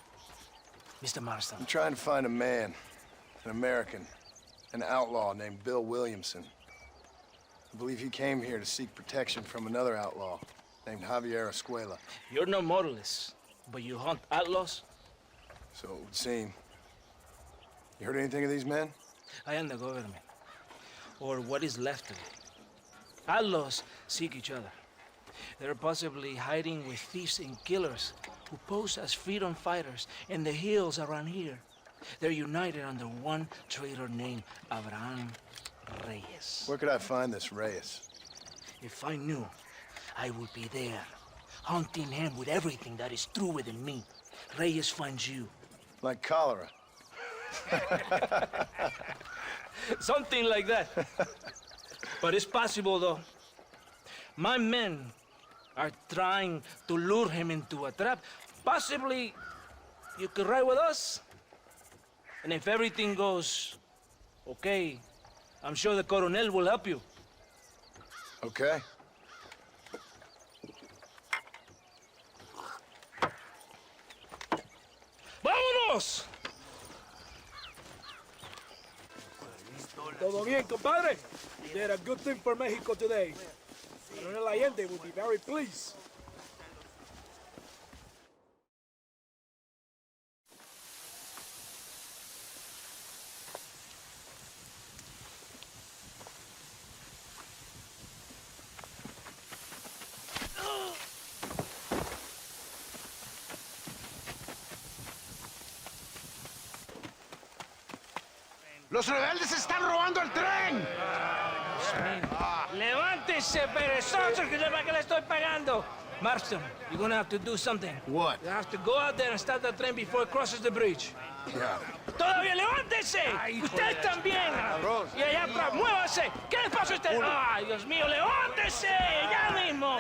Mr. Marston. I'm trying to find a man, an American, an outlaw named Bill Williamson. I believe he came here to seek protection from another outlaw named Javier Escuella. You're no moralist, but you hunt outlaws? So it would seem. You heard anything of these men? I am the government, or what is left of it. Outlaws seek each other. They're possibly hiding with thieves and killers who pose as freedom fighters in the hills around here. They're united under one traitor named Abraham Reyes. Where could I find this Reyes? If I knew, I would be there, hunting him with everything that is true within me. Reyes finds you. Like cholera. Something like that. But it's possible, though. My men are trying to lure him into a trap. Possibly you could ride with us? And if everything goes okay, I'm sure the Coronel will help you. Okay. ¡Vámonos! Todo bien, compadre? You did a good thing for Mexico today. Coronel Allende will be very pleased. ¡Los rebeldes están robando el tren! ¡Levántese, perezoso, que es para que le estoy pagando! Marston, you're gonna have to do something. What? You have to go out there and start the train before it crosses the bridge. Yeah. ¡Todavía levántese! ¡Usted también! Y allá atrás, muévase. ¿Qué le pasa a usted? ¡Ay, Dios mío, levántese! ¡Ya mismo!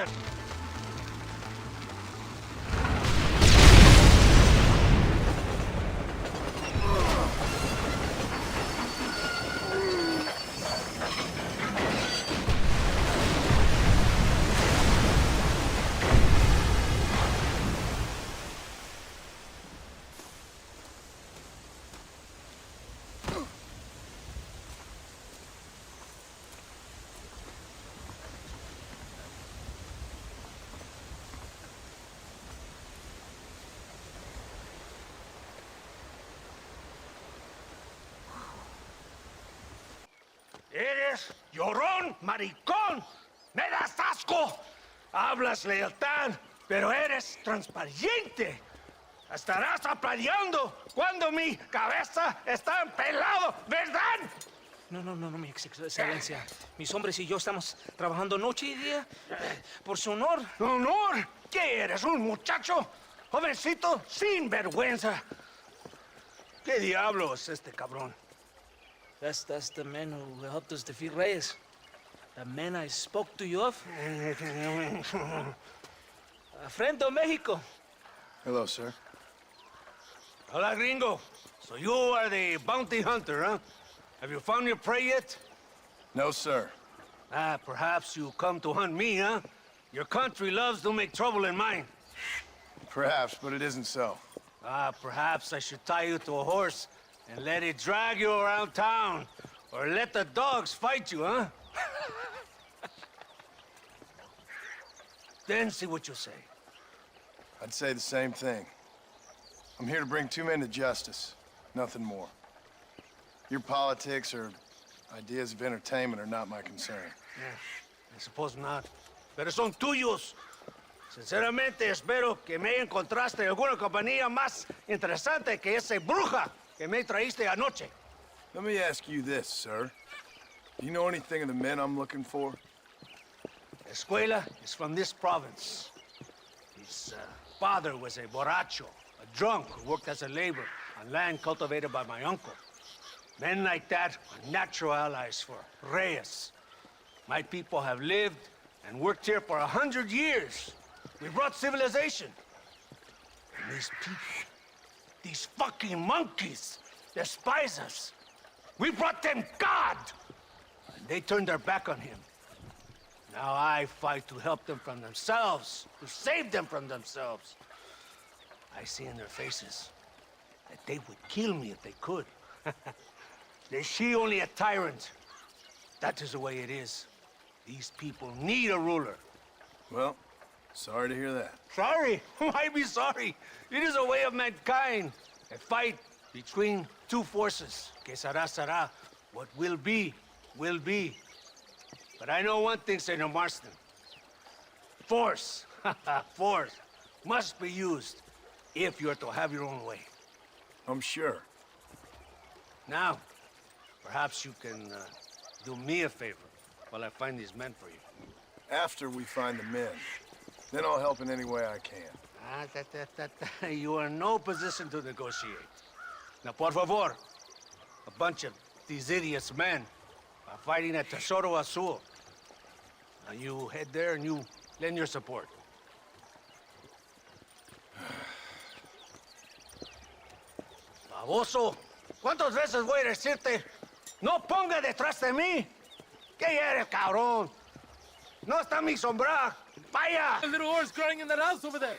Eres llorón, maricón. Me das asco. Hablas lealtad, pero eres transparente. Estarás aplaudiendo cuando mi cabeza está pelado, ¿verdad? No, mi excelencia. Mis hombres y yo estamos trabajando noche y día por su honor. ¿Honor? ¿Qué eres, un muchacho? Jovencito, sin vergüenza. ¿Qué diablos es este cabrón? That's the man who helped us defeat Reyes. The man I spoke to you of. A friend of Mexico. Hello, sir. Hola, gringo. So you are the bounty hunter, huh? Have you found your prey yet? No, sir. Perhaps you come to hunt me, huh? Your country loves to make trouble in mine. Perhaps, but it isn't so. Perhaps I should tie you to a horse and let it drag you around town. Or let the dogs fight you, huh? Then see what you say. I'd say the same thing. I'm here to bring two men to justice, nothing more. Your politics or ideas of entertainment are not my concern. I suppose not. Pero son tuyos. Sinceramente, espero que me encontraste alguna compañía más interesante que esa bruja que me traíste anoche. Let me ask you this, sir. Do you know anything of the men I'm looking for? Escuella is from this province. His father was a borracho, a drunk who worked as a laborer on land cultivated by my uncle. Men like that are natural allies for Reyes. My people have lived and worked here for 100 years. We brought civilization. And these people, these fucking monkeys, despise us. We brought them God! And they turned their back on him. Now I fight to help them from themselves, to save them from themselves. I see in their faces that they would kill me if they could. They see only a tyrant. That is the way it is. These people need a ruler. Well, sorry to hear that. Sorry? Why be sorry? It is a way of mankind. A fight between two forces. Que será, será. What will be, will be. But I know one thing, Senor Marston. Force, force, must be used if you're to have your own way. I'm sure. Now, perhaps you can do me a favor while I find these men for you. After we find the men, then I'll help in any way I can. You are in no position to negotiate. Now, por favor, A bunch of these idiots men are fighting at Tesoro Azul. Now you head there and you lend your support. Baboso, ¿cuántas veces voy a decirte? No ponga detrás de mí. ¿Qué eres, cabrón? No está mi sombra. Vaya! The little horse crying in that house over there.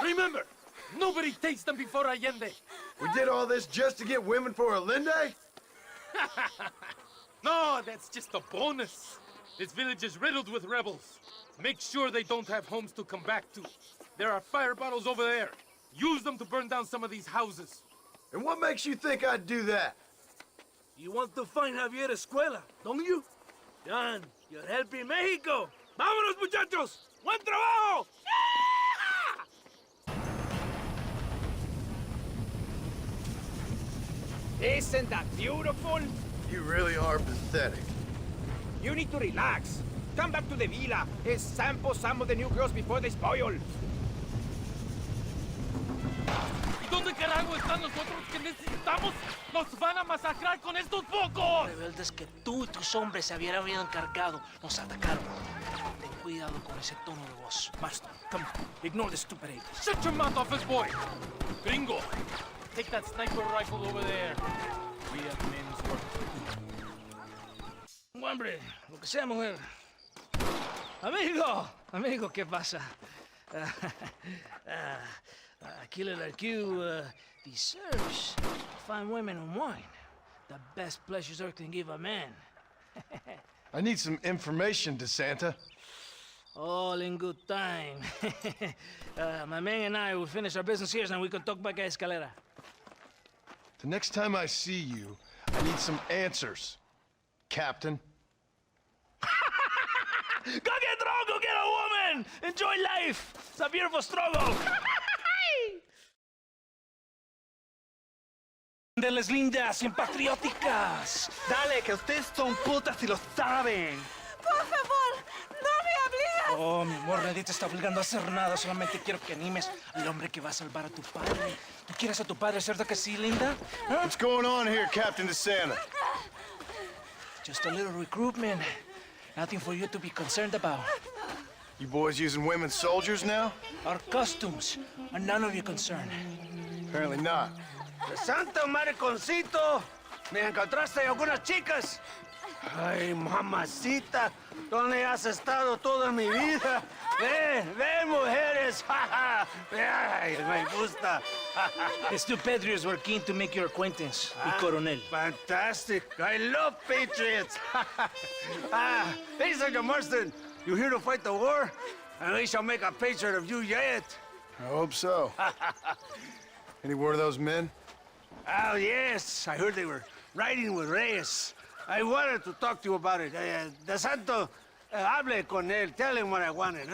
Remember, nobody takes them before Allende. We did all this just to get women for Allende? No, that's just a bonus. This village is riddled with rebels. Make sure they don't have homes to come back to. There are fire bottles over there. Use them to burn down some of these houses. And what makes you think I'd do that? You want to find Javier Escuella, don't you? John, you're helping Mexico. ¡Vámonos, muchachos! ¡Buen trabajo! Isn't that beautiful? You really are pathetic. You need to relax. Come back to the villa and sample some of the new girls before they spoil. ¿Y dónde carajo están los otros que necesitamos? ¡Nos van a masacrar con estos pocos! Rebeldes que tú y tus hombres se habían encargado nos atacaron. Ten cuidado con ese tono de voz. Marston, come on. Ignore the stupid ape. Shut your mouth, office boy! Gringo, take that sniper rifle over there. We have men's work. Hombre, lo que sea, mujer. Amigo, ¿qué pasa? Killer like you deserves fine women and wine. The best pleasures Earth can give a man. I need some information, DeSanta. All in good time. My man and I will finish our business here, and we can talk back at Escalera. The next time I see you, I need some answers, Captain. Go get drunk, go get a woman! Enjoy life! It's a beautiful struggle! De las lindas y patrióticas. Dale, que ustedes son putas y lo saben. Por favor, no me obligas. Oh, mi amor, nadie te está obligando a hacer nada. Solamente quiero que animes al hombre que va a salvar a tu padre. ¿Tú quieres a tu padre, cierto que sí, linda? ¿Ah? What's going on here, Captain DeSanta? Just a little recruitment. Nothing for you to be concerned about. You boys using women soldiers now? Our customs are none of your concern. Apparently not. ¡Santo mariconcito! ¿Me encontraste algunas chicas? Ay, mamacita, ¿dónde has estado toda mi vida? Ve, mujeres! Ay, me gusta! The two patriots were keen to make your acquaintance, the Coronel. Fantastic! I love patriots! Hey, Sergeant Marston, you here to fight the war? And we shall make a patriot of you yet. I hope so. Any word of those men? Oh, yes. I heard they were riding with Reyes. I wanted to talk to you about it. DeSanta, hable con él. Tell him what I wanted.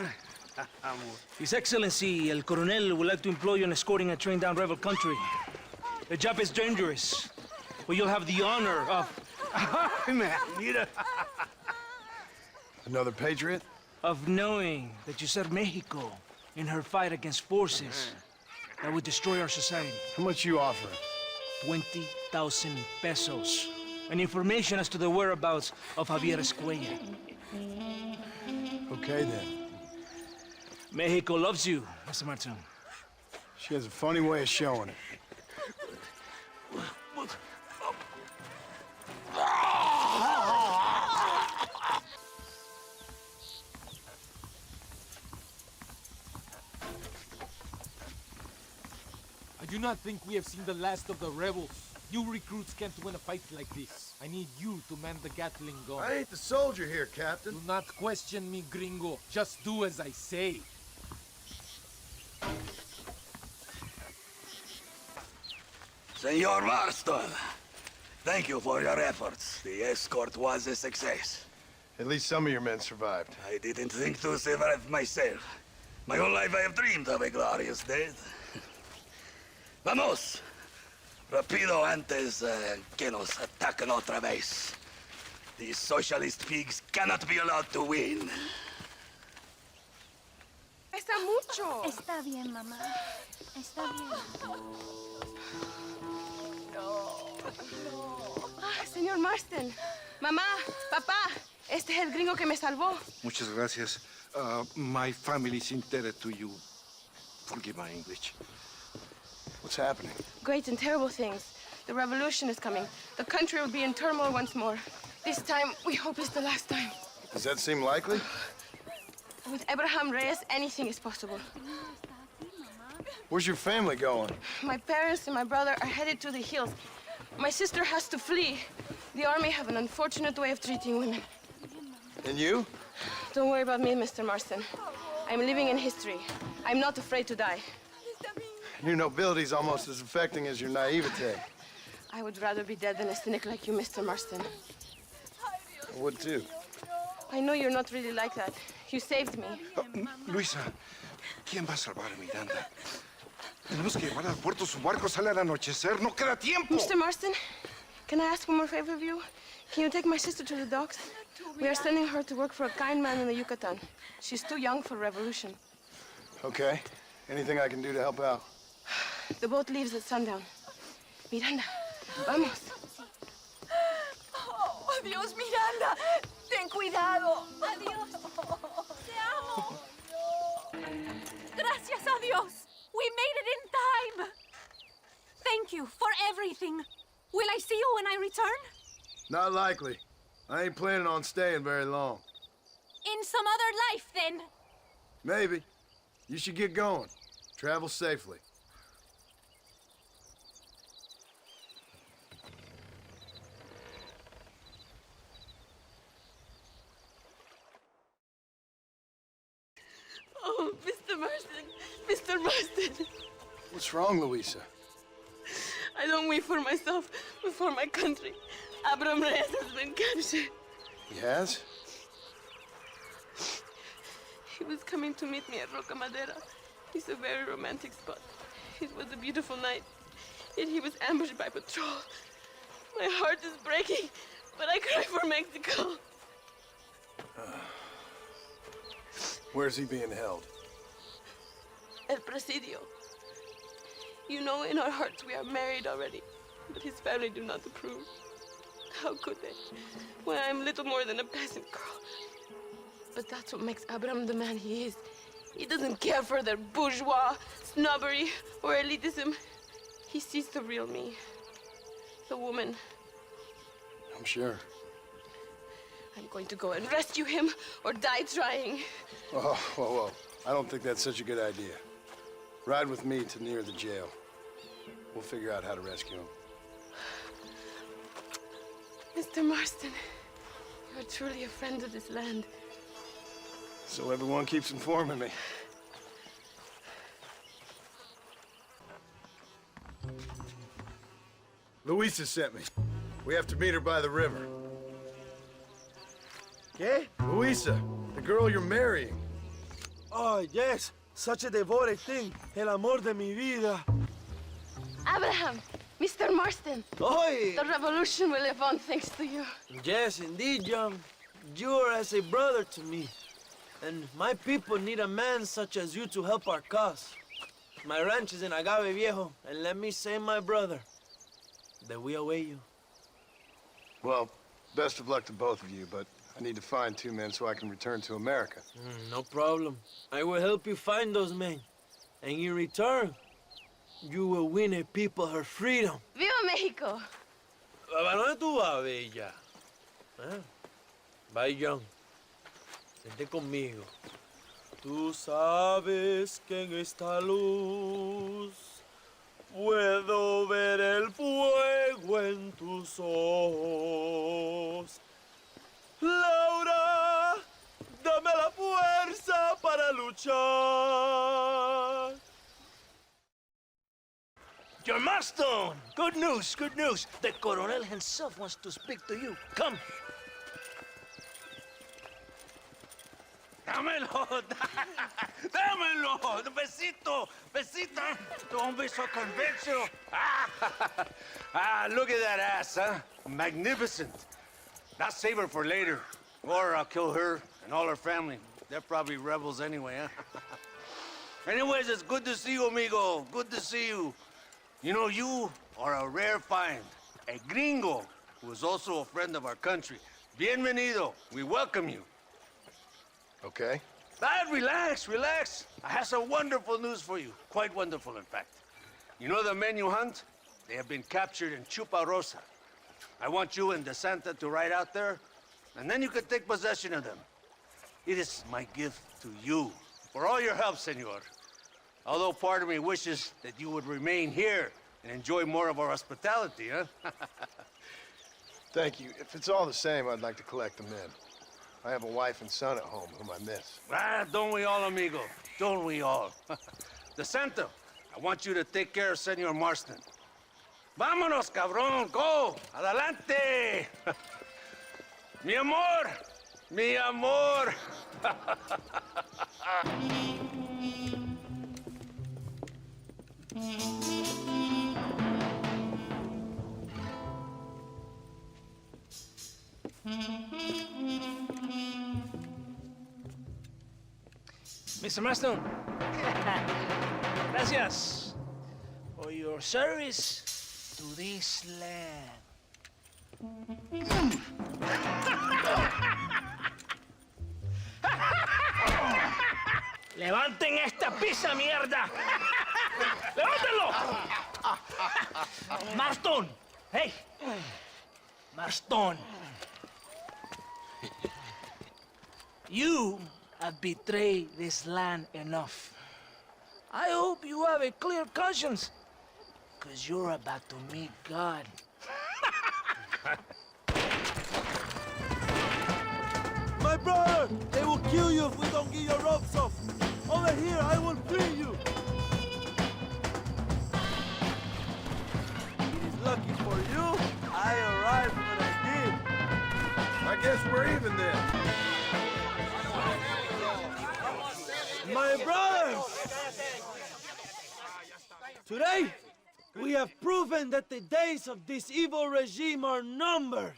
His Excellency, El Coronel, would like to employ you in escorting a train down rebel country. The job is dangerous, but you'll have the honor of... Mira. Another patriot? Of knowing that you served Mexico in her fight against forces that would destroy our society. How much you offering? 20,000 pesos. And information as to the whereabouts of Javier Escuella. Okay, then. Mexico loves you, Mr. Martin. She has a funny way of showing it. I do not think we have seen the last of the rebels. You recruits can't win a fight like this. I need you to man the Gatling gun. I ain't the soldier here, Captain. Do not question me, gringo. Just do as I say. Senor Marston, thank you for your efforts. The escort was a success. At least some of your men survived. I didn't think to survive myself. My whole life I have dreamed of a glorious death. Vamos! Rapido antes que nos ataquen otra vez. These socialist pigs cannot be allowed to win. Pesa mucho. Está bien, mamá. Está bien. Señor Marston, mamá, papá, este es el gringo que me salvó. Muchas gracias. My family's indebted to you. Forgive my English. What's happening? Great and terrible things. The revolution is coming. The country will be in turmoil once more. This time, we hope it's the last time. Does that seem likely? With Abraham Reyes, anything is possible. Where's your family going? My parents and my brother are headed to the hills. My sister has to flee. The army have an unfortunate way of treating women. And you? Don't worry about me, Mr. Marston. I'm living in history. I'm not afraid to die. Your nobility's almost as affecting as your naivete. I would rather be dead than a cynic like you, Mr. Marston. I would too. I know you're not really like that. You saved me. Luisa, ¿quién va a salvar a Miranda? Tenemos que llevar al puerto. Su barco sale al anochecer. No queda tiempo. Mr. Marston, can I ask one more favor of you? Can you take my sister to the docks? We are sending her to work for a kind man in the Yucatan. She's too young for revolution. Okay. Anything I can do to help out? The boat leaves at sundown. Miranda, vamos. Oh, adiós, Miranda. Ten cuidado. Adiós. Te amo. Gracias a Dios. We made it in time. Thank you for everything. Will I see you when I return? Not likely. I ain't planning on staying very long. In some other life, then. Maybe. You should get going. Travel safely. Oh, Mr. Marston. Mr. Marston. What's wrong, Louisa? I don't wait for myself, but for my country. Abraham Reyes has been captured. He has? He was coming to meet me at Roca Madera. It's a very romantic spot. It was a beautiful night, yet he was ambushed by patrol. My heart is breaking, but I cry for Mexico. Where's he being held? El Presidio. You know, in our hearts we are married already, but his family do not approve. How could they, when I am little more than a peasant girl? But that's what makes Abraham the man he is. He doesn't care for their bourgeois, snobbery, or elitism. He sees the real me, the woman. I'm sure. I'm going to go and rescue him or die trying. Oh, whoa. I don't think that's such a good idea. Ride with me to near the jail. We'll figure out how to rescue him. Mr. Marston, you're truly a friend of this land. So everyone keeps informing me. Louisa sent me. We have to meet her by the river. ¿Qué? Louisa, the girl you're marrying. Oh, yes. Such a devoted thing. El amor de mi vida. Abraham, Mr. Marston. Oi! The revolution will live on thanks to you. Yes, indeed, John. You are as a brother to me. And my people need a man such as you to help our cause. My ranch is in Agave Viejo, and let me say, my brother, that we await you. Well, best of luck to both of you, but I need to find 2 men so I can return to America. No problem. I will help you find those men. And in return, you will win a people her freedom. Viva Mexico! ¿A dónde tú vas, Bella? Bye, John. Vente conmigo. Tú sabes que en esta luz puedo ver el fuego en tus ojos. Laura, dame la fuerza para luchar. John Marston! Good news, good news. The Coronel himself wants to speak to you. Come. Dámelo, dámelo, besito, besito. Don't be so conventional. Look at that ass, huh? Magnificent. Now save her for later, or I'll kill her and all her family. They're probably rebels anyway, huh? Anyways, it's good to see you, amigo. Good to see you. You know, you are a rare find. A gringo, who is also a friend of our country. Bienvenido. We welcome you. Okay. Relax, relax. I have some wonderful news for you. Quite wonderful, in fact. You know the men you hunt? They have been captured in Chuparosa. I want you and DeSanta to ride out there, and then you can take possession of them. It is my gift to you for all your help, senor. Although part of me wishes that you would remain here and enjoy more of our hospitality, huh? Thank you. If it's all the same, I'd like to collect the men. I have a wife and son at home whom I miss. Don't we all, amigo? Don't we all? DeSanta, I want you to take care of Senor Marston. Vámonos, cabrón, go! Adelante! Mi amor! Mi amor! Mr. Marston, gracias for your service to this land. ¡Levanten esta pizza, mierda! ¡Levántenlo! Marston, hey, Marston. You have betrayed this land enough. I hope you have a clear conscience, because you're about to meet God. My brother, they will kill you if we don't get your ropes off. Over here, I will free you. It is lucky for you, I arrived when I did. I guess we're even then. My brothers! Today, we have proven that the days of this evil regime are numbered.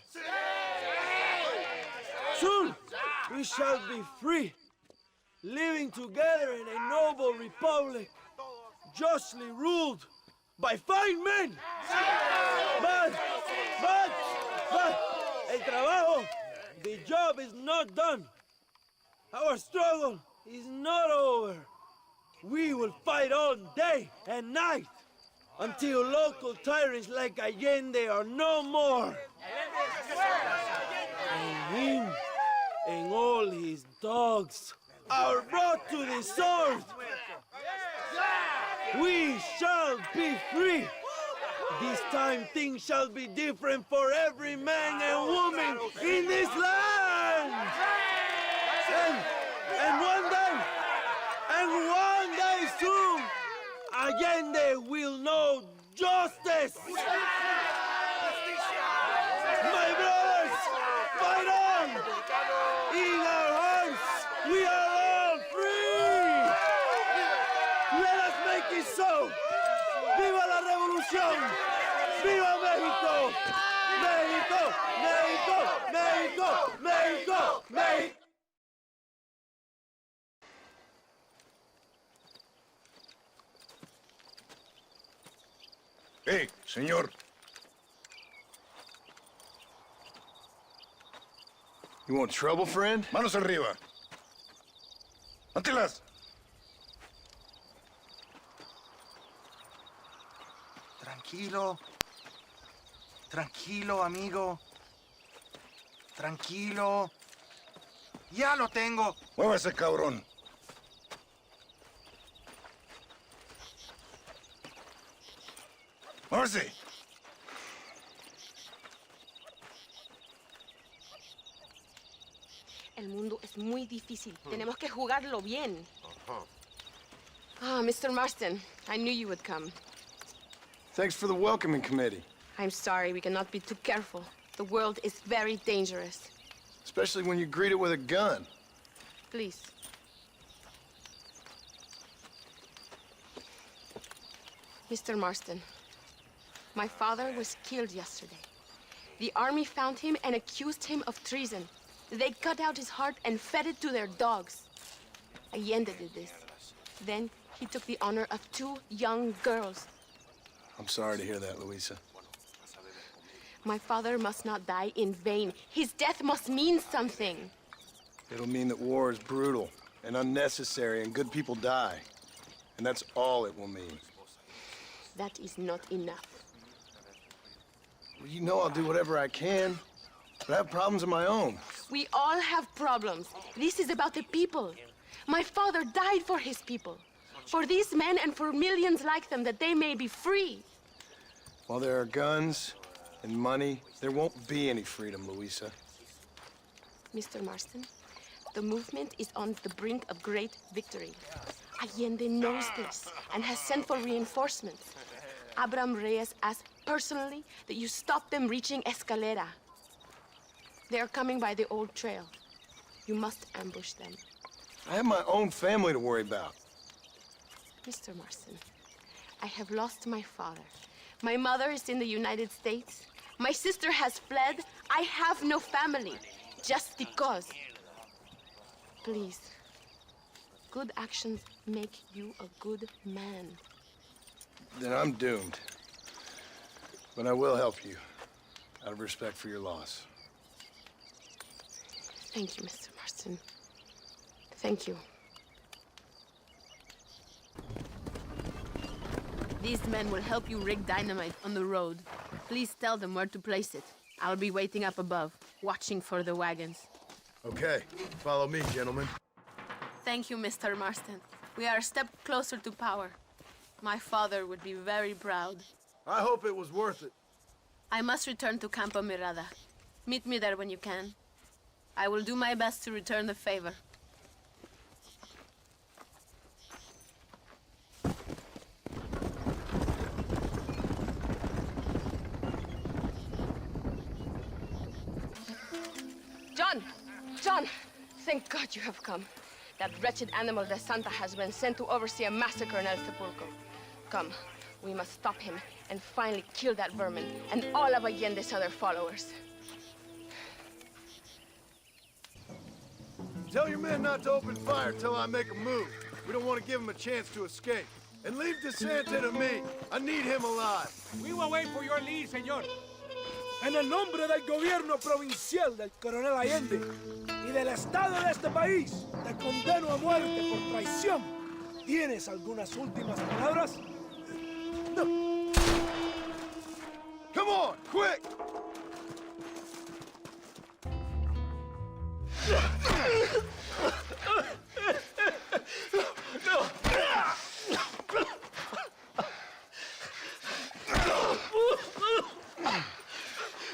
Soon, we shall be free, living together in a noble republic, justly ruled by fine men. But, el trabajo, the job is not done. Our struggle is not over. We will fight all day and night until local tyrants like Allende are no more. And him and all his dogs are brought to the sword. We shall be free. This time things shall be different for every man and woman in this land. And one day soon, Allende will know justice. My brothers, fight on! In our hearts, we are all free! Let us make it so! ¡Viva la revolución! ¡Viva México! ¡México! ¡México! ¡México! ¡México! ¡México! Hey, señor. You want trouble, friend? Manos arriba. ¡Antelas! Tranquilo. Tranquilo, amigo. Tranquilo. Ya lo tengo. Muévase, cabrón. Muévase. El mundo es muy difícil. Tenemos que jugarlo bien. Ah, Mr. Marston, I knew you would come. Thanks for the welcoming committee. I'm sorry, we cannot be too careful. The world is very dangerous. Especially when you greet it with a gun. Please. Mr. Marston, my father was killed yesterday. The army found him and accused him of treason. They cut out his heart and fed it to their dogs. Allende did this. Then he took the honor of 2 young girls. I'm sorry to hear that, Luisa. My father must not die in vain. His death must mean something. It'll mean that war is brutal and unnecessary and good people die. And that's all it will mean. That is not enough. Well, you know I'll do whatever I can, but I have problems of my own. We all have problems. This is about the people. My father died for his people. For these men and for millions like them, that they may be free. While there are guns and money, there won't be any freedom, Luisa. Mr. Marston, the movement is on the brink of great victory. Allende knows this and has sent for reinforcements. Abraham Reyes asked personally that you stop them reaching Escalera. They are coming by the old trail. You must ambush them. I have my own family to worry about. Mr. Marston, I have lost my father. My mother is in the United States. My sister has fled. I have no family, just because. Please, good actions make you a good man. Then I'm doomed. But I will help you, out of respect for your loss. Thank you, Mr. Marston. Thank you. These men will help you rig dynamite on the road. Please tell them where to place it. I'll be waiting up above, watching for the wagons. Okay, follow me, gentlemen. Thank you, Mr. Marston. We are a step closer to power. My father would be very proud. I hope it was worth it. I must return to Campo Mirada. Meet me there when you can. I will do my best to return the favor. John! Thank God you have come. That wretched animal De Santa has been sent to oversee a massacre in El Sepulcro. Come, we must stop him and finally kill that vermin and all of Allende's other followers. Tell your men not to open fire till I make a move. We don't want to give them a chance to escape. And leave De Santa to me. I need him alive. We will wait for your lead, señor. En el nombre del gobierno provincial del coronel Allende y del Estado de este país, te condeno a muerte por traición. ¿Tienes algunas últimas palabras? No. Come on, quick! No!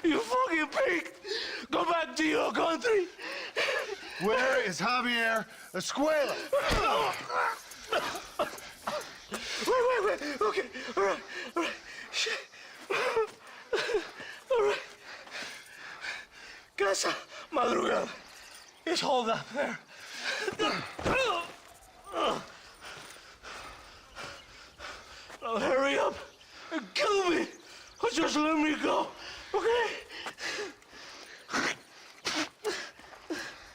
You fucking pig! Go back to your country! Where is Javier Escuella? Wait. Okay, all right. Shit. All right. Casa Madrugada. It's hold up there. Now hurry up and kill me, or just let me go, okay?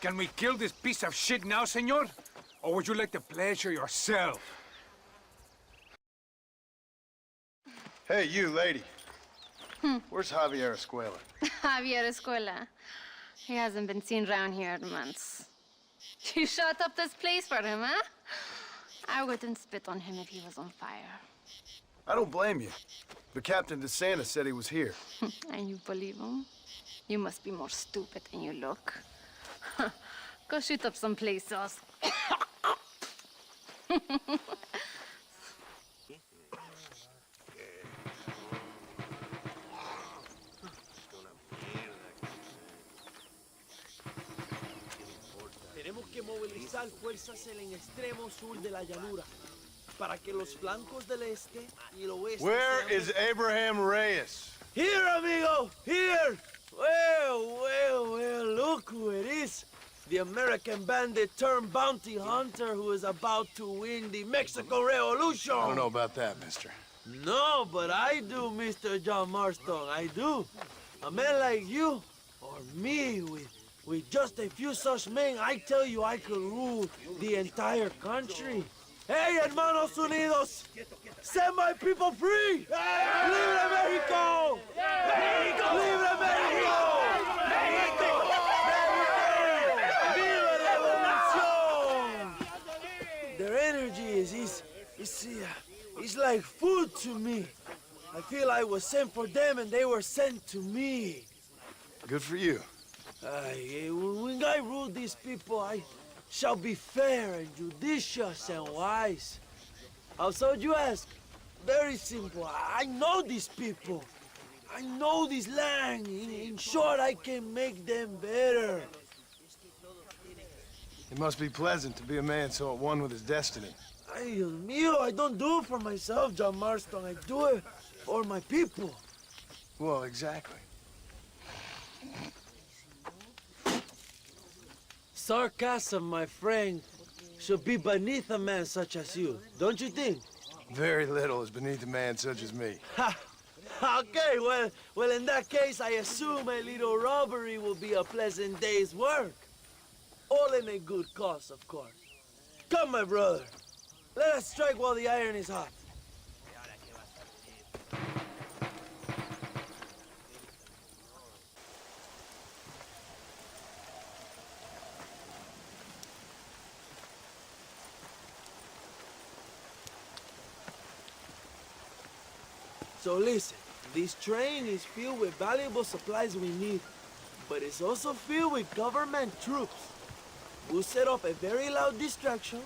Can we kill this piece of shit now, senor? Or would you like to pleasure yourself? Hey, you lady. Where's Javier Escuella? Javier Escuella. He hasn't been seen around here in months. You shut up this place for him, huh? I wouldn't spit on him if he was on fire. I don't blame you. But Captain De Santa said he was here. And you believe him? You must be more stupid than you look. Go shoot up someplace else. Tenemos que movilizar fuerzas en el extremo sur de la llanura para que los flancos del este y el oeste. Where is Abraham Reyes? Here, amigo, here. Well, look who it is. The American bandit turned bounty hunter who is about to win the Mexican Revolution. I don't know about that, mister. No, but I do, Mr. John Marston, I do. A man like you, or me, with just a few such men, I tell you I could rule the entire country. Hey, hermanos unidos! Set my people free! ¡Libre México! ¡México! ¡Libre México! ¡México! ¡Viva Revolución! Their energy is like food to me. I feel I was sent for them and they were sent to me. Good for you. When I rule these people, I shall be fair and judicious and wise. How so, you ask? Very simple. I know these people. I know this land. In short, I can make them better. It must be pleasant to be a man so at one with his destiny. Ay, Dios mío, I don't do it for myself, John Marston. I do it for my people. Well, exactly. Sarcasm, my friend, should be beneath a man such as you, don't you think? Very little is beneath a man such as me. Ha! Okay, well, in that case, I assume a little robbery will be a pleasant day's work. All in a good cause, of course. Come, my brother. Let us strike while the iron is hot. So listen, this train is filled with valuable supplies we need, but it's also filled with government troops. We'll set up a very loud distraction.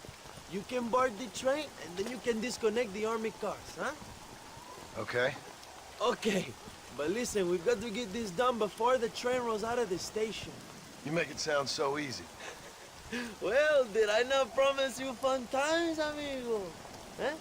You can board the train, and then you can disconnect the army cars, huh? Okay. Okay, but listen, we've got to get this done before the train rolls out of the station. You make it sound so easy. Well, did I not promise you fun times, amigo? Huh?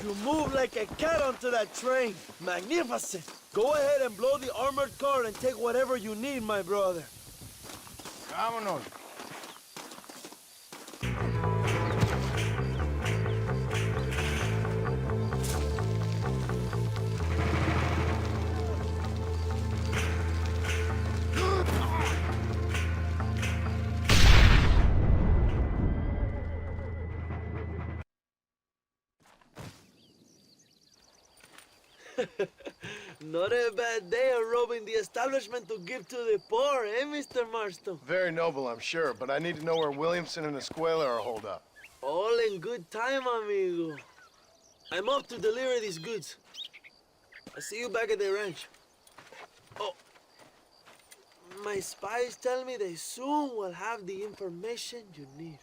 You move like a cat onto that train. Magnificent. Go ahead and blow the armored car and take whatever you need, my brother. Vámonos. Not a bad day of robbing the establishment to give to the poor, eh, Mr. Marston? Very noble, I'm sure, but I need to know where Williamson and Escuella are holed up. All in good time, amigo. I'm off to deliver these goods. I'll see you back at the ranch. Oh, my spies tell me they soon will have the information you need.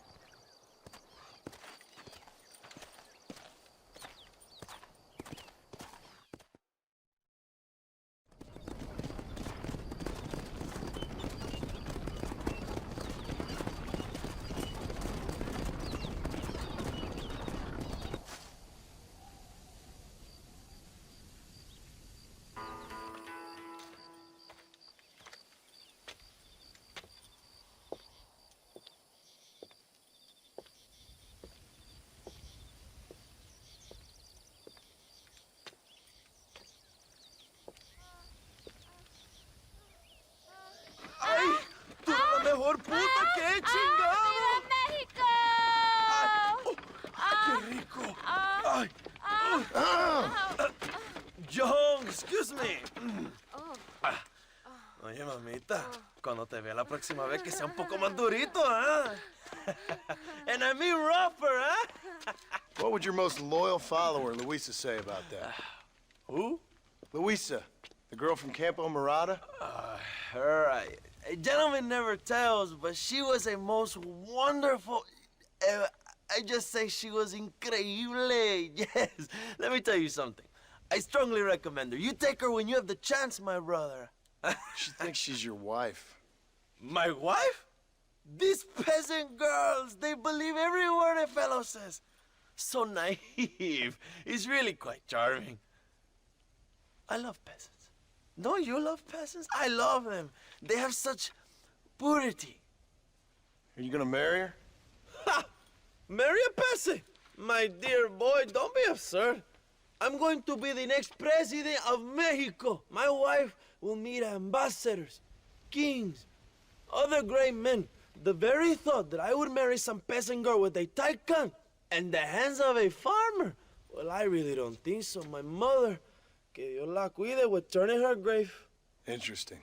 mejor puta que chingado. ¡Viva México! ¡Qué rico! Ay. John, excuse me. Oye, mamita, cuando te vea la próxima vez que sea un poco más durito, ¿ah? And I mean rougher, huh? What would your most loyal follower, Luisa, say about that? Who? Luisa, the girl from Campo Murata? Her, A gentleman never tells, but she was a most wonderful... I just say she was increíble. Yes. Let me tell you something. I strongly recommend her. You take her when you have the chance, my brother. She thinks she's your wife. My wife? These peasant girls, they believe every word a fellow says. So naive. It's really quite charming. I love peasants. Don't you love peasants? I love them. They have such purity. Are you gonna marry her? Ha! Marry a peasant? My dear boy, don't be absurd. I'm going to be the next president of Mexico. My wife will meet ambassadors, kings, other great men. The very thought that I would marry some peasant girl with a tight gun and the hands of a farmer, well, I really don't think so. My mother, que Dios la cuide, would turn in her grave. Interesting.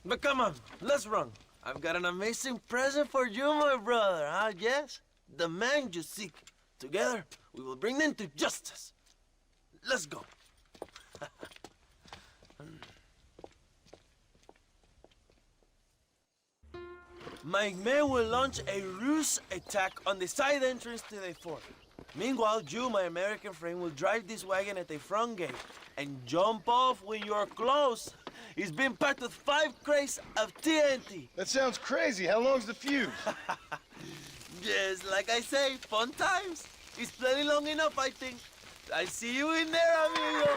But come on, let's run. I've got an amazing present for you, my brother, huh? Yes? The man you seek. Together, we will bring them to justice. Let's go. My men will launch a ruse attack on the side entrance to the fort. Meanwhile, you, my American friend, will drive this wagon at the front gate and jump off when you're close. It's been packed with 5 crates of TNT. That sounds crazy. How long's the fuse? Yes, like I say, fun times. It's plenty long enough, I think. I see you in there, amigo.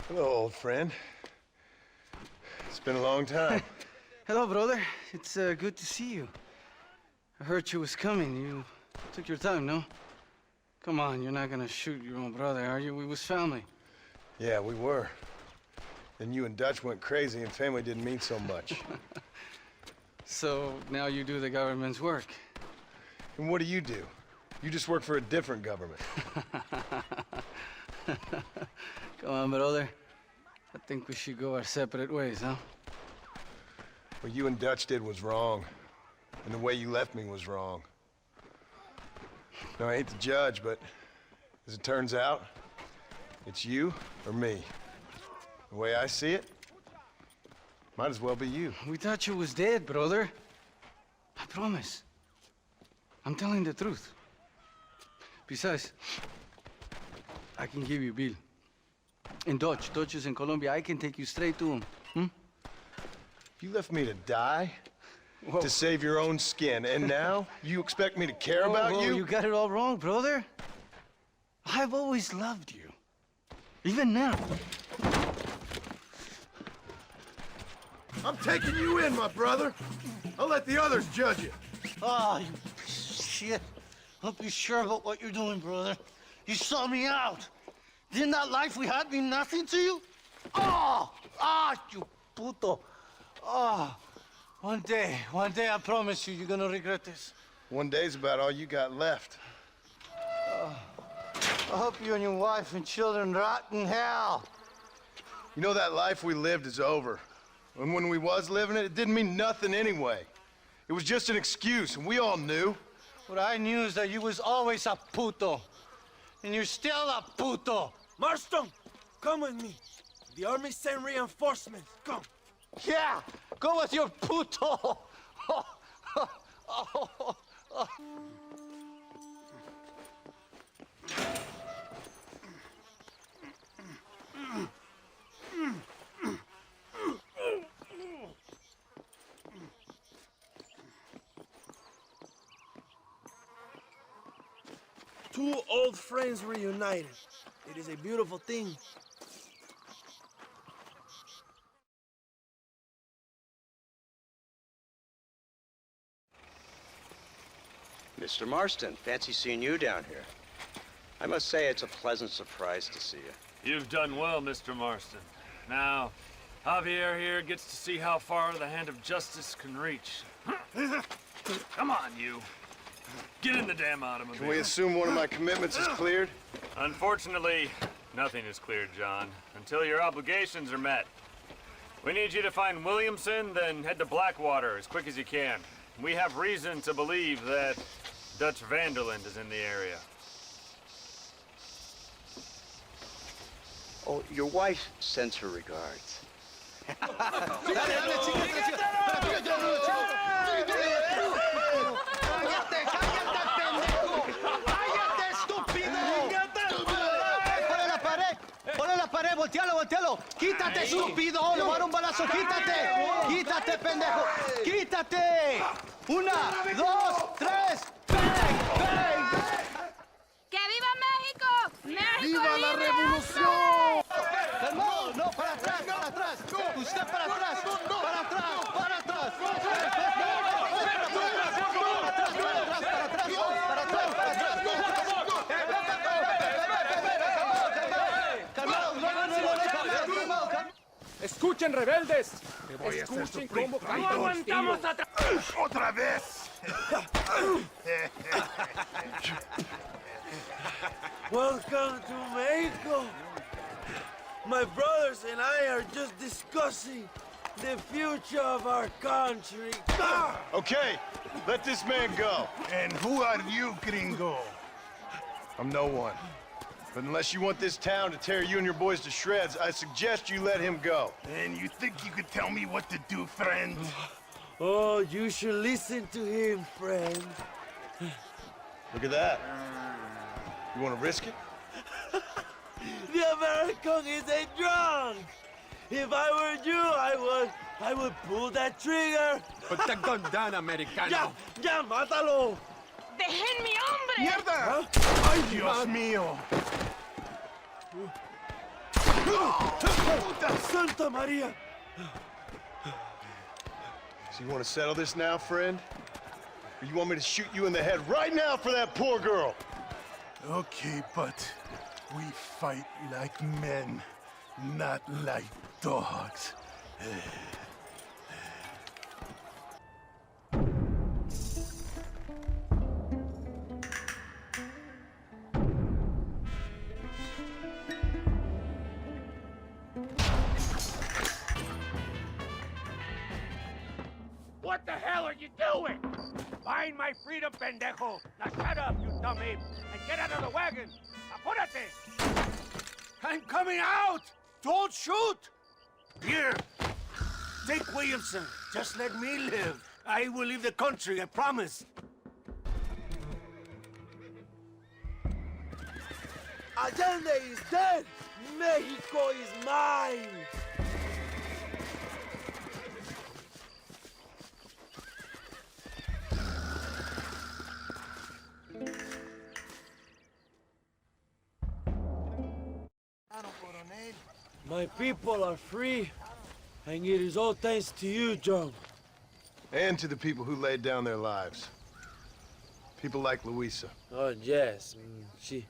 Hello, old friend. It's been a long time. Hello, brother. It's good to see you. I heard you was coming. You took your time, no? Come on, you're not gonna shoot your own brother, are you? We was family. Yeah, we were. Then you and Dutch went crazy and family didn't mean so much. So now you do the government's work. And what do? You just work for a different government. Come on, brother. I think we should go our separate ways, huh? What you and Dutch did was wrong. And the way you left me was wrong. Now, I hate to judge, but as it turns out, it's you or me. The way I see it, might as well be you. We thought you was dead, brother. I promise. I'm telling the truth. Besides, I can give you Bill. And Dutch is in Colombia. I can take you straight to him. You left me to die? To save your own skin, and now you expect me to care about you? You got it all wrong, brother. I've always loved you. Even now. I'm taking you in, my brother. I'll let the others judge you. Ah, you shit. Hope you're sure about what you're doing, brother. You saw me out. Didn't that life we had mean nothing to you? You puto. One day, I promise you, you're gonna regret this. One day's about all you got left. I hope you and your wife and children rot in hell. You know, that life we lived is over. And when we was living it, it didn't mean nothing anyway. It was just an excuse, and we all knew. What I knew is that you was always a puto. And you're still a puto. Marston, come with me. The army sent reinforcements. Come. Yeah, go with your puto. Two old friends reunited. It is a beautiful thing. Mr. Marston, fancy seeing you down here. I must say it's a pleasant surprise to see you. You've done well, Mr. Marston. Now, Javier here gets to see how far the hand of justice can reach. Come on, you. Get in the damn automobile. Can we assume one of my commitments is cleared? Unfortunately, Nothing is clear, John, until your obligations are met. We need you to find Williamson, then head to Blackwater as quick as you can. We have reason to believe that Dutch Vanderland is in the area. Oh, your wife sends her regards. Voltealo. Quítate, estúpido. Le voy a dar un balazo. Quítate, pendejo. Quítate. 1, 2, 3. ¡Bang! ¡Que viva México! ¡México ¡Viva la libre! revolución! Calmado, no, para atrás. Usted para atrás. Para atrás. Escuchen, rebeldes. Te voy a hacer Escuchen sufrir, cómo traidor. canta No un aguantamos tío. ¡Otra vez! Welcome to Mexico. My brothers and I are just discussing the future of our country. Okay, let this man go. And who are you, gringo? I'm no one. But unless you want this town to tear you and your boys to shreds, I suggest you let him go. And you think you could tell me what to do, friend? Oh, you should listen to him, friend. Look at that. You want to risk it? The American is a drunk. If I were you, I would pull that trigger. Put the gun down, Americano. Ya, mátalo. ¡Dejen mi hombre! ¡Mierda! ¡Ay, Dios mío! ¡Puta Santa María! So you want to settle this now, friend? Or you want me to shoot you in the head right now for that poor girl? Okay, but we fight like men, not like dogs. What the hell are you doing? Find my freedom, pendejo. Now shut up, you dumb ape, and get out of the wagon. Apúrate. I'm coming out! Don't shoot! Here, take Williamson. Just let me live. I will leave the country, I promise. Allende is dead. Mexico is mine. My people are free, and it is all thanks to you, John. And to the people who laid down their lives. People like Louisa. Oh, yes. She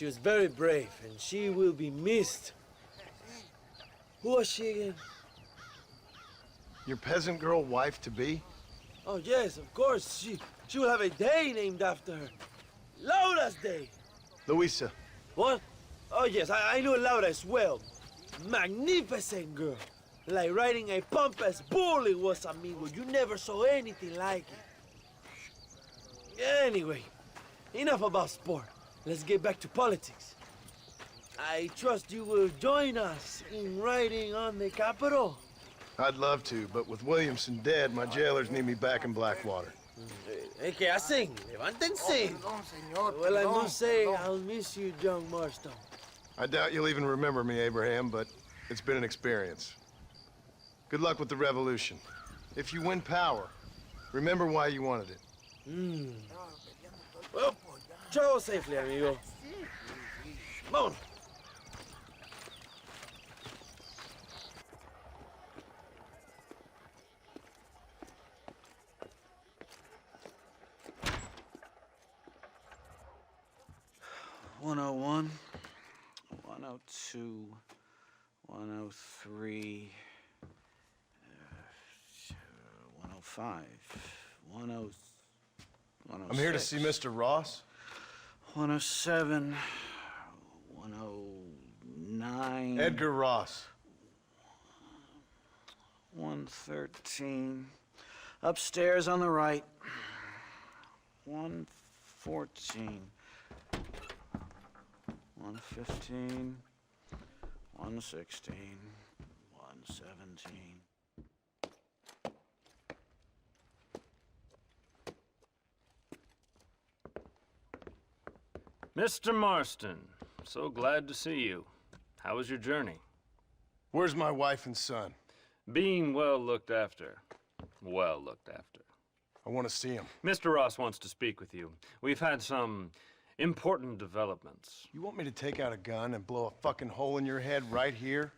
was very brave, and she will be missed. Who was she again? Your peasant girl wife-to-be? Oh, yes, of course. She will have a day named after her. Laura's Day. Louisa. What? Oh, yes, I knew Laura as well. Magnificent girl. Like riding a pompous bull it was, amigo. You never saw anything like it. Anyway, enough about sport. Let's get back to politics. I trust you will join us in riding on the Capitol. I'd love to, but with Williamson dead, my jailers need me back in Blackwater. ¿Qué hacen? Levántense. Well, I must say, I'll miss you, John Marston. I doubt you'll even remember me, Abraham, but it's been an experience. Good luck with the revolution. If you win power, remember why you wanted it. Well, travel safely, amigo. Vámonos. $101, $102, $103, $105, $106. I'm here to see Mr. Ross. $107, $108, 109. Edgar Ross. 113. Upstairs on the right. 114. 115. 116. 117. Mr. Marston, so glad to see you. How was your journey? Where's my wife and son? Being well looked after. Well looked after. I want to see him. Mr. Ross wants to speak with you. We've had some important developments. You want me to take out a gun and blow a fucking hole in your head right here?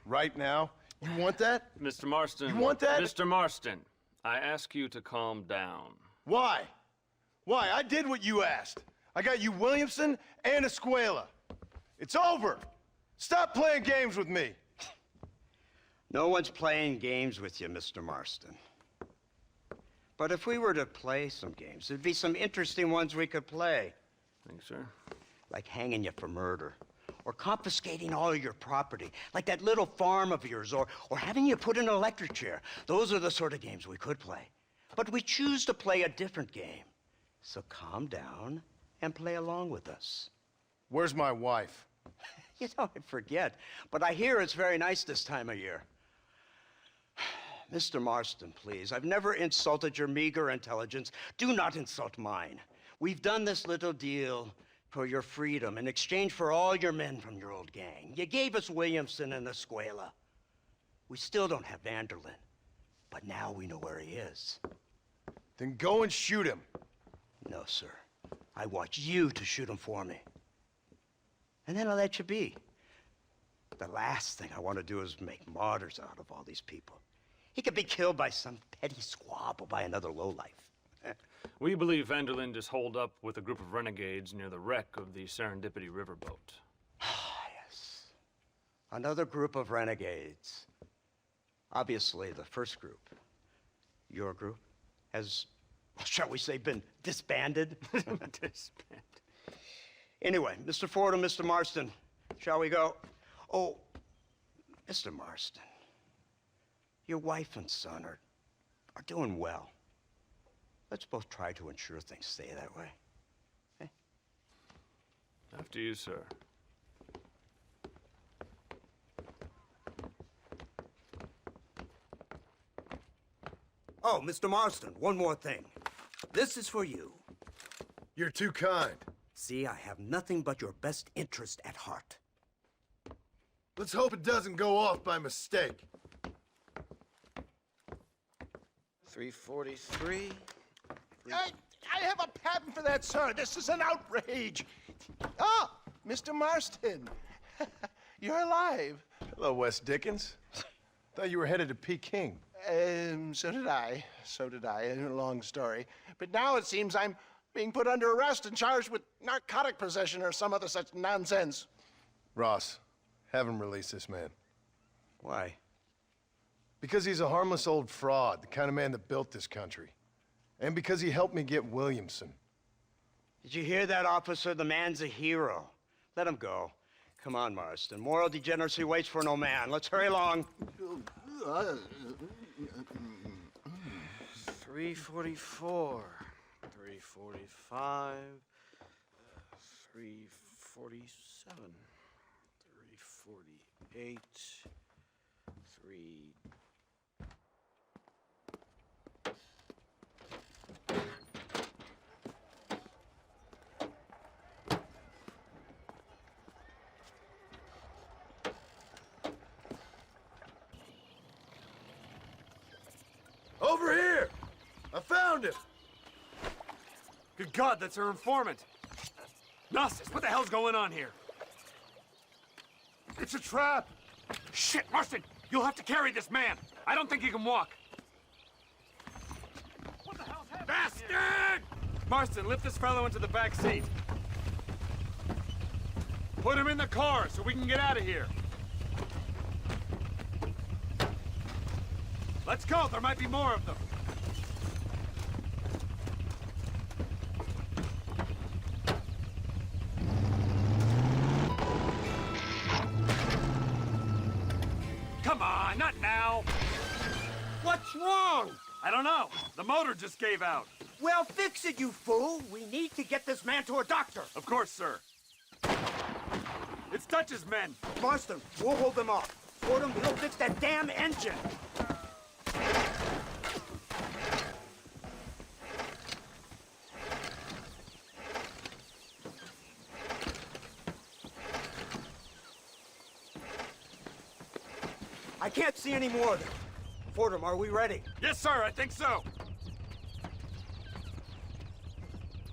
Right now? You want that? Mr. Marston. You want that? Mr. Marston, I ask you to calm down. Why? Why? I did what you asked. I got you Williamson and Escuella. It's over. Stop playing games with me. No one's playing games with you, Mr. Marston. But if we were to play some games, there'd be some interesting ones we could play. Thanks, sir. Like hanging you for murder, or confiscating all your property, like that little farm of yours, or having you put in an electric chair. Those are the sort of games we could play. But we choose to play a different game. So calm down and play along with us. Where's my wife? You know, I forget, but I hear it's very nice this time of year. Mr. Marston, please, I've never insulted your meager intelligence. Do not insult mine. We've done this little deal for your freedom in exchange for all your men from your old gang. You gave us Williamson and Escuella. We still don't have Vanderlyn, but now we know where he is. Then go and shoot him. No, sir. I want you to shoot him for me. And then I'll let you be. The last thing I want to do is make martyrs out of all these people. He could be killed by some petty squabble by another lowlife. We believe Vanderlyn is holed up with a group of renegades near the wreck of the Serendipity riverboat. Yes. Another group of renegades. Obviously, the first group, your group, has, shall we say, been disbanded? Disbanded. Anyway, Mr. Fordham, Mr. Marston, shall we go? Oh, Mr. Marston, your wife and son are doing well. Let's both try to ensure things stay that way. Okay? After you, sir. Oh, Mr. Marston, one more thing. This is for you. You're too kind. See, I have nothing but your best interest at heart. Let's hope it doesn't go off by mistake. 343. I have a patent for that, sir. This is an outrage. Ah, Mr. Marston. You're alive. Hello, West Dickens. Thought you were headed to Peking. So did I. So did I. A long story. But now it seems I'm being put under arrest and charged with narcotic possession or some other such nonsense. Ross, have him release this man. Why? Because he's a harmless old fraud, the kind of man that built this country. And because he helped me get Williamson. Did you hear that, officer? The man's a hero. Let him go. Come on, Marston. Moral degeneracy waits for no man. Let's hurry along. 344. 345. 347. 348. 3... Over here! I found him! Good God, that's our informant! Gnosis, what the hell's going on here? It's a trap! Shit, Marston! You'll have to carry this man! I don't think he can walk! What the hell's happening? Bastard! Marston, lift this fellow into the back seat. Put him in the car so we can get out of here. Let's go, there might be more of them. What's wrong? I don't know. The motor just gave out. Well, fix it, you fool. We need to get this man to a doctor. Of course, sir. It's Dutch's men. Marston, we'll hold them off. Fordham, he'll fix that damn engine. I can't see any more of them. Fordham, are we ready? Yes, sir, I think so.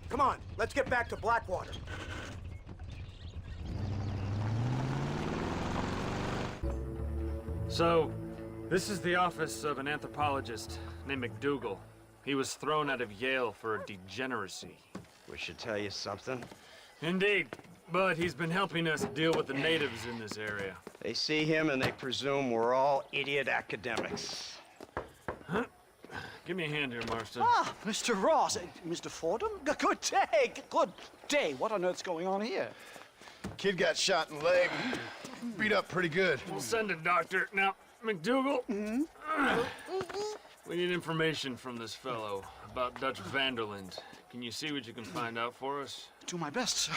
Come on, let's get back to Blackwater. So, this is the office of an anthropologist named McDougal. He was thrown out of Yale for a degeneracy. We should tell you something. Indeed, but he's been helping us deal with the natives in this area. They see him and they presume we're all idiot academics. Huh? Give me a hand here, Marston. Ah, Mr. Ross. Mr. Fordham? Good day. Good day. What on earth's going on here? Kid got shot in the leg. Beat up pretty good. We'll send a doctor. Now, McDougal, we need information from this fellow about Dutch Vanderland. Can you see what you can find out for us? Do my best, sir.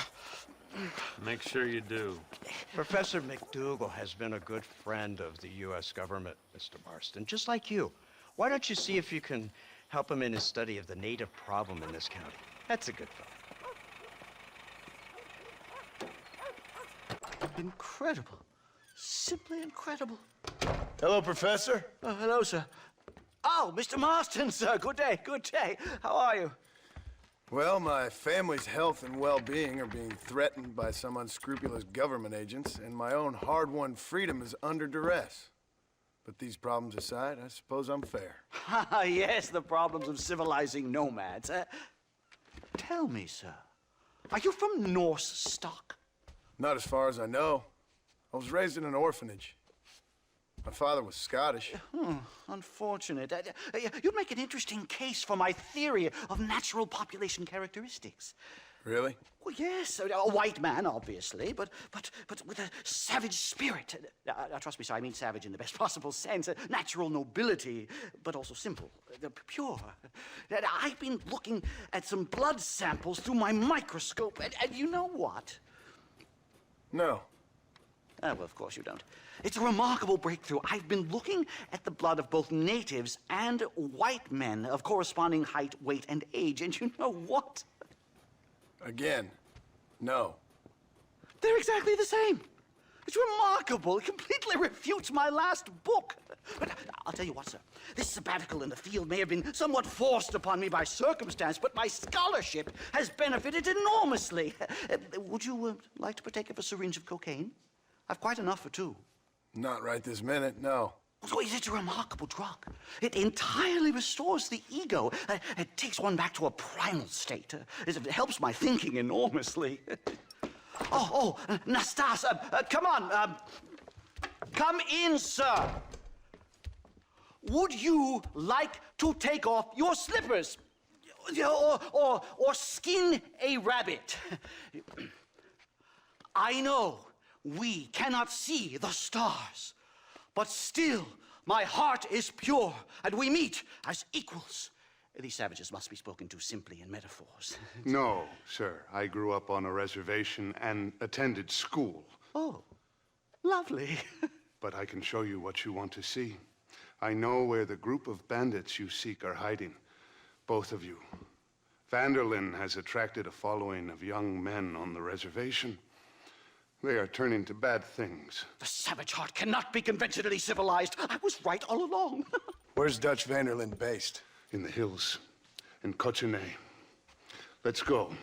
Make sure you do. Professor McDougal has been a good friend of the U.S. government, Mr. Marston, just like you. Why don't you see if you can help him in his study of the native problem in this county? That's a good fellow. Incredible. Simply incredible. Hello, Professor. Hello, sir. Oh, Mr. Marston, sir. Good day, good day. How are you? Well, my family's health and well-being are being threatened by some unscrupulous government agents, and my own hard-won freedom is under duress. But these problems aside, I suppose I'm fair. Yes, the problems of civilizing nomads. Tell me, sir, are you from Norse stock? Not as far as I know. I was raised in an orphanage. My father was Scottish. Unfortunate. You'd make an interesting case for my theory of natural population characteristics. Really? Well, yes, a white man, obviously, but with a savage spirit. Trust me, sir, I mean savage in the best possible sense. Natural nobility, but also simple, pure. I've been looking at some blood samples through my microscope, and you know what? No. Well, of course you don't. It's a remarkable breakthrough. I've been looking at the blood of both natives and white men of corresponding height, weight, and age, and you know what? Again, no. They're exactly the same. It's remarkable. It completely refutes my last book. But I'll tell you what, sir. This sabbatical in the field may have been somewhat forced upon me by circumstance, but my scholarship has benefited enormously. Would you like to partake of a syringe of cocaine? I've quite enough for two. Not right this minute, no. So it's a remarkable drug. It entirely restores the ego. It takes one back to a primal state. It helps my thinking enormously. Nastas, come on. Come in, sir. Would you like to take off your slippers? Or skin a rabbit? I know we cannot see the stars, but still my heart is pure, and we meet as equals. These savages must be spoken to simply in metaphors. No, sir. I grew up on a reservation and attended school. Oh, lovely. But I can show you what you want to see. I know where the group of bandits you seek are hiding. Both of you. Vanderlyn has attracted a following of young men on the reservation. They are turning to bad things. The savage heart cannot be conventionally civilized. I was right all along. Where's Dutch Vanderlyn based? In the hills, in Cochene. Let's go.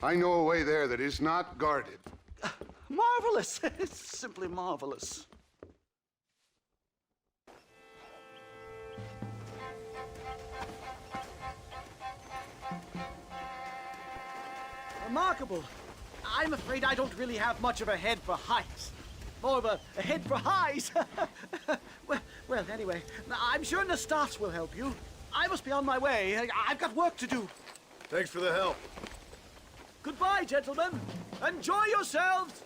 I know a way there that is not guarded. Marvelous. It's simply marvelous. Remarkable. I'm afraid I don't really have much of a head for heights. More of a head for highs. well, anyway, I'm sure Nastas will help you. I must be on my way. I've got work to do. Thanks for the help. Goodbye, gentlemen. Enjoy yourselves.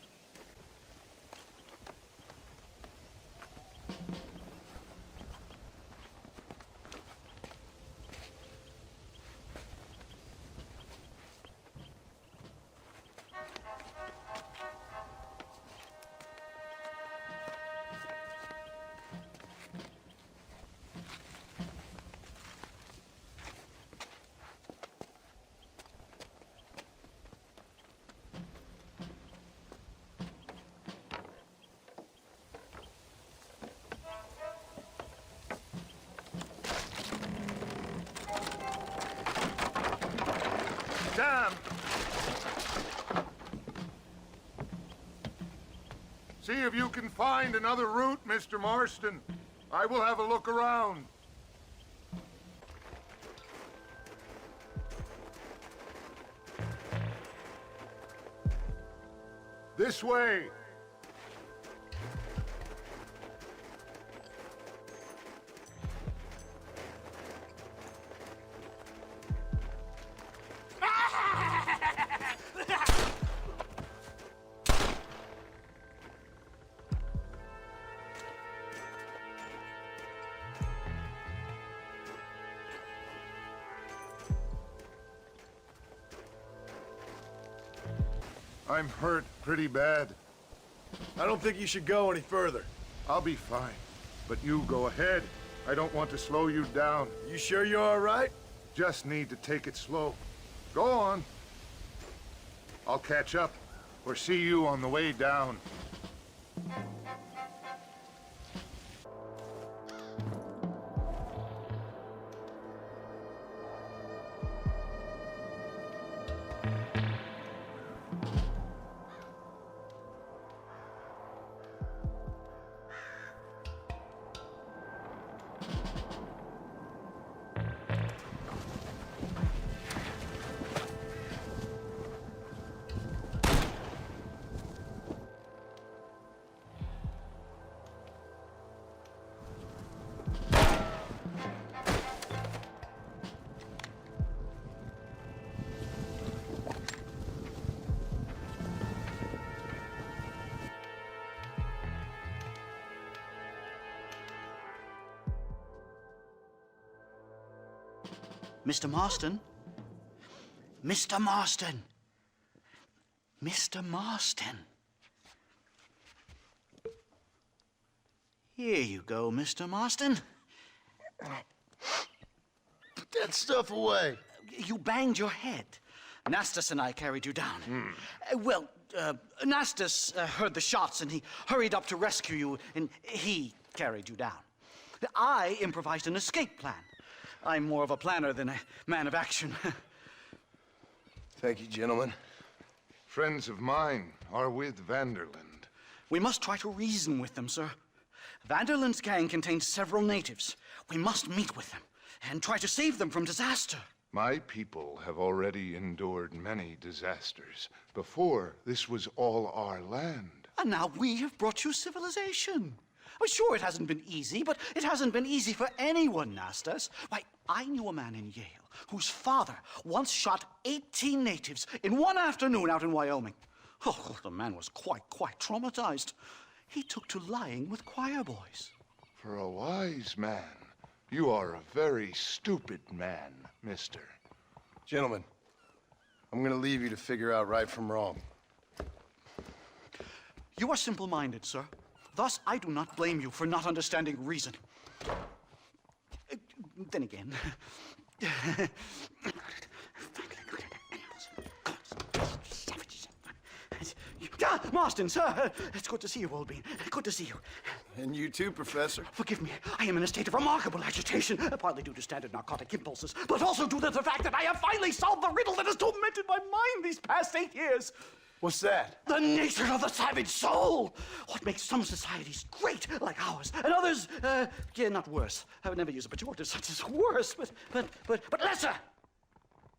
Damn! See if you can find another route, Mr. Marston. I will have a look around. This way. I'm hurt pretty bad. I don't think you should go any further. I'll be fine, but you go ahead. I don't want to slow you down. You sure you're all right? Just need to take it slow. Go on. I'll catch up, or see you on the way down. Mr. Marston? Mr. Marston! Mr. Marston! Here you go, Mr. Marston. Put that stuff away. You banged your head. Nastas and I carried you down. Nastas heard the shots and he hurried up to rescue you and he carried you down. I improvised an escape plan. I'm more of a planner than a man of action. Thank you, gentlemen. Friends of mine are with Vanderland. We must try to reason with them, sir. Vanderland's gang contains several natives. We must meet with them and try to save them from disaster. My people have already endured many disasters. Before, this was all our land. And now we have brought you civilization. Well, sure, it hasn't been easy, but it hasn't been easy for anyone, Nastas. Why, I knew a man in Yale whose father once shot 18 natives in one afternoon out in Wyoming. Oh, the man was quite traumatized. He took to lying with choir boys. For a wise man, you are a very stupid man, mister. Gentlemen, I'm gonna leave you to figure out right from wrong. You are simple-minded, sir. Thus, I do not blame you for not understanding reason. Then again... Marston, sir! It's good to see you, old bean. Good to see you. And you too, Professor. Forgive me. I am in a state of remarkable agitation, partly due to standard narcotic impulses, but also due to the fact that I have finally solved the riddle that has tormented my mind these past 8 years. What's that? The nature of the savage soul! What makes some societies great, like ours, and others, not worse. I would never use a pejorative such as worse, but lesser!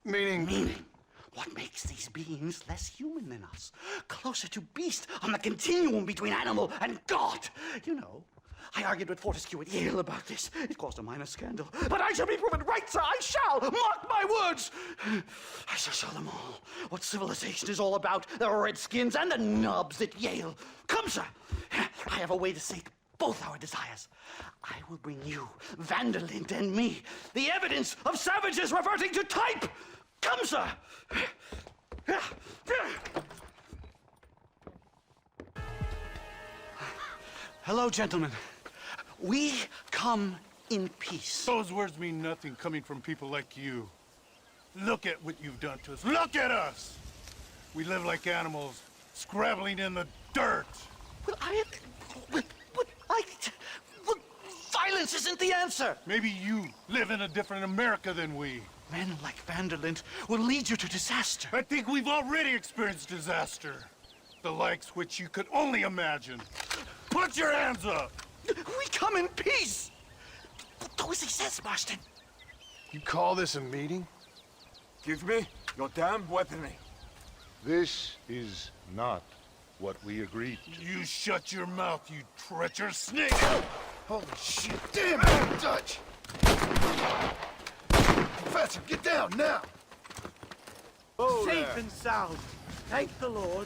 Meaning? What makes these beings less human than us? Closer to beast on the continuum between animal and God. You know, I argued with Fortescue at Yale about this. It caused a minor scandal. But I shall be proven right, sir. I shall. Mark my words. I shall show them all what civilization is all about. The redskins and the nubs at Yale. Come, sir. I have a way to sate both our desires. I will bring you, Vanderland and me, the evidence of savages reverting to type. Come, sir. Hello, gentlemen. We come in peace. Those words mean nothing coming from people like you. Look at what you've done to us. Look at us! We live like animals, scrabbling in the dirt. Well, Violence isn't the answer. Maybe you live in a different America than we. Men like Vanderlyn will lead you to disaster. I think we've already experienced disaster. The likes which you could only imagine. Put your hands up! We come in peace! Do as he says, Marston. You call this a meeting? Excuse me? Your damn weaponry. This is not what we agreed to. You shut your mouth, you treacherous snake! Holy shit! Damn it, Dutch! Professor, get down now! Safe and sound. Thank the Lord.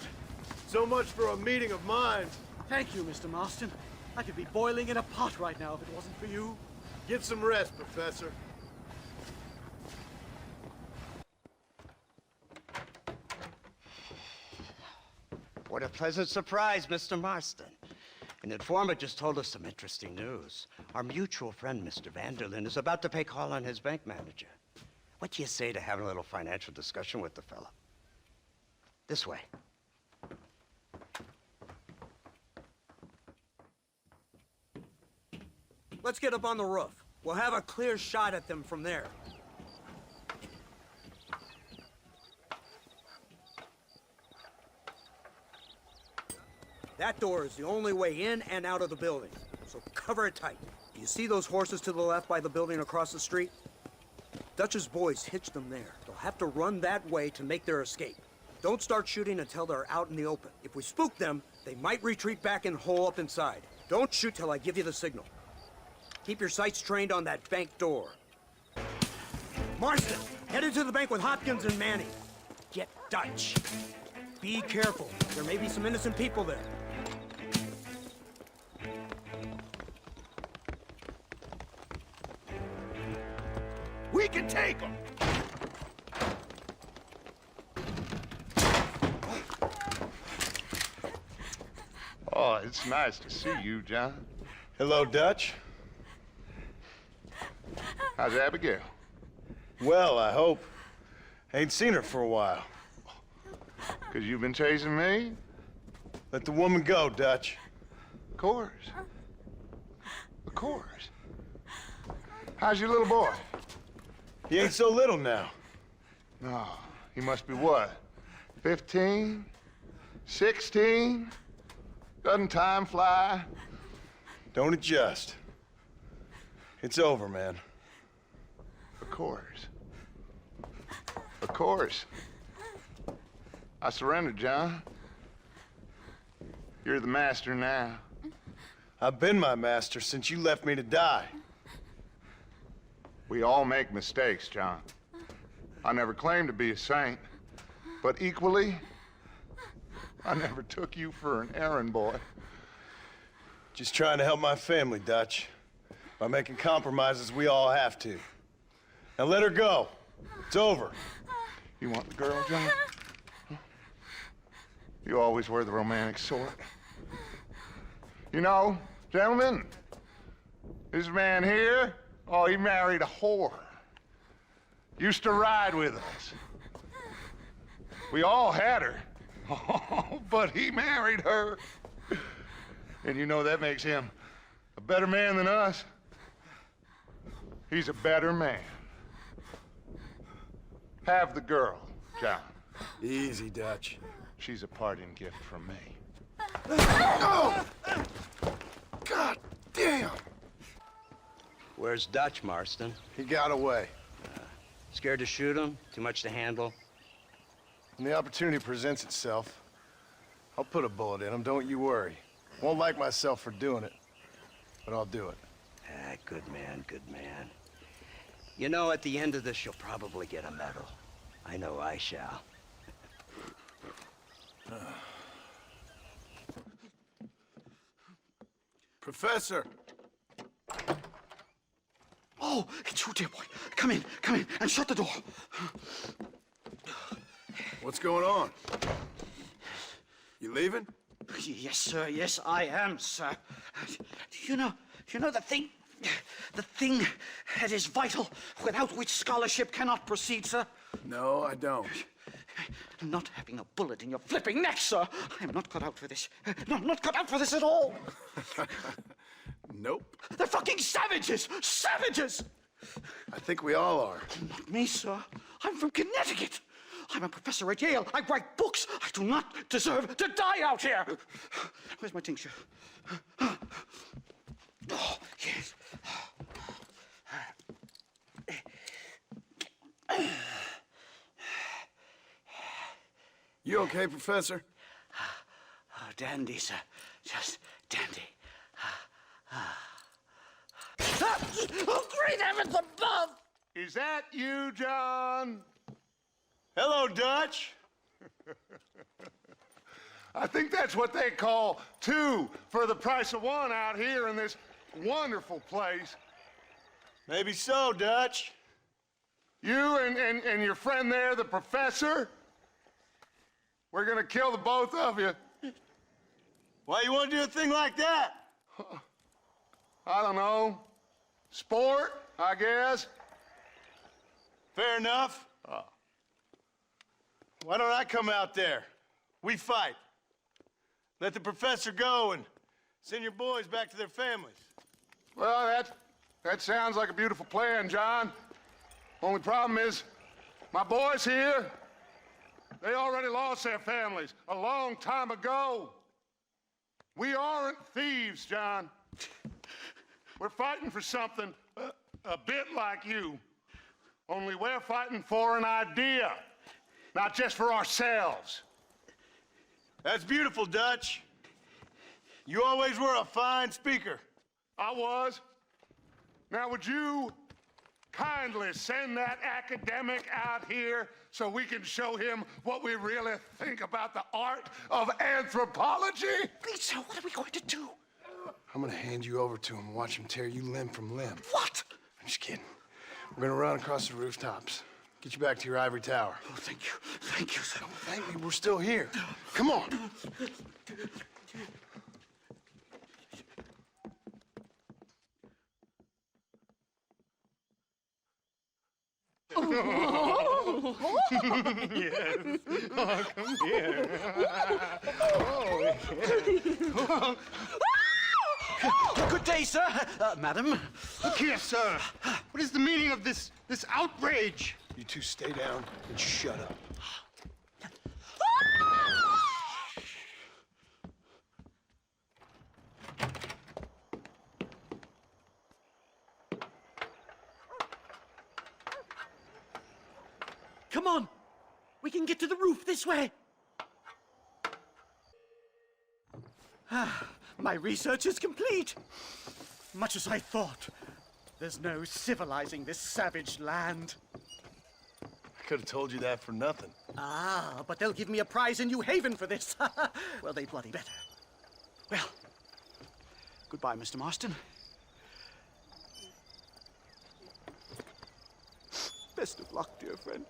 So much for a meeting of minds. Thank you, Mr. Marston. I could be boiling in a pot right now if it wasn't for you. Get some rest, Professor. What a pleasant surprise, Mr. Marston. An informant just told us some interesting news. Our mutual friend, Mr. Vanderlyn, is about to pay call on his bank manager. What do you say to having a little financial discussion with the fella? This way. Let's get up on the roof. We'll have a clear shot at them from there. That door is the only way in and out of the building, so cover it tight. Do you see those horses to the left by the building across the street? Dutch's boys hitched them there. They'll have to run that way to make their escape. Don't start shooting until they're out in the open. If we spook them, they might retreat back and hole up inside. Don't shoot till I give you the signal. Keep your sights trained on that bank door. Marston, head into the bank with Hopkins and Manning. Get Dutch. Be careful. There may be some innocent people there. We can take them! Oh, it's nice to see you, John. Hello, Dutch. How's Abigail? Well, I hope. Ain't seen her for a while. 'Cause you've been chasing me? Let the woman go, Dutch. Of course. Of course. How's your little boy? He ain't so little now. No, he must be what? 15? 16? Doesn't time fly? Don't adjust. It's over, man. Of course. Of course. I surrendered, John. You're the master now. I've been my master since you left me to die. We all make mistakes, John. I never claimed to be a saint, but equally, I never took you for an errand boy. Just trying to help my family, Dutch. By making compromises we all have to. Now let her go. It's over. You want the girl, John? You always were the romantic sort. You know, gentlemen, this man here, oh, he married a whore. Used to ride with us. We all had her. Oh, but he married her. And you know that makes him a better man than us. He's a better man. Have the girl, John. Easy, Dutch. She's a parting gift from me. Oh! God damn! Where's Dutch, Marston? He got away. Scared to shoot him? Too much to handle? When the opportunity presents itself, I'll put a bullet in him, don't you worry. Won't like myself for doing it, but I'll do it. Ah, good man, good man. You know, at the end of this, you'll probably get a medal. I know I shall. Professor! Oh, it's you, dear boy. Come in, and shut the door. What's going on? You leaving? Yes, sir. Yes, I am, sir. You know the thing that is vital, without which scholarship cannot proceed, sir? No, I don't. Not having a bullet in your flipping neck, sir. I am not cut out for this. No, not cut out for this at all. Nope. They're fucking savages! Savages! I think we all are. Not me, sir. I'm from Connecticut. I'm a professor at Yale. I write books. I do not deserve to die out here. Where's my tincture? Oh, yes. You okay, Professor? Oh, dandy, sir. Just dandy. Oh, great heavens above! Is that you, John? Hello, Dutch. I think that's what they call two for the price of one out here in this wonderful place. Maybe so, Dutch. You and your friend there, the professor, we're gonna kill the both of you. Why you want to do a thing like that? I don't know. Sport, I guess. Fair enough. Why don't I come out there? We fight. Let the professor go and send your boys back to their families. Well, that sounds like a beautiful plan, John. Only problem is, my boys here, they already lost their families a long time ago. We aren't thieves, John. We're fighting for something a bit like you. Only we're fighting for an idea, not just for ourselves. That's beautiful, Dutch. You always were a fine speaker. I was. Now, would you kindly send that academic out here so we can show him what we really think about the art of anthropology? Please, sir, what are we going to do? I'm gonna hand you over to him and watch him tear you limb from limb. What? I'm just kidding. We're gonna run across the rooftops. Get you back to your ivory tower. Oh, thank you. Thank you, sir. Don't thank me. We're still here. Come on. Yes. Oh, come here. Oh. Good day, sir. Madam. Look here, sir. What is the meaning of this outrage? You two stay down and shut up. Come on. We can get to the roof this way. My research is complete. Much as I thought. There's no civilizing this savage land. I could have told you that for nothing. Ah, but they'll give me a prize in New Haven for this. Well, they bloody better. Well, goodbye, Mr. Marston. Best of luck, dear friend.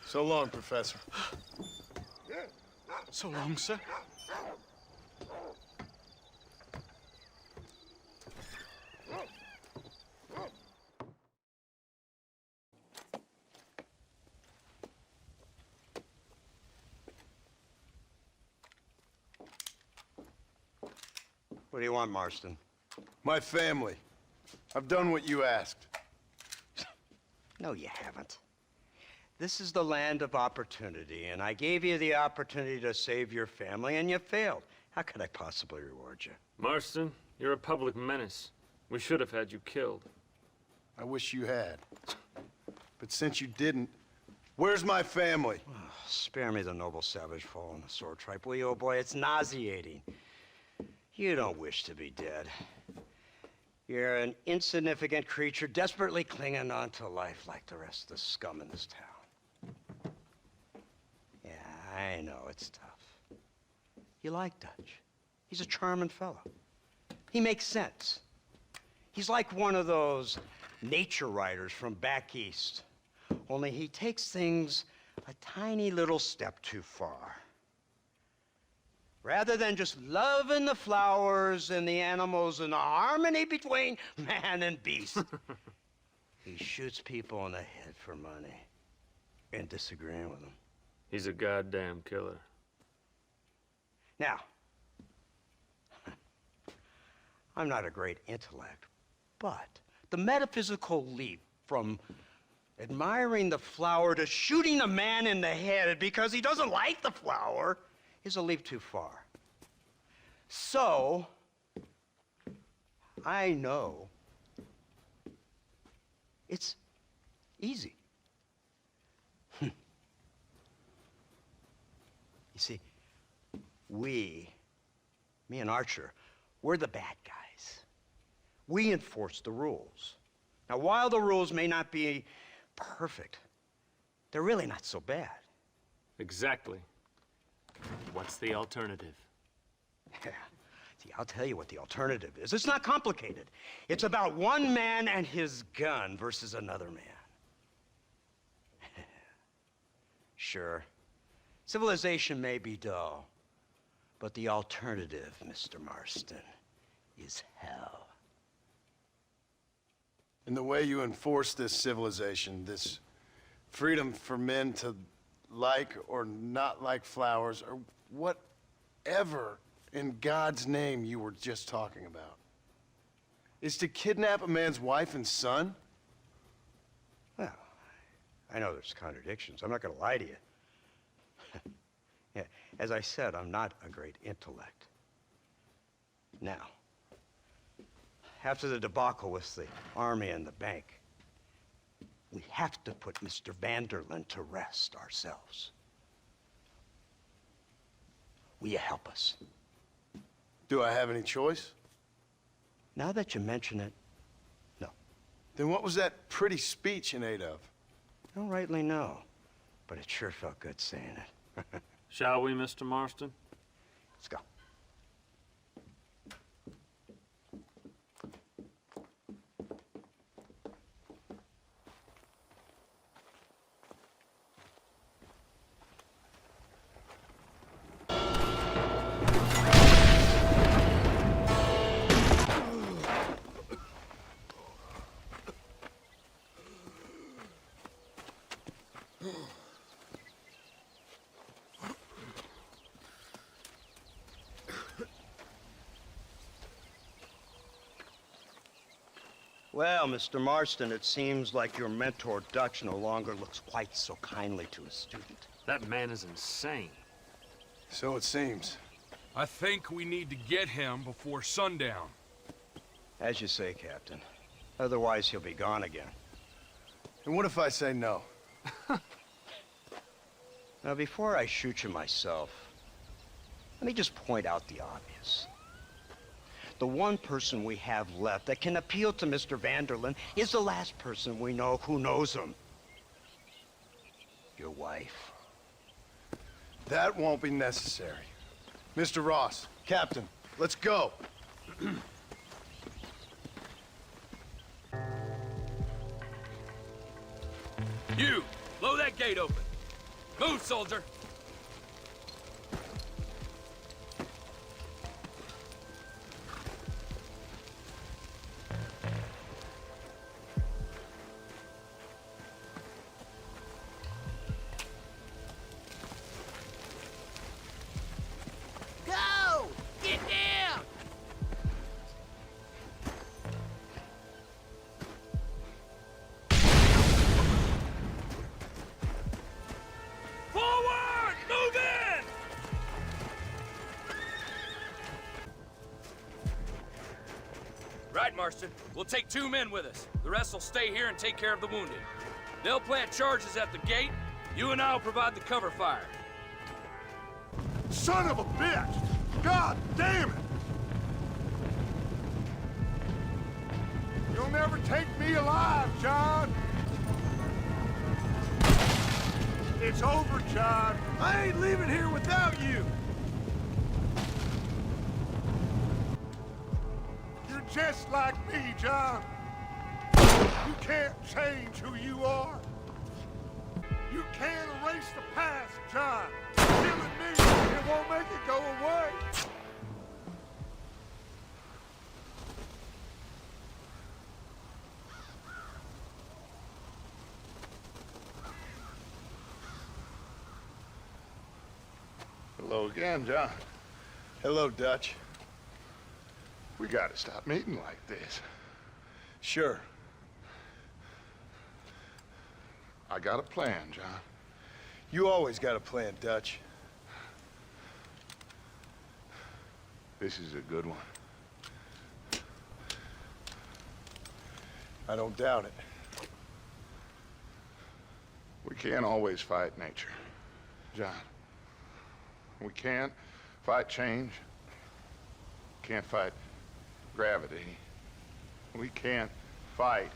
So long, Professor. So long, sir. What do you want, Marston? My family. I've done what you asked. No, you haven't. This is the land of opportunity, and I gave you the opportunity to save your family, and you failed. How could I possibly reward you? Marston, you're a public menace. We should have had you killed. I wish you had. But since you didn't, where's my family? Oh, spare me the noble savage fall in the sword tripe, will you, old boy? It's nauseating. You don't wish to be dead. You're an insignificant creature desperately clinging on to life like the rest of the scum in this town. Yeah, I know it's tough. You like Dutch. He's a charming fellow. He makes sense. He's like one of those nature writers from back east. Only he takes things a tiny little step too far. Rather than just loving the flowers and the animals and the harmony between man and beast, he shoots people in the head for money and disagreeing with them. He's a goddamn killer. Now, I'm not a great intellect, but the metaphysical leap from admiring the flower to shooting a man in the head because he doesn't like the flower is a leap too far. So, I know it's easy. You see, me and Archer, we're the bad guys. We enforce the rules. Now, while the rules may not be perfect, they're really not so bad. Exactly. What's the alternative? Yeah. See, I'll tell you what the alternative is. It's not complicated. It's about one man and his gun versus another man. Sure, civilization may be dull, but the alternative, Mr. Marston, is hell. And the way you enforce this civilization, this freedom for men to like or not like flowers, or whatever in God's name you were just talking about, is to kidnap a man's wife and son? Well, I know there's contradictions. I'm not going to lie to you. Yeah, as I said, I'm not a great intellect. Now, after the debacle with the army and the bank, we have to put Mr. Vanderlyn to rest ourselves. Will you help us? Do I have any choice? Now that you mention it, no. Then what was that pretty speech in aid of? I don't rightly know, but it sure felt good saying it. Shall we, Mr. Marston? Let's go. Well, Mr. Marston, it seems like your mentor, Dutch, no longer looks quite so kindly to his student. That man is insane. So it seems. I think we need to get him before sundown. As you say, Captain. Otherwise, he'll be gone again. And what if I say no? Now, before I shoot you myself, let me just point out the obvious. The one person we have left that can appeal to Mr. Vanderlyn is the last person we know who knows him. Your wife. That won't be necessary. Mr. Ross, Captain, let's go. You, blow that gate open. Move, soldier. Go! Get down! Forward! Move in! Right, Marston. We'll take 2 men with us. The rest will stay here and take care of the wounded. They'll plant charges at the gate. You and I will provide the cover fire. Son of a bitch! God damn it! You'll never take me alive, John! It's over, John. I ain't leaving here without you! You're just like me, John. You can't change who you are. You can't erase the past, John. Killing me, it won't make it go away. Hello again, John. Hello, Dutch. We gotta stop meeting like this. Sure. I got a plan, John. You always got a plan, Dutch. This is a good one. I don't doubt it. We can't always fight nature, John. We can't fight change. Can't fight gravity. We can't fight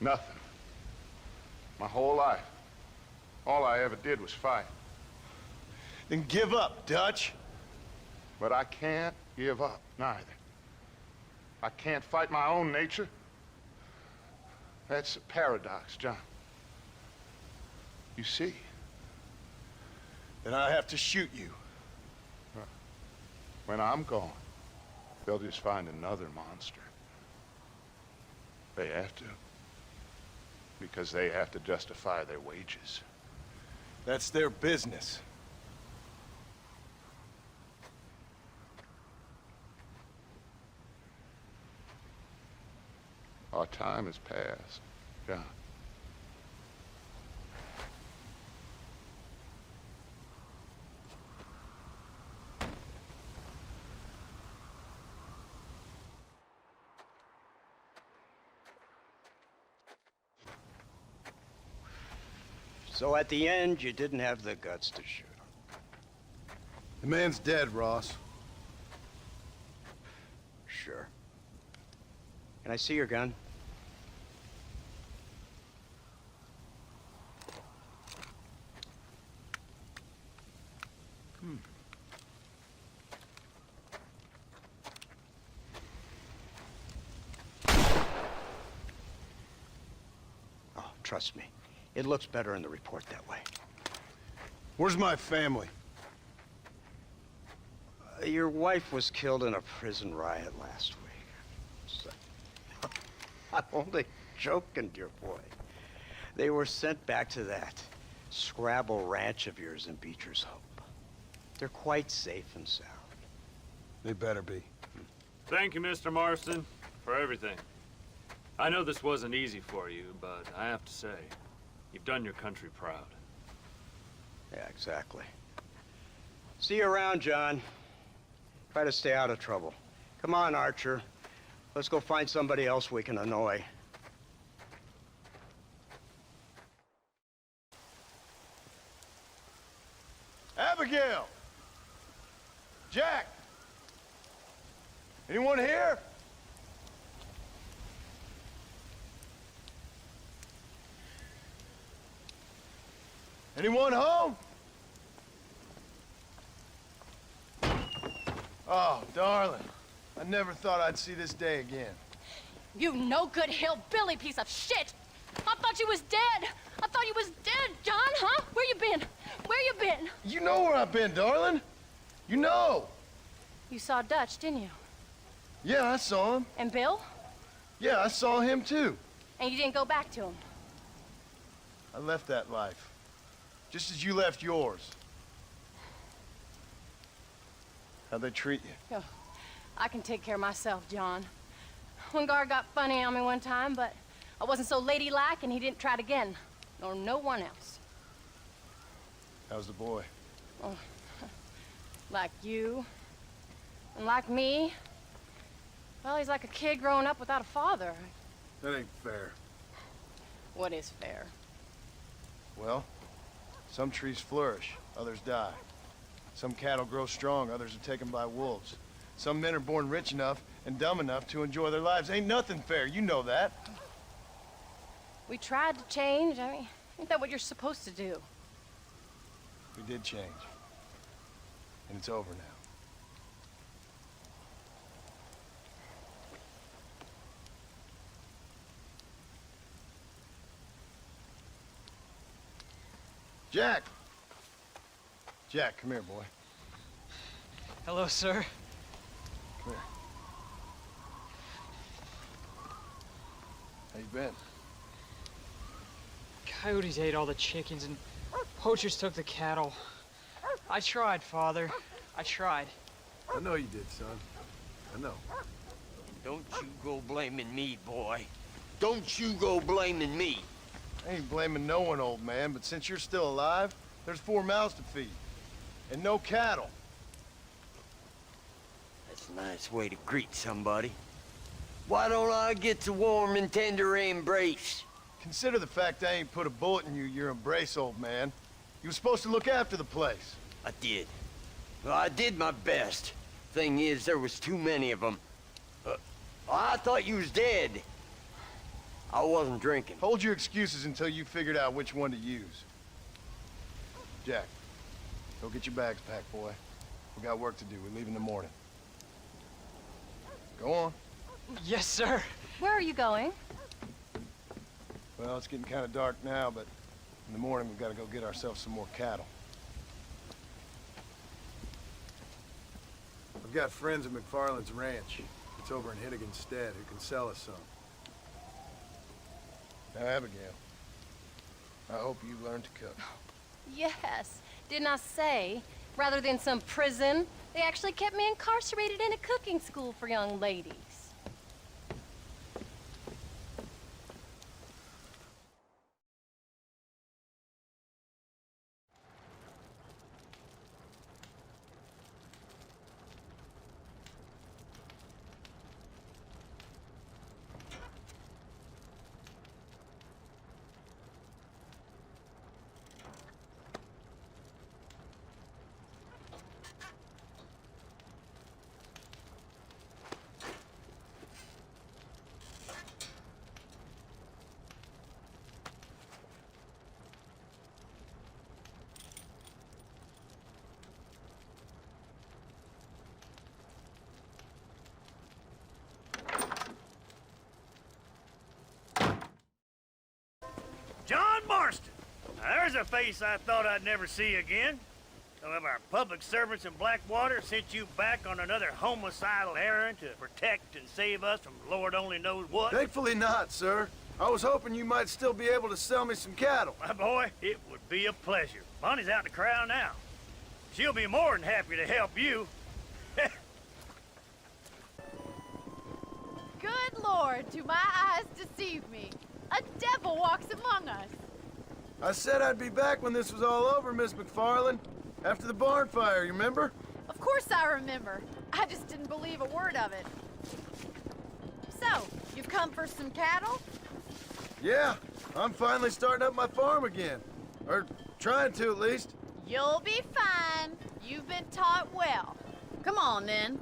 nothing. My whole life, all I ever did was fight. Then give up, Dutch. But I can't give up, neither. I can't fight my own nature. That's a paradox, John. You see? Then I have to shoot you. When I'm gone, they'll just find another monster. They have to. Because they have to justify their wages. That's their business. Our time has passed, John. So at the end, you didn't have the guts to shoot him. The man's dead, Ross. Sure. Can I see your gun? Oh, trust me. It looks better in the report that way. Where's my family? Your wife was killed in a prison riot last week. So, I'm only joking, dear boy. They were sent back to that Scrabble ranch of yours in Beecher's Hope. They're quite safe and sound. They better be. Thank you, Mr. Marston, for everything. I know this wasn't easy for you, but I have to say, you've done your country proud. Yeah, exactly. See you around, John. Try to stay out of trouble. Come on, Archer. Let's go find somebody else we can annoy. Abigail! Jack! Anyone here? Anyone home? Oh, darling. I never thought I'd see this day again. You no good hillbilly piece of shit! I thought you was dead! I thought you was dead, John, huh? Where you been? Where you been? You know where I've been, darling. You know. You saw Dutch, didn't you? Yeah, I saw him. And Bill? Yeah, I saw him too. And you didn't go back to him? I left that life. Just as you left yours. How'd they treat you? Oh, I can take care of myself, John. One guard got funny on me one time, but I wasn't so ladylike and he didn't try it again. Nor no one else. How's the boy? Oh, like you. And like me. Well, he's like a kid growing up without a father. That ain't fair. What is fair? Well, some trees flourish, others die. Some cattle grow strong, others are taken by wolves. Some men are born rich enough and dumb enough to enjoy their lives. Ain't nothing fair, you know that. We tried to change. I mean, ain't that what you're supposed to do? We did change. And it's over now. Jack! Jack, come here, boy. Hello, sir. Come here. How you been? Coyotes ate all the chickens and poachers took the cattle. I tried, Father. I tried. I know you did, son. I know. Don't you go blaming me, boy. Don't you go blaming me. I ain't blaming no one, old man, but since you're still alive, there's 4 mouths to feed. And no cattle. That's a nice way to greet somebody. Why don't I get the warm and tender embrace? Consider the fact I ain't put a bullet in your embrace, old man. You were supposed to look after the place. I did. Well, I did my best. Thing is, there was too many of them. I thought you was dead. I wasn't drinking. Hold your excuses until you figured out which one to use. Jack, go get your bags packed, boy. We got work to do. We leave in the morning. Go on. Yes, sir. Where are you going? Well, it's getting kind of dark now, but in the morning we've got to go get ourselves some more cattle. I've got friends at MacFarlane's ranch. It's over in Hittigan's stead who can sell us some. Now, Abigail, I hope you learn to cook. Yes. Didn't I say, rather than some prison, they actually kept me incarcerated in a cooking school for young ladies. John Marston. Now, there's a face I thought I'd never see again. Some of our public servants in Blackwater sent you back on another homicidal errand to protect and save us from Lord only knows what. Thankfully not, sir. I was hoping you might still be able to sell me some cattle. My boy, it would be a pleasure. Bonnie's out in the crowd now. She'll be more than happy to help you. Good Lord, do my eyes deceive me? A devil walks among us. I said I'd be back when this was all over, Miss MacFarlane. After the barn fire, you remember? Of course I remember. I just didn't believe a word of it. So, you've come for some cattle? Yeah, I'm finally starting up my farm again. Or trying to, at least. You'll be fine. You've been taught well. Come on, then.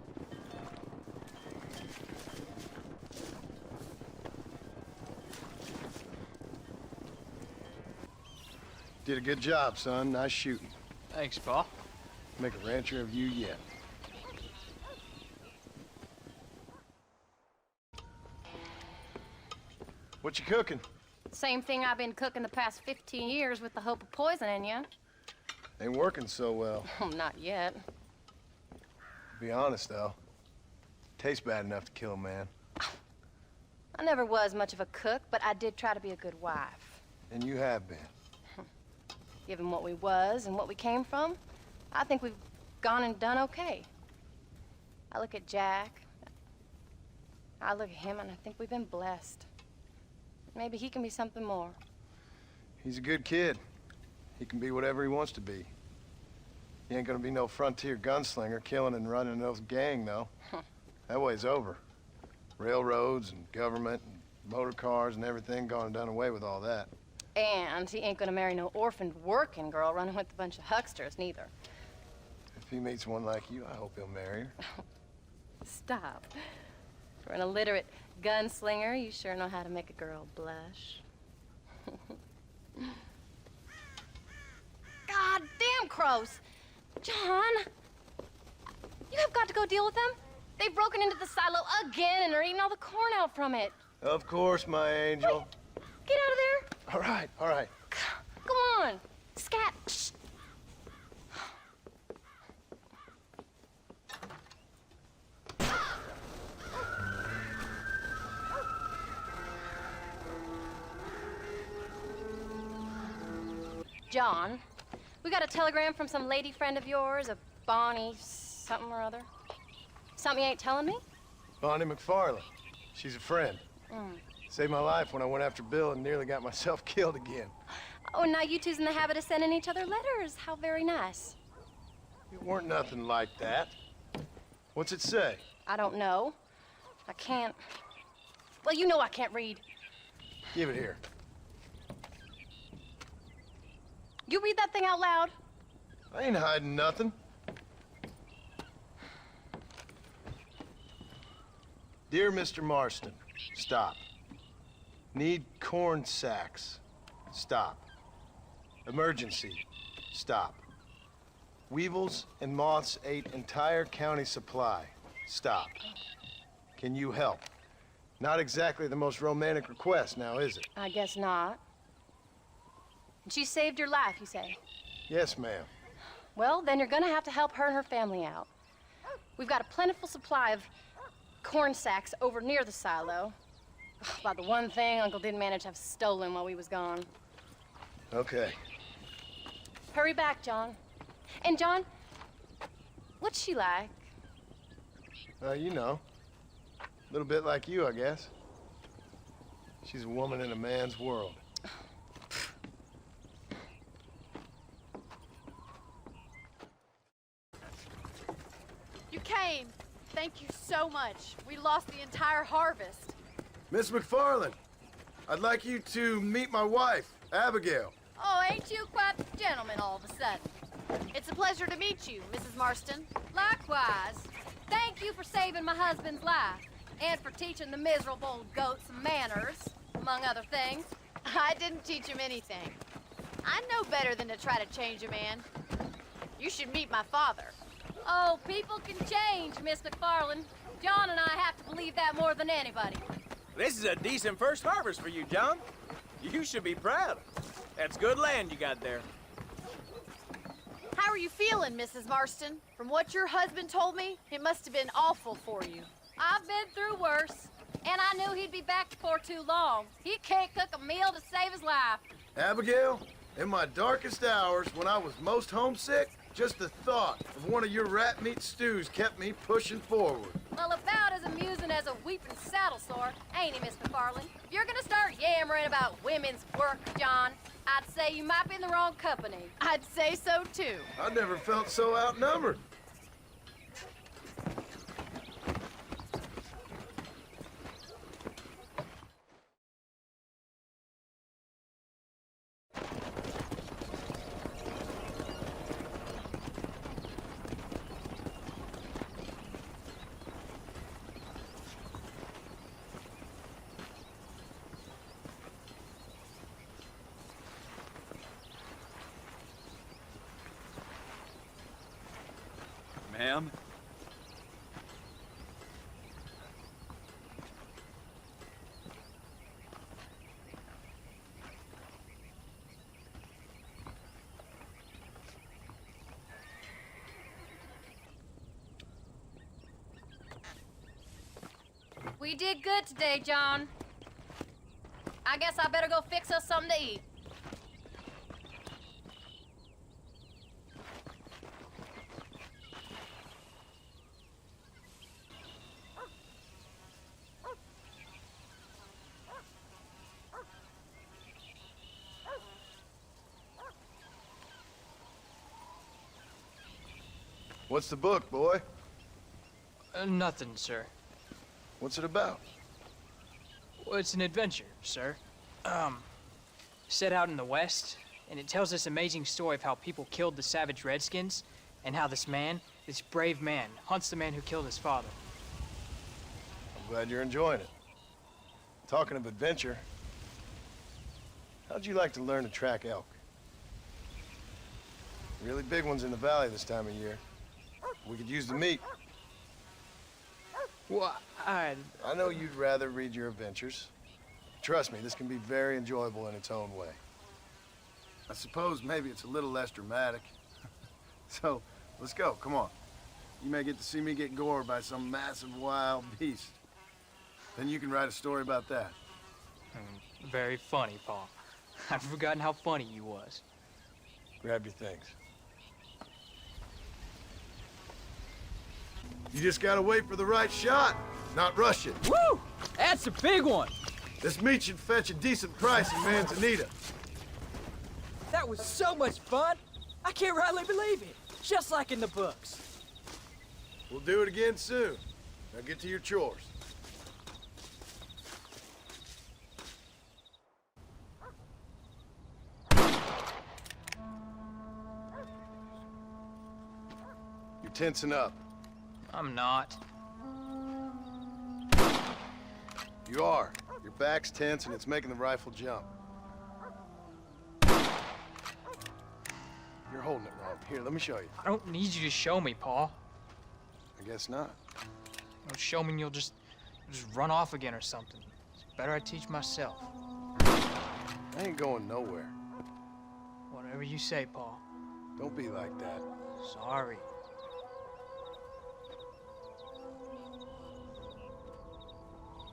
Did a good job, son. Nice shooting. Thanks, Pa. Make a rancher of you yet. What you cooking? Same thing I've been cooking the past 15 years with the hope of poisoning you. Ain't working so well. Oh, not yet. To be honest, though, tastes bad enough to kill a man. I never was much of a cook, but I did try to be a good wife. And you have been. Given what we was and what we came from, I think we've gone and done okay. I look at Jack, I look at him, and I think we've been blessed. Maybe he can be something more. He's a good kid. He can be whatever he wants to be. He ain't gonna be no frontier gunslinger killing and running those gang, though. That way's over. Railroads and government and motor cars and everything gone and done away with all that. And he ain't gonna marry no orphaned working girl running with a bunch of hucksters, neither. If he meets one like you, I hope he'll marry her. Stop. For an illiterate gunslinger, you sure know how to make a girl blush. God damn crows! John! You have got to go deal with them. They've broken into the silo again and are eating all the corn out from it. Of course, my angel. Wait, get out of there. All right, all right. Come on. Scat. Shh. John, we got a telegram from some lady friend of yours, a Bonnie something or other. Something you ain't telling me? Bonnie MacFarlane. She's a friend. Mm. Saved my life when I went after Bill and nearly got myself killed again. Oh, now you two's in the habit of sending each other letters. How very nice. It weren't nothing like that. What's it say? I don't know. I can't... Well, you know I can't read. Give it here. You read that thing out loud? I ain't hiding nothing. Dear Mr. Marston, stop. Need corn sacks. Stop. Emergency. Stop. Weevils and moths ate entire county supply. Stop. Can you help? Not exactly the most romantic request now, is it? I guess not. She saved your life, you say? Yes, ma'am. Well, then you're gonna have to help her and her family out. We've got a plentiful supply of corn sacks over near the silo. About the one thing Uncle didn't manage to have stolen while we was gone. Okay. Hurry back, John. And John, what's she like? You know. A little bit like you, I guess. She's a woman in a man's world. You came. Thank you so much. We lost the entire harvest. Miss MacFarlane, I'd like you to meet my wife, Abigail. Oh, ain't you quite the gentleman all of a sudden? It's a pleasure to meet you, Mrs. Marston. Likewise. Thank you for saving my husband's life, and for teaching the miserable old goat some manners, among other things. I didn't teach him anything. I know better than to try to change a man. You should meet my father. Oh, people can change, Miss MacFarlane. John and I have to believe that more than anybody. This is a decent first harvest for you, John. You should be proud. That's good land you got there. How are you feeling, Mrs. Marston? From what your husband told me, it must have been awful for you. I've been through worse, and I knew he'd be back before too long. He can't cook a meal to save his life. Abigail, in my darkest hours, when I was most homesick, just the thought of one of your rat meat stews kept me pushing forward. Well, about as amusing as a weeping saddle sore, ain't he, Miss MacFarlane? If you're gonna start yammering about women's work, John, I'd say you might be in the wrong company. I'd say so, too. I never felt so outnumbered. Ma'am? We did good today, John. I guess I better go fix us something to eat. What's the book, boy? Nothing, sir. What's it about? Well, it's an adventure, sir. Set out in the West, and it tells this amazing story of how people killed the savage Redskins, and how this man, this brave man, hunts the man who killed his father. I'm glad you're enjoying it. Talking of adventure, how'd you like to learn to track elk? Really big ones in the valley this time of year. We could use the meat. Well, I know you'd rather read your adventures. Trust me, this can be very enjoyable in its own way. I suppose maybe it's a little less dramatic. So, let's go, come on. You may get to see me get gored by some massive wild beast. Then you can write a story about that. Very funny, Paul. I've forgotten how funny you was. Grab your things. You just gotta wait for the right shot, not rush it. Woo! That's a big one! This meat should fetch a decent price in Manzanita. That was so much fun! I can't rightly believe it. Just like in the books. We'll do it again soon. Now get to your chores. You're tensing up. I'm not. You are. Your back's tense and it's making the rifle jump. You're holding it wrong. Here, let me show you. I don't need you to show me, Paul. I guess not. Don't show me and you'll just run off again or something. It's better I teach myself. I ain't going nowhere. Whatever you say, Paul. Don't be like that. Sorry.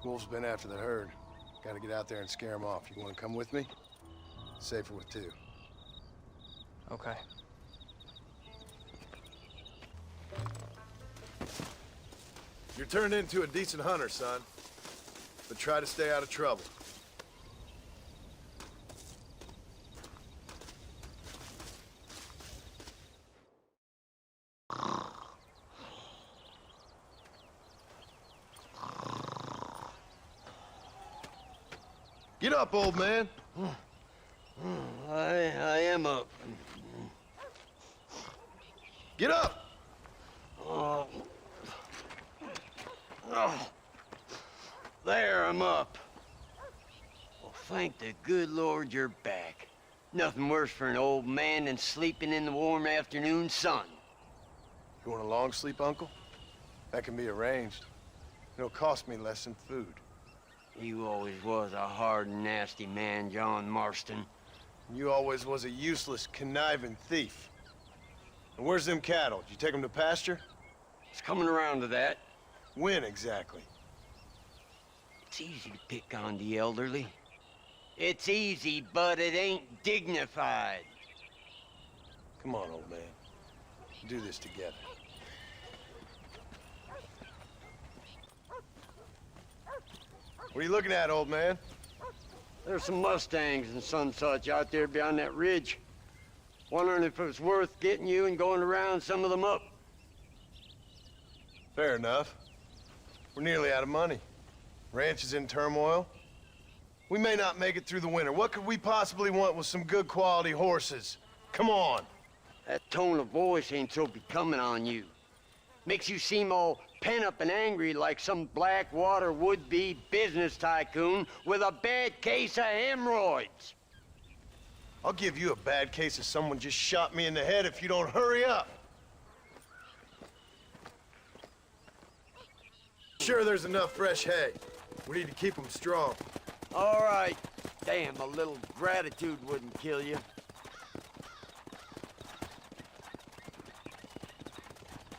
Wolf's been after the herd. Gotta get out there and scare him off. You wanna come with me? Safer with two. Okay. You're turned into a decent hunter, son. But try to stay out of trouble. Get up, old man. I am up. Get up! Oh. There, I'm up. Well, thank the good Lord you're back. Nothing worse for an old man than sleeping in the warm afternoon sun. You want a long sleep, Uncle? That can be arranged. It'll cost me less than food. You always was a hard and nasty man, John Marston. You always was a useless, conniving thief. And where's them cattle? Did you take them to pasture? It's coming around to that. When exactly? It's easy to pick on the elderly. It's easy, but it ain't dignified. Come on, old man. We'll do this together. What are you looking at, old man? There's some Mustangs and some such out there beyond that ridge. Wondering if it was worth getting you and going around some of them up. Fair enough. We're nearly out of money. Ranch is in turmoil. We may not make it through the winter. What could we possibly want with some good quality horses? Come on. That tone of voice ain't so becoming on you. Makes you seem all pent up and angry like some Blackwater would-be business tycoon with a bad case of hemorrhoids. I'll give you a bad case of someone just shot me in the head if you don't hurry up. Sure there's enough fresh hay. We need to keep them strong. All right. Damn, a little gratitude wouldn't kill you.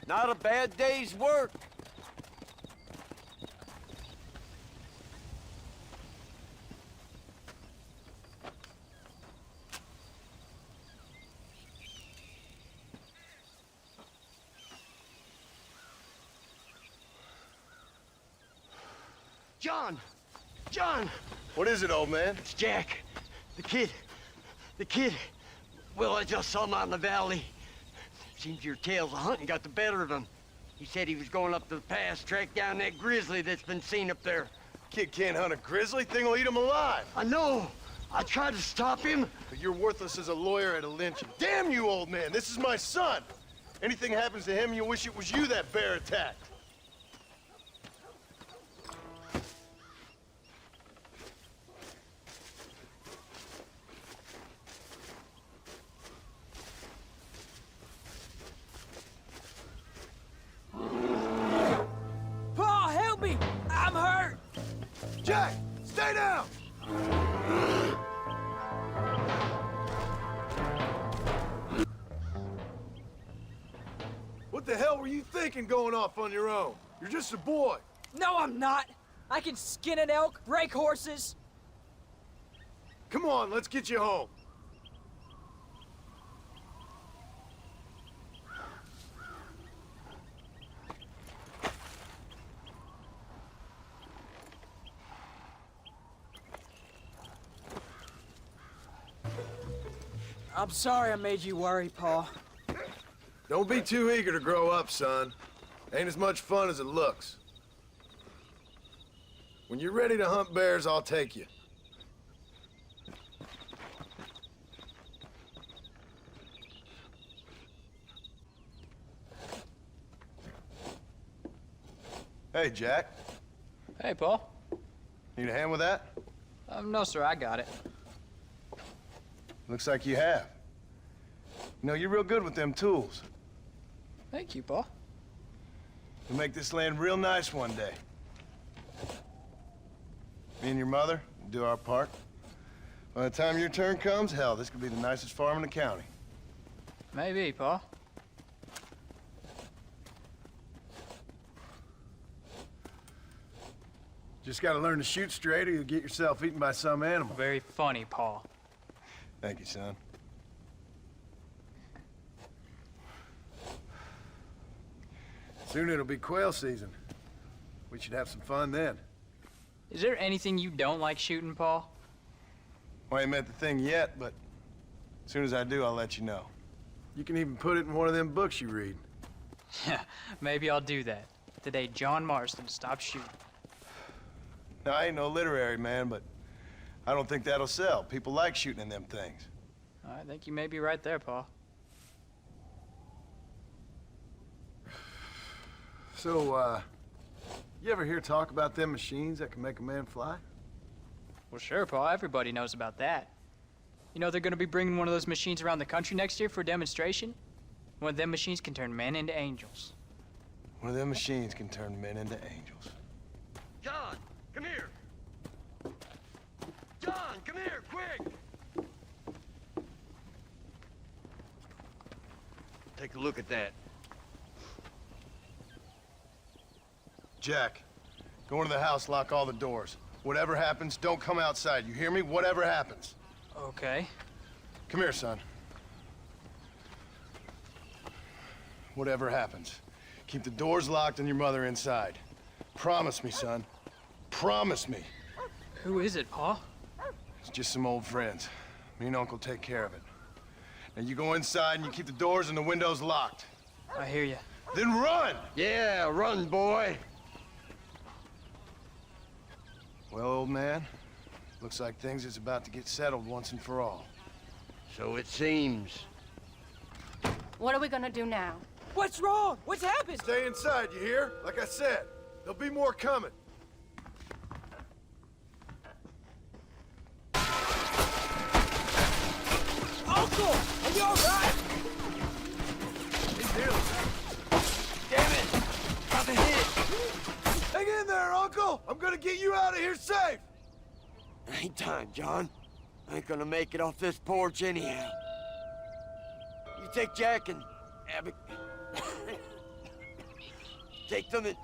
Not a bad day's work. John! John! What is it, old man? It's Jack. The kid. The kid. Well, I just saw him out in the valley. Seems your tales of hunting got the better of him. He said he was going up to the pass, track down that grizzly that's been seen up there. Kid can't hunt a grizzly. Thing will eat him alive. I know. I tried to stop him. But you're worthless as a lawyer at a lynching. Damn you, old man. This is my son. Anything happens to him, you'll wish it was you that bear attacked. Paul, help me! I'm hurt! Jack, stay down! What the hell were you thinking going off on your own? You're just a boy. No, I'm not! I can skin an elk, break horses. Come on, let's get you home. I'm sorry I made you worry, Pa. Don't be too eager to grow up, son. Ain't as much fun as it looks. When you're ready to hunt bears, I'll take you. Hey, Jack. Hey, Pa. Need a hand with that? No, sir, I got it. Looks like you have. You know, you're real good with them tools. Thank you, Pa. You'll make this land real nice one day. Me and your mother will do our part. By the time your turn comes, hell, this could be the nicest farm in the county. Maybe, Pa. Just gotta learn to shoot straight or you'll get yourself eaten by some animal. Very funny, Pa. Thank you, son. Soon it'll be quail season. We should have some fun then. Is there anything you don't like shooting, Pa? Well, I ain't met the thing yet, but as soon as I do, I'll let you know. You can even put it in one of them books you read. Yeah, maybe I'll do that. Today, John Marston stopped shooting. Now, I ain't no literary man, but I don't think that'll sell. People like shooting in them things. I think you may be right there, Pa. So, you ever hear talk about them machines that can make a man fly? Well, sure, Pa. Everybody knows about that. You know they're gonna be bringing one of those machines around the country next year for a demonstration? One of them machines can turn men into angels. One of them machines can turn men into angels. John, come here. John, come here, quick. Take a look at that. Jack, go into the house, lock all the doors. Whatever happens, don't come outside. You hear me? Whatever happens. Okay. Come here, son. Whatever happens, keep the doors locked and your mother inside. Promise me, son. Promise me. Who is it, Pa? It's just some old friends. Me and Uncle take care of it. Now you go inside and you keep the doors and the windows locked. I hear you. Then run! Yeah, run, boy. Well, old man, looks like things is about to get settled once and for all. So it seems. What are we gonna do now? What's wrong? What's happened? Stay inside, you hear? Like I said, there'll be more coming. Uncle, are you all right? Damn it! Got the hit. Hang in there, Uncle! I'm gonna get you out of here safe! Ain't time, John. I ain't gonna make it off this porch anyhow. You take Jack and Abby. Take them and...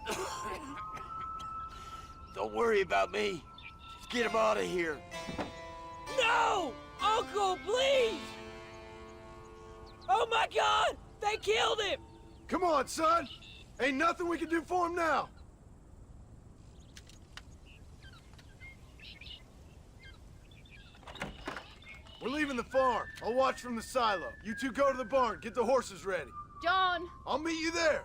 Don't worry about me. Just get him out of here. No! Uncle, please! Oh my God! They killed him! Come on, son! Ain't nothing we can do for him now! We're leaving the farm. I'll watch from the silo. You two go to the barn, get the horses ready. John! I'll meet you there.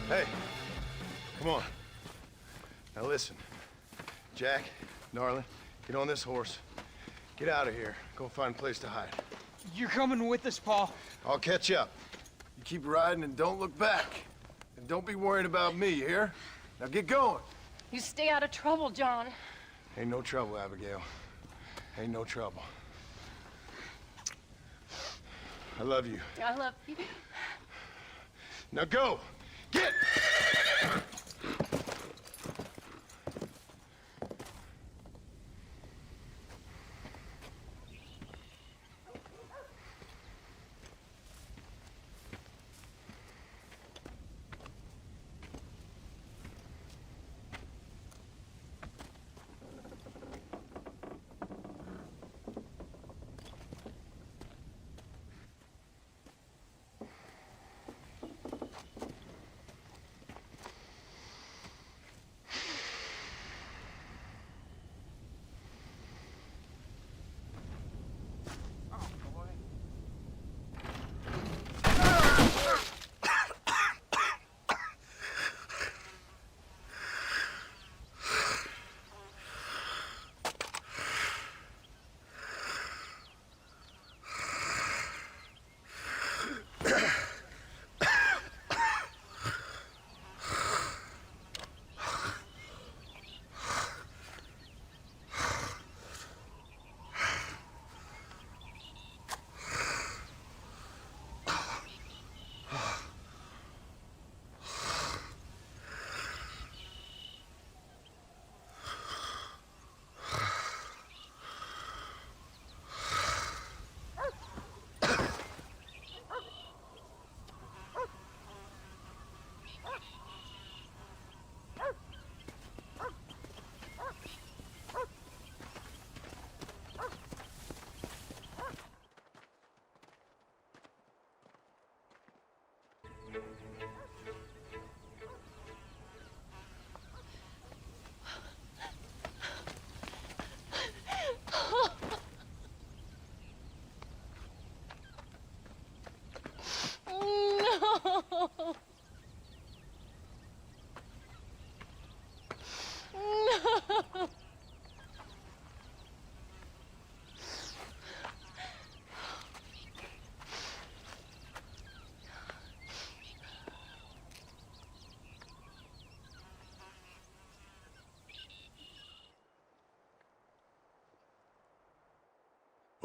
Hey, come on. Now listen, Jack, darling, get on this horse. Get out of here. Go find a place to hide. You're coming with us, Pa. I'll catch up. You keep riding and don't look back. And don't be worrying about me, you hear? Now get going. You stay out of trouble, John. Ain't no trouble, Abigail. Ain't no trouble. I love you. I love you. Now go! Get!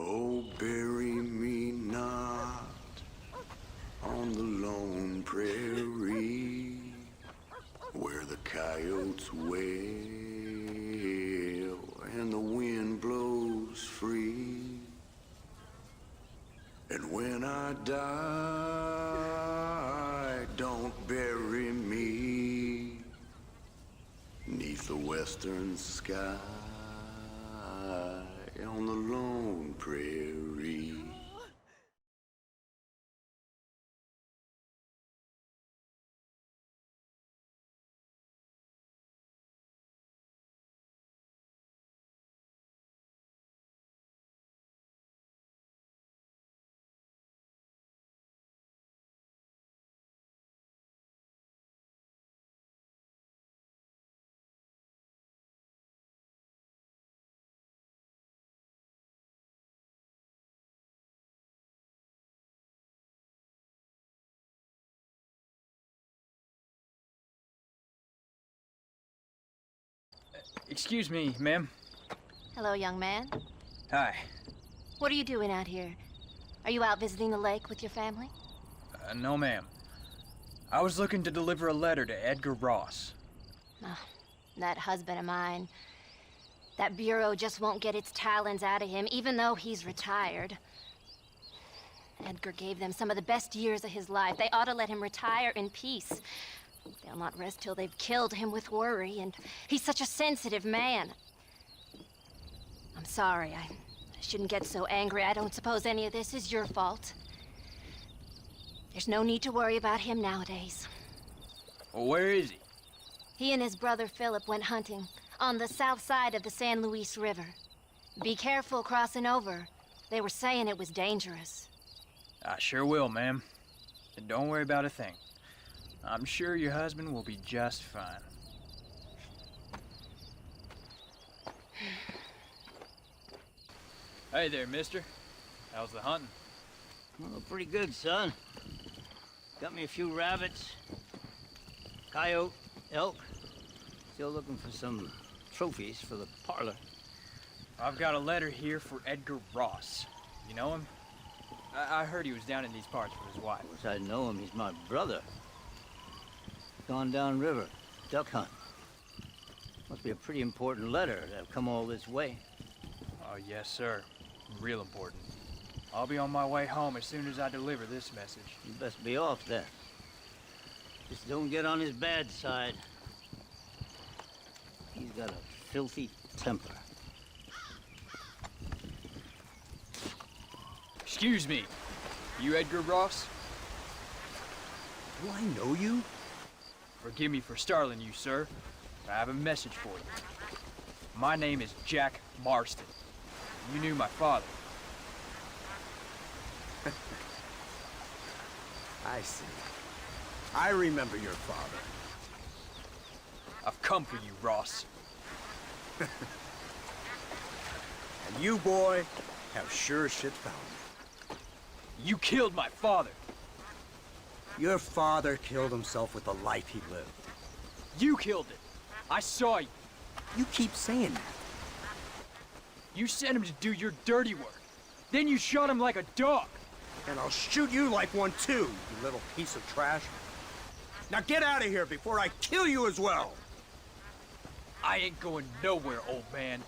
Oh, bury me not on the lone prairie where the coyotes wail and the wind blows free. And when I die, don't bury me 'neath the western sky on the lone prairie. Excuse me, ma'am. Hello, young man. Hi. What are you doing out here? Are you out visiting the lake with your family? No, ma'am. I was looking to deliver a letter to Edgar Ross. Oh, that husband of mine. That bureau just won't get its talons out of him, even though he's retired. Edgar gave them some of the best years of his life. They ought to let him retire in peace. They'll not rest till they've killed him with worry, and he's such a sensitive man. I'm sorry, I shouldn't get so angry. I don't suppose any of this is your fault. There's no need to worry about him nowadays. Well, where is he? He and his brother Philip went hunting on the south side of the San Luis River. Be careful crossing over. They were saying it was dangerous. I sure will, ma'am. And don't worry about a thing. I'm sure your husband will be just fine. Hey there, mister. How's the hunting? Oh, pretty good, son. Got me a few rabbits, coyote, elk. Still looking for some trophies for the parlor. I've got a letter here for Edgar Ross. You know him? I heard he was down in these parts with his wife. Of course I know him. He's my brother. Gone down river, duck hunt. Must be a pretty important letter to have come all this way. Oh, yes, sir. Real important. I'll be on my way home as soon as I deliver this message. You best be off then. Just don't get on his bad side. He's got a filthy temper. Excuse me. You Edgar Ross? Do I know you? Forgive me for startling you, sir. I have a message for you. My name is Jack Marston. You knew my father. I see. I remember your father. I've come for you, Ross. And you, boy, have sure as shit found me. You killed my father. Your father killed himself with the life he lived. You killed it. I saw you. You keep saying that. You sent him to do your dirty work. Then you shot him like a dog. And I'll shoot you like one too, you little piece of trash. Now get out of here before I kill you as well. I ain't going nowhere, old man.